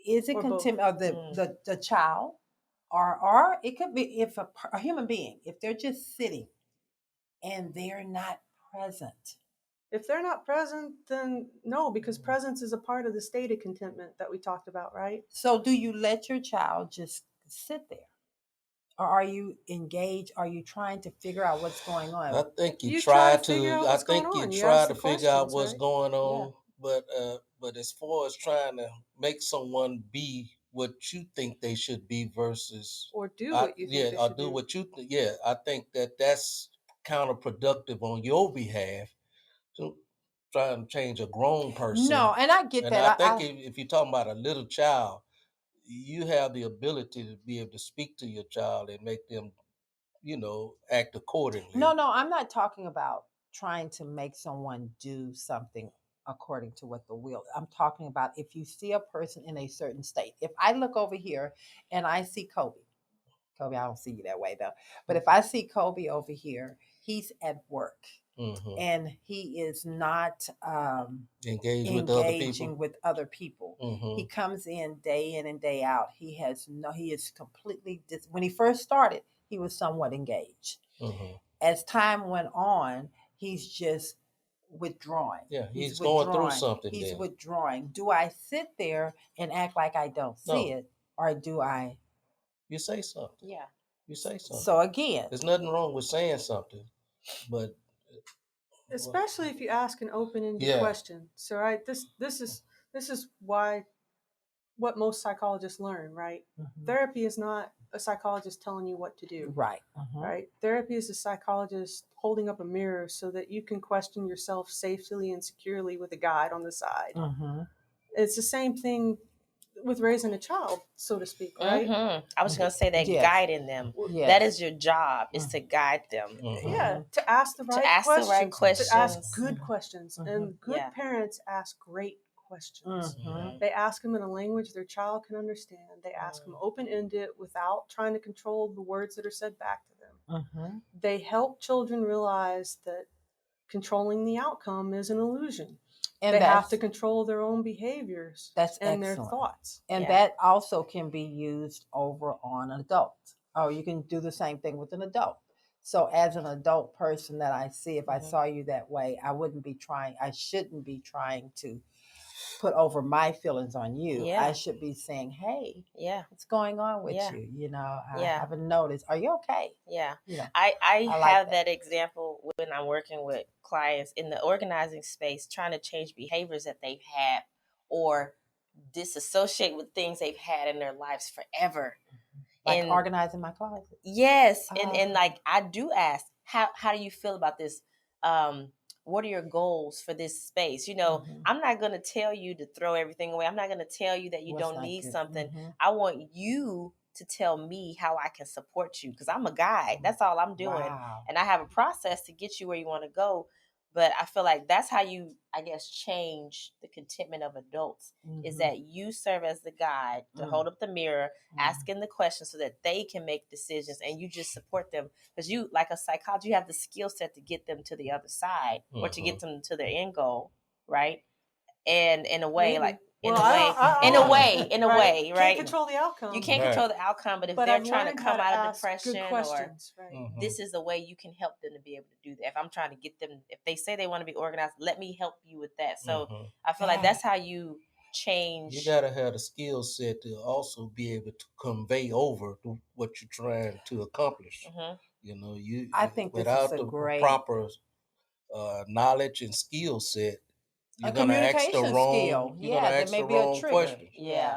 Is it contentment of the child, or it could be if a human being, if they're just sitting and they're not present. If they're not present, then no, because presence is a part of the state of contentment that we talked about, right? So do you let your child just sit there? Or are you engaged? Are you trying to figure out what's going on? I think you try to figure out what's going on. Yeah. But as far as trying to make someone be what you think they should be versus or do what you think or do what you I think that's counterproductive on your behalf to try and change a grown person. No, and I get that. I think if you're talking about a little child, you have the ability to be able to speak to your child and make them, act accordingly. No, I'm not talking about trying to make someone do something according to what the will. I'm talking about if you see a person in a certain state. If I look over here and I see Kobe, I don't see you that way though. But if I see Kobe over here, he's at work. Mm-hmm. And he is not engaging with other people. Mm-hmm. He comes in and day out. He is completely when he first started, he was somewhat engaged. Mm-hmm. As time went on, he's just withdrawing. Yeah, he's going through something. He's withdrawing. Do I sit there and act like I don't see it, or do I? You say something. Yeah, you say something. So again, there's nothing wrong with saying something, but especially if you ask an open-ended Yeah. question. So, right, this is why what most psychologists learn, right? Therapy is not a psychologist telling you what to do. Right. Right? Therapy is a psychologist holding up a mirror so that you can question yourself safely and securely with a guide on the side. It's the same thing with raising a child, so to speak, right? I was going to say that Yes. guiding them. Yes. That is your job, is to guide them. Yeah, to ask the right ask the questions, right questions. to ask good questions. And good Yeah. parents ask great questions. They ask them in a language their child can understand. They ask them open-ended without trying to control the words that are said back to them. They help children realize that controlling the outcome is an illusion. And they have to control their own behaviors and their thoughts. And that also can be used over on adults. Oh, you can do the same thing with an adult. So as an adult person that I see, if I saw you that way, I shouldn't be trying to put over my feelings on you. I should be saying, hey, what's going on with you? You know, I haven't noticed. Are you okay? Yeah. You know, I have that example when I'm working with clients in the organizing space, trying to change behaviors that they've had or disassociate with things they've had in their lives forever. Like organizing my closet. Yes. And like I do ask, how do you feel about this? What are your goals for this space? You know, I'm not going to tell you to throw everything away. I'm not going to tell you that you don't need something. I want you to tell me how I can support you because I'm a guide. That's all I'm doing. Wow. And I have a process to get you where you want to go. But I feel like that's how you, I guess, change the contentment of adults is that you serve as the guide to hold up the mirror, asking the questions so that they can make decisions and you just support them. Because you, like a psychologist, you have the skill set to get them to the other side or to get them to their end goal, right? And in a way, like, in a way, right? Can't control the outcome. You can't control the outcome, but if they're trying to come out of depression or this is a way you can help them to be able to do that. If I'm trying to get them, if they say they want to be organized, let me help you with that. So I feel like that's how you change. You gotta have the skill set to also be able to convey over what you're trying to accomplish. You know, I think without this is the great proper knowledge and skill set, you're a gonna ask the communication wrong. skill. You're gonna ask the wrong questions.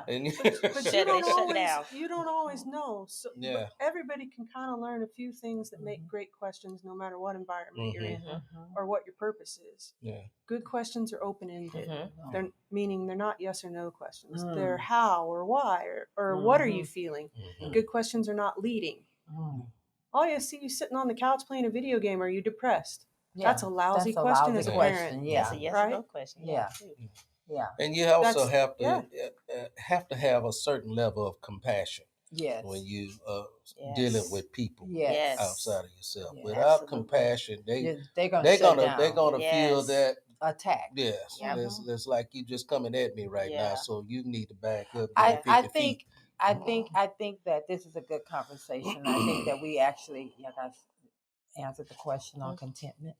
And but you don't always know. So but everybody can kind of learn a few things that make great questions, no matter what environment you're in or what your purpose is. Good questions are open-ended. They're meaning they're not yes or no questions. They're how or why or what are you feeling. Good questions are not leading. Oh, I see you sitting on the couch playing a video game. Are you depressed? That's a lousy question as a parent. That's a yes or no question. Yeah. And you also have to have a certain level of compassion. Yes. When you dealing with people outside of yourself. Yes. Without Absolutely. compassion, they're gonna feel that attack. Yes. It's like you just coming at me right now. So you need to back up. I think that this is a good conversation. I think that we actually answered the question on contentment.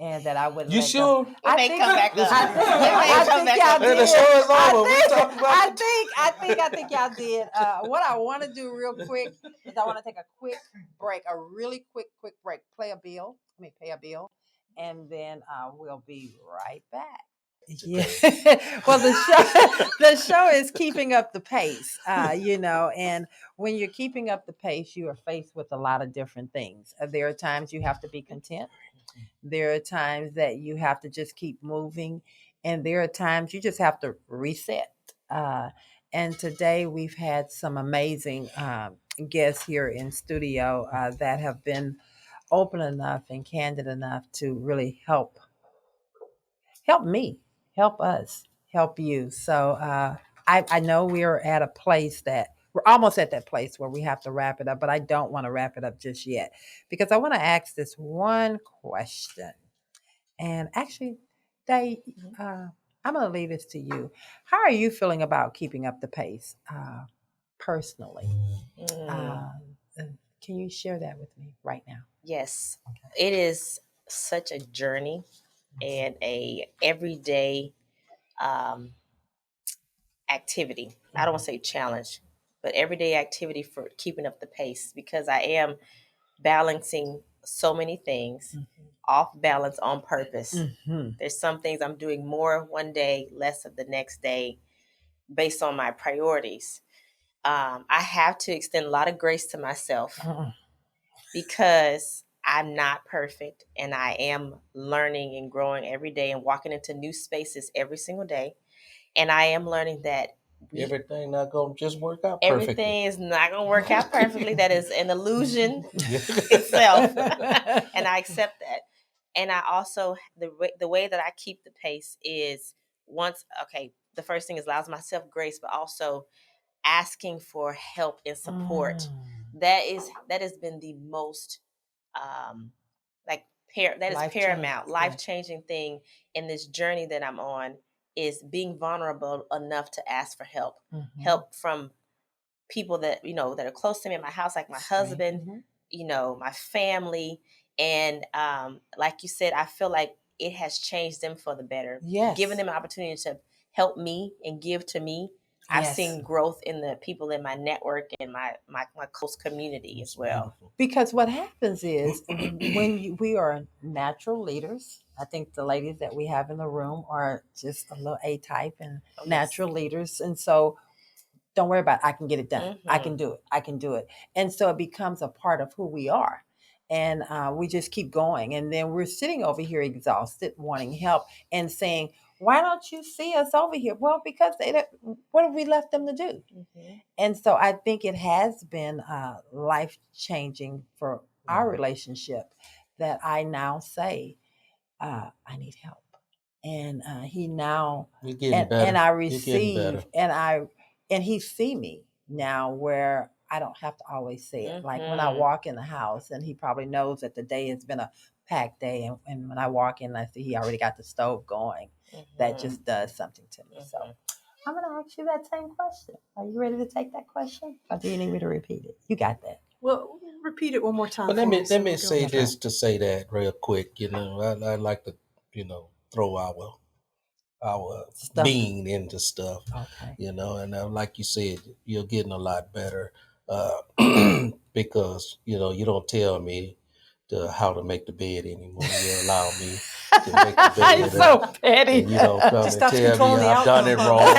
And that I would. You sure? I think come back up. The show is over. We talked about. I think y'all did. What I want to do real quick is I want to take a quick break, a really quick break. Pay a bill, and then we'll be right back. Yeah. Well, the show is keeping up the pace, and when you're keeping up the pace, you are faced with a lot of different things. There are times you have to be content. There are times that you have to just keep moving, and there are times you just have to reset. And today we've had some amazing guests here in studio that have been open enough and candid enough to really help me, help us, help you. So I know we're at a place that we're almost at that place where we have to wrap it up, but I don't want to wrap it up just yet because I want to ask this one question. And actually, Dave, I'm going to leave this to you. How are you feeling about keeping up the pace personally? Can you share that with me right now? Yes. Okay. It is such a journey and a everyday activity. I don't want to say challenge, but everyday activity for keeping up the pace because I am balancing so many things, off balance on purpose. Mm-hmm. There's some things I'm doing more one day, less of the next day, based on my priorities. I have to extend a lot of grace to myself because I'm not perfect, and I am learning and growing every day and walking into new spaces every single day. And I am learning that everything not gonna just work out perfectly. Everything is not going to work out perfectly. That is an illusion itself. And I accept that. And I also, the way that I keep the pace is the first thing is allows myself grace, but also asking for help and support. That has been the most, that is paramount, life-changing thing in this journey that I'm on, is being vulnerable enough to ask for help. Help from people that that are close to me in my house, like my husband, my family, and like you said, I feel like it has changed them for the better. Yes, giving them an opportunity to help me and give to me. I've seen growth in the people in my network and my close community as well. Because what happens is when we are natural leaders, I think the ladies that we have in the room are just a little A-type and natural leaders. And so don't worry about it. I can get it done. I can do it. I can do it. And so it becomes a part of who we are. And we just keep going. And then we're sitting over here exhausted, wanting help and saying, why don't you see us over here? Well, because what have we left them to do? And so I think it has been life-changing for our relationship that I now say, I need help. And he now, and I receive, and he see me now where I don't have to always say it. Like when I walk in the house, and he probably knows that the day has been a packed day. And when I walk in, I see he already got the stove going. That just does something to me. So I'm going to ask you that same question. Are you ready to take that question? Or do you need me to repeat it? You got that. Well, repeat it one more time. But let me say this to say that real quick. I like to, throw our Stuff. being into stuff. Okay. And like you said, you're getting a lot better because you don't tell me how to make the bed anymore. You allow me to make the bed. You're so petty. And you don't come and tell me I've done it wrong.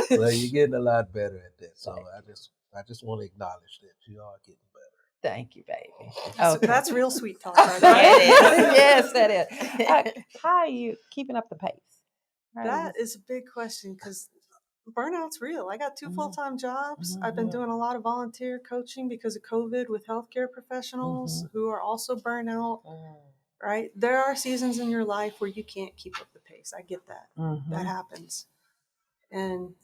So you're getting a lot better at that. So I just want to acknowledge that you are getting better. Thank you, baby. Okay. That's real sweet talk. Right? Yes, that is. How are you keeping up the pace? That is a big question because burnout's real. I got 2 full-time jobs. I've been doing a lot of volunteer coaching because of COVID with healthcare professionals who are also burnt out. Right? There are seasons in your life where you can't keep up the pace. I get that. That happens. And,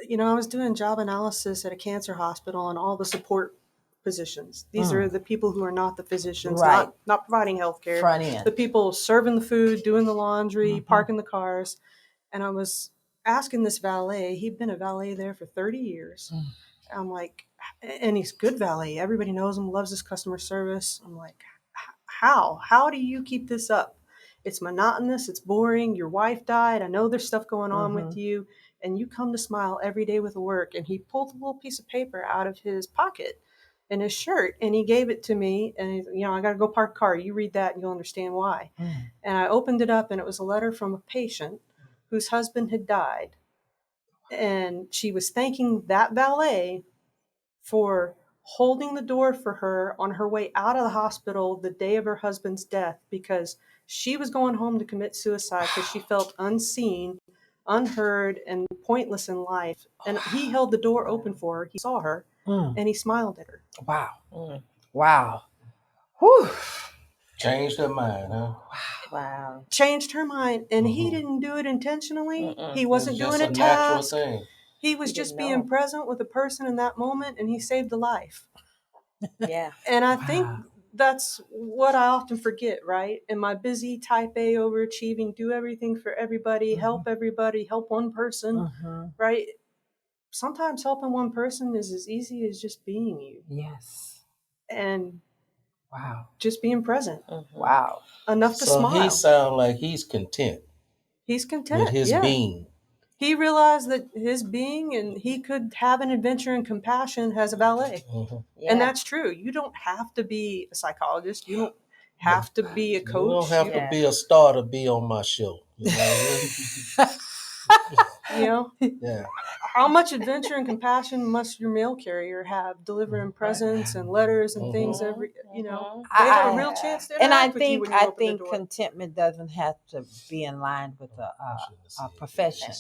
I was doing job analysis at a cancer hospital and all the support positions. These are the people who are not the physicians, not providing healthcare. Front end. The people serving the food, doing the laundry, parking the cars. And I was asking this valet, he'd been a valet there for 30 years. I'm like, and he's good valet. Everybody knows him, loves his customer service. I'm like, how do you keep this up? It's monotonous. It's boring. Your wife died. I know there's stuff going on with you. And you come to smile every day with work. And he pulled a little piece of paper out of his pocket in his shirt. And he gave it to me. And, I got to go park car. You read that and you'll understand why. And I opened it up and it was a letter from a patient whose husband had died. And she was thanking that valet for holding the door for her on her way out of the hospital the day of her husband's death, because she was going home to commit suicide because she felt unseen, unheard, and pointless in life. And he held the door open for her. He saw her and he smiled at her. Wow. Wow. Whew. Changed her mind, huh? Wow. Changed her mind. And he didn't do it intentionally. He wasn't doing a task. Thing. He was just being present with a person in that moment, and he saved a life. Yeah. And I think that's what I often forget, right? In my busy type A overachieving, do everything for everybody, help one person, right? Sometimes helping one person is as easy as just being you. Yes. And just being present. Wow. Enough to smile. So he sounds like he's content. He's content with his being. he realized that his being and he could have an adventure and compassion as a valet. Yeah. And that's true. You don't have to be a psychologist. You don't have to be a You coach. don't have Yeah. to be a star to be on my show. You know? You know, Yeah. how much adventure and compassion must your mail carrier have delivering presents and letters and things every, you know, they have a real chance to And I interact with you think when you open the door. contentment doesn't have to be in line with a profession.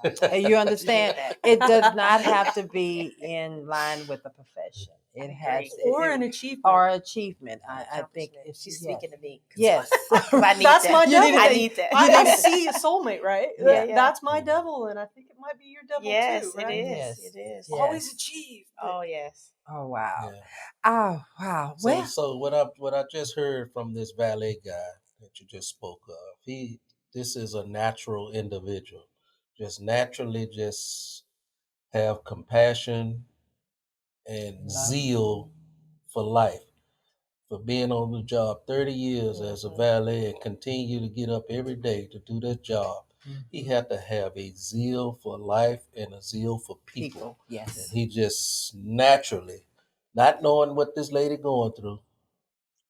That's You understand? It does not have to be in line with a profession. It has or an achievement. or achievement. I think if she's speaking to me. Yes. I need That's that. my devil. I need that. I see a soulmate, right? Yeah, yeah. That's my devil, and I think it might be your devil Yes, too, right? it is. Yes. It is. Yes. Always achieve. Oh yes. Oh wow. Yeah. Oh wow. So, so what I just heard from this valet guy that you just spoke of, this is a natural individual, just naturally just have compassion and zeal for life, for being on the job 30 years as a valet and continue to get up every day to do that job. He had to have a zeal for life and a zeal for people. Yes. And he just naturally, not knowing what this lady going through,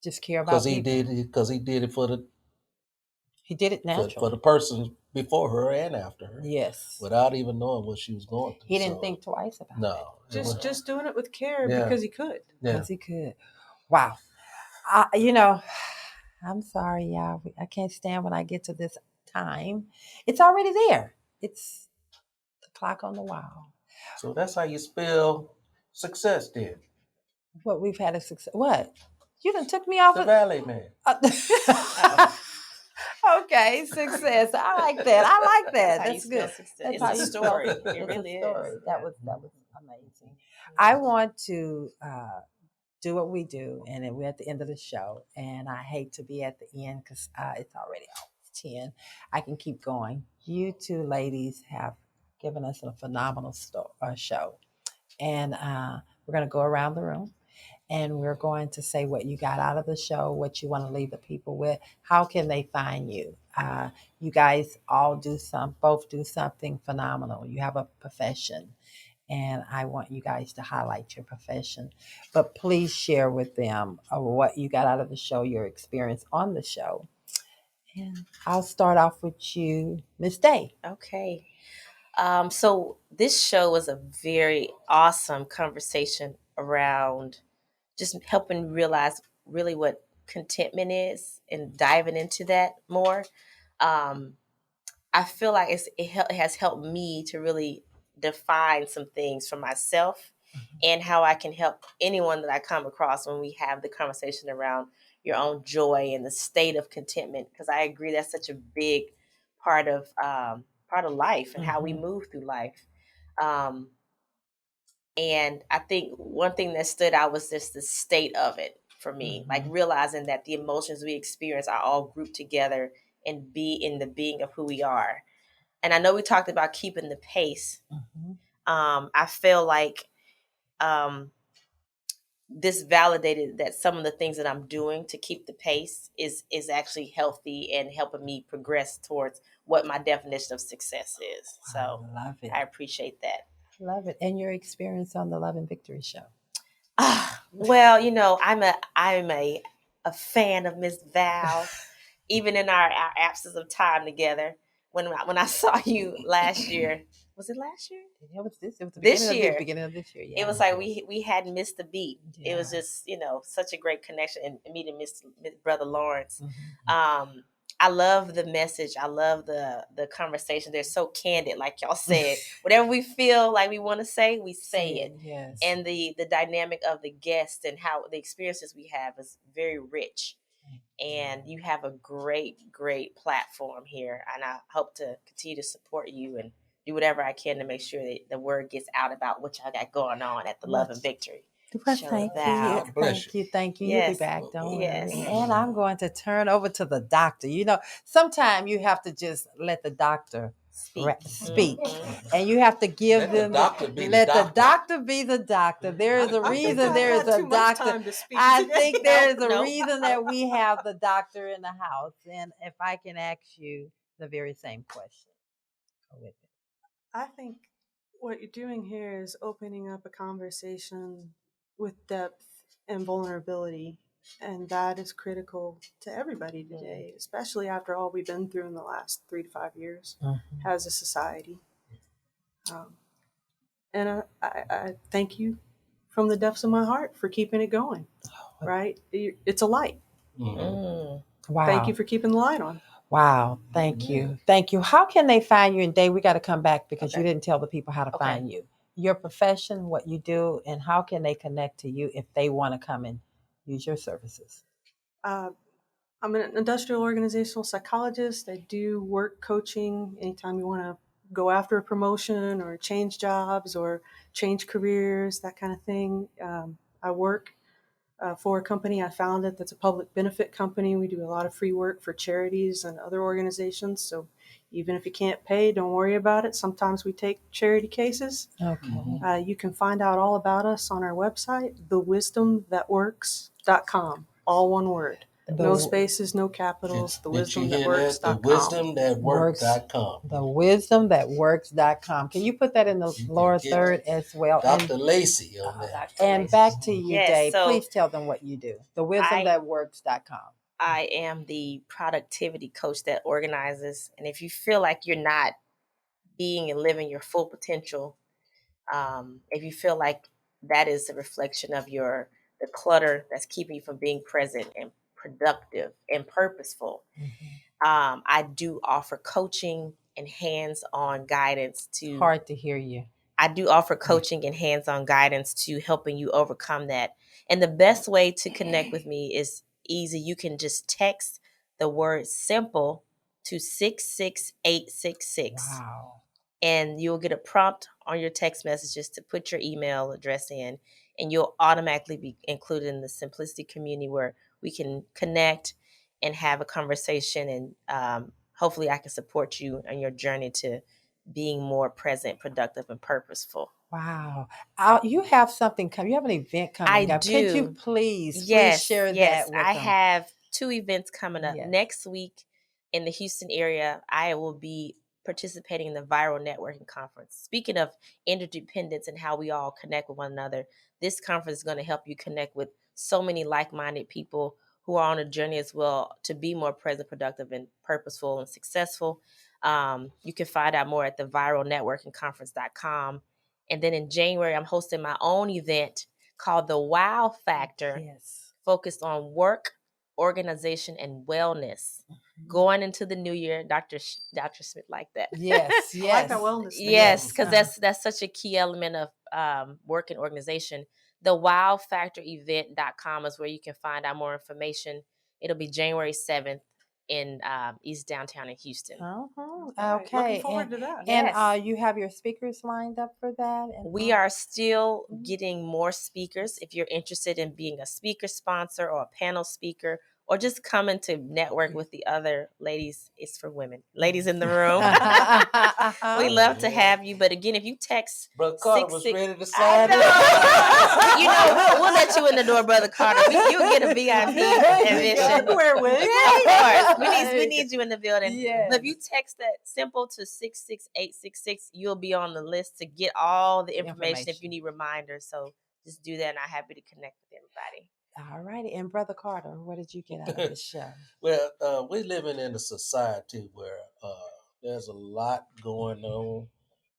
Just care about because he did it for the He did it naturally. for the person before her and after her. Yes. Without even knowing what she was going through. He didn't think twice about it. No. Just doing it with care Yeah. because he could. Yeah. Because he could. Wow. I'm sorry, y'all. I can't stand when I get to this time. It's already there. It's the clock on the wall. So that's how you spell success then. What we've had a success. What? You done took me off The of valet man. Okay, success. I like that. I like that. That's good. It's a story. It really is. That was amazing. I want to do what we do, and then we're at the end of the show. And I hate to be at the end because it's already almost 10. I can keep going. You two ladies have given us a phenomenal show, and we're going to go around the room. And we're going to say what you got out of the show, what you want to leave the people with. How can they find you? You guys both do something phenomenal. You have a profession, and I want you guys to highlight your profession. But please share with them what you got out of the show, your experience on the show. And I'll start off with you, Miss Day. Okay. So this show was a very awesome conversation around just helping realize really what contentment is and diving into that more. I feel like it has helped me to really define some things for myself and how I can help anyone that I come across when we have the conversation around your own joy and the state of contentment. Because I agree that's such a big part of life and how we move through life. And I think one thing that stood out was just the state of it for me, like realizing that the emotions we experience are all grouped together and be in the being of who we are. And I know we talked about keeping the pace. I feel like this validated that some of the things that I'm doing to keep the pace is actually healthy and helping me progress towards what my definition of success is. So I love it. I appreciate that. Love it. And your experience on the Love and Victory show. Well, I'm a fan of Miss Val, even in our absence of time together. When I saw you last year, was it last year? It was this beginning of this year. Yeah. It was like we hadn't missed a beat. Yeah. It was just such a great connection and meeting Miss Brother Lawrence. I love the message. I love the conversation. They're so candid, like y'all said. Whatever we feel like we want to say, we say it. Yes. And the dynamic of the guest and how the experiences we have is very rich. And you have a great, great platform here. And I hope to continue to support you and do whatever I can to make sure that the word gets out about what y'all got going on at the Love and Victory. Well, thank you. Yes. You'll be back. Don't worry. Yes. And I'm going to turn over to the doctor. Sometimes you have to just let the doctor speak. And you have to give them the doctor be the doctor. There is a reason there is a doctor. I think there is a reason that we have the doctor in the house. And if I can ask you the very same question. Go with it. I think what you're doing here is opening up a conversation with depth and vulnerability. And that is critical to everybody today, especially after all we've been through in the last 3 to 5 years as a society. And I thank you from the depths of my heart for keeping it going, right? It's a light. Wow. Thank you for keeping the light on. Wow. Thank you. Thank you. How can they find you? And Dave, we got to come back because you didn't tell the people how to find you. Your profession, what you do, and how can they connect to you if they want to come and use your services? I'm an industrial organizational psychologist. I do work coaching anytime you want to go after a promotion or change jobs or change careers, that kind of thing. I work for a company I founded that's a public benefit company. We do a lot of free work for charities and other organizations. So even if you can't pay, don't worry about it. Sometimes we take charity cases. Okay. You can find out all about us on our website, thewisdomthatworks.com. All one word. No spaces, no capitals. Thewisdomthatworks.com. Thewisdomthatworks.com. Thewisdomthatworks.com. Can you put that in the lower third as well? Dr. Lacey on that. And back to you, Yes, Dave. so Please tell them what you do. Thewisdomthatworks.com. I am the productivity coach that organizes. And if you feel like you're not being and living your full potential, if you feel like that is a reflection of the clutter that's keeping you from being present and productive and purposeful, I do offer coaching and hands-on guidance to. Hard to hear you. I do offer coaching and hands-on guidance to helping you overcome that. And the best way to connect with me is easy. You can just text the word simple to 66866. Wow. And you'll get a prompt on your text messages to put your email address in, and you'll automatically be included in the Simplicity community where we can connect and have a conversation. And hopefully I can support you on your journey to being more present, productive, and purposeful. Wow. You have something coming. You have an event coming up. do. Could you please share that with I them? have 2 events coming up. Yes. Next week in the Houston area, I will be participating in the Viral Networking Conference. Speaking of interdependence and how we all connect with one another, this conference is going to help you connect with so many like-minded people who are on a journey as well to be more present, productive, and purposeful and successful. You can find out more at the viralnetworkingconference.com. And then in January, I'm hosting my own event called the Wow Factor, focused on work, organization, and wellness. Going into the new year, Dr. Schmidt like that. Yes, I like that wellness thing. Yes, because that's such a key element of work and organization. The wowfactorevent.com is where you can find out more information. It'll be January 7th in East Downtown in Houston. Okay. Looking forward to that. And you have your speakers lined up for that? We are still getting more speakers. If you're interested in being a speaker sponsor or a panel speaker, or just coming to network with the other ladies, it's for women. Ladies in the room. We love to have you. But again, if you text Brother Carter was ready to sign I know. We'll let you in the door, Brother Carter. You'll get a VIP admission. Wear wigs. Yeah, of course. We need you in the building. Yes. But if you text that simple to 66866, you'll be on the list to get all the information if you need reminders. So just do that, and I'm happy to connect with everybody. All righty. And Brother Carter, what did you get out of this show? Well, we're living in a society where there's a lot going on.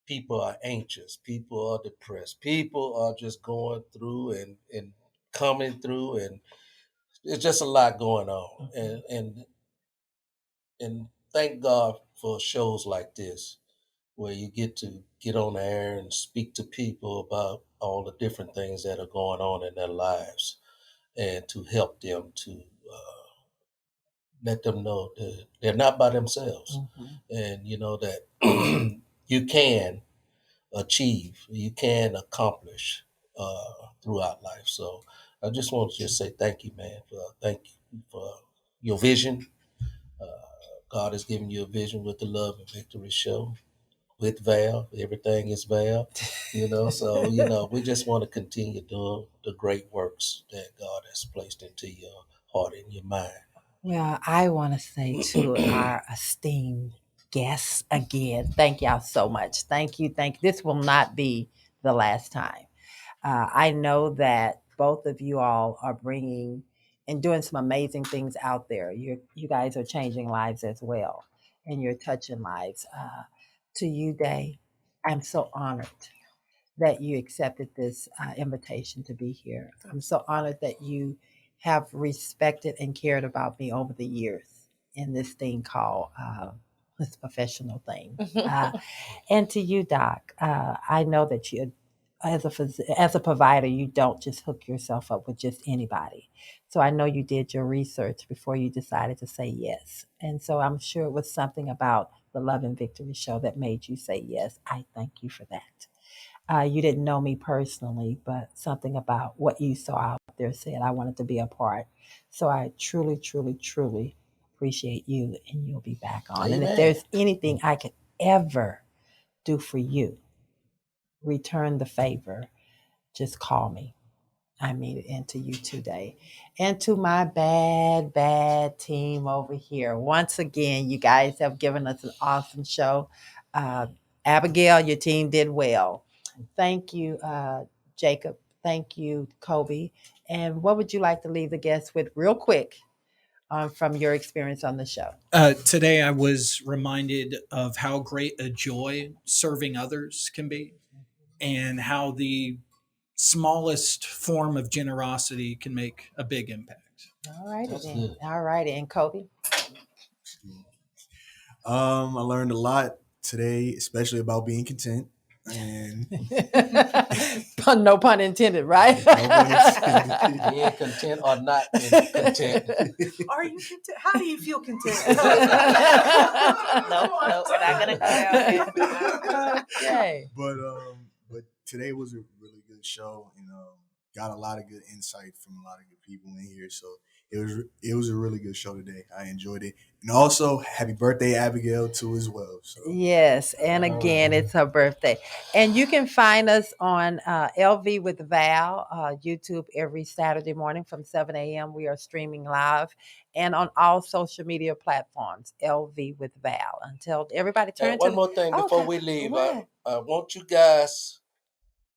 People are anxious. People are depressed. People are just going through and coming through, and it's just a lot going on. And thank God for shows like this, where you get to get on the air and speak to people about all the different things that are going on in their lives, and to help them to let them know that they're not by themselves, and you know that you can achieve, you can accomplish throughout life. So I just want to just say thank you, man. Thank you for your vision. God has given you a vision with the Love and Victory Show. With Val, everything is Val, so, we just want to continue doing the great works that God has placed into your heart and your mind. Well, I want to say to our esteemed guests again. Thank y'all so much. Thank you. This will not be the last time. I know that both of you all are bringing and doing some amazing things out there. You guys are changing lives as well, and you're touching lives. To you, Day, I'm so honored that you accepted this invitation to be here. I'm so honored that you have respected and cared about me over the years in this thing called this professional thing. And to you, Doc, I know that you, as a provider, you don't just hook yourself up with just anybody. So I know you did your research before you decided to say yes. And so I'm sure it was something about the Love and Victory show that made you say yes. I thank you for that. You didn't know me personally, but something about what you saw out there said I wanted to be a part. So I truly, truly, truly appreciate you, and you'll be back on. Amen. And if there's anything I could ever do for you, return the favor, just call me. I mean it, and to you today. And to my bad team over here. Once again, you guys have given us an awesome show. Abigail, your team did well. Thank you, Jacob. Thank you, Kobe. And what would you like to leave the guests with real quick from your experience on the show? Today, I was reminded of how great a joy serving others can be, and how the smallest form of generosity can make a big impact. All righty That's then. good. All righty. And Kobe? I learned a lot today, especially about being content. And No pun intended, right? Being content or not content. Are you content? How do you feel content? No, we're not gonna go there. Okay. But today was a really good show, and got a lot of good insight from a lot of good people in here. So it was a really good show today. I enjoyed it, and also happy birthday, Abigail, too, as well. So. Yes, and again, it's her birthday, and you can find us on LV with Val YouTube every Saturday morning from 7 a.m. We are streaming live, and on all social media platforms. LV with Val. Until everybody turns. One more thing before we leave, I want you guys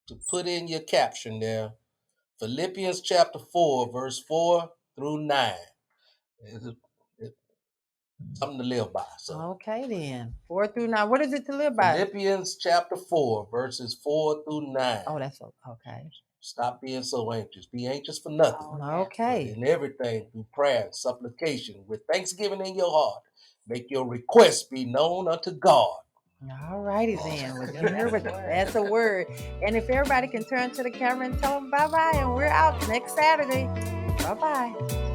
to put in your caption there. Philippians chapter 4, verse 4 through 9. It's something to live by. So Okay, then 4 through 9. What is it to live by? Philippians chapter 4, verses 4 through 9. Oh, that's okay. Stop being so anxious. Be anxious for nothing. Okay. But in everything, through prayer and supplication, with thanksgiving in your heart, make your requests be known unto God. All righty then. That's a word. And if everybody can turn to the camera and tell them bye-bye, and we're out next Saturday. Bye-bye.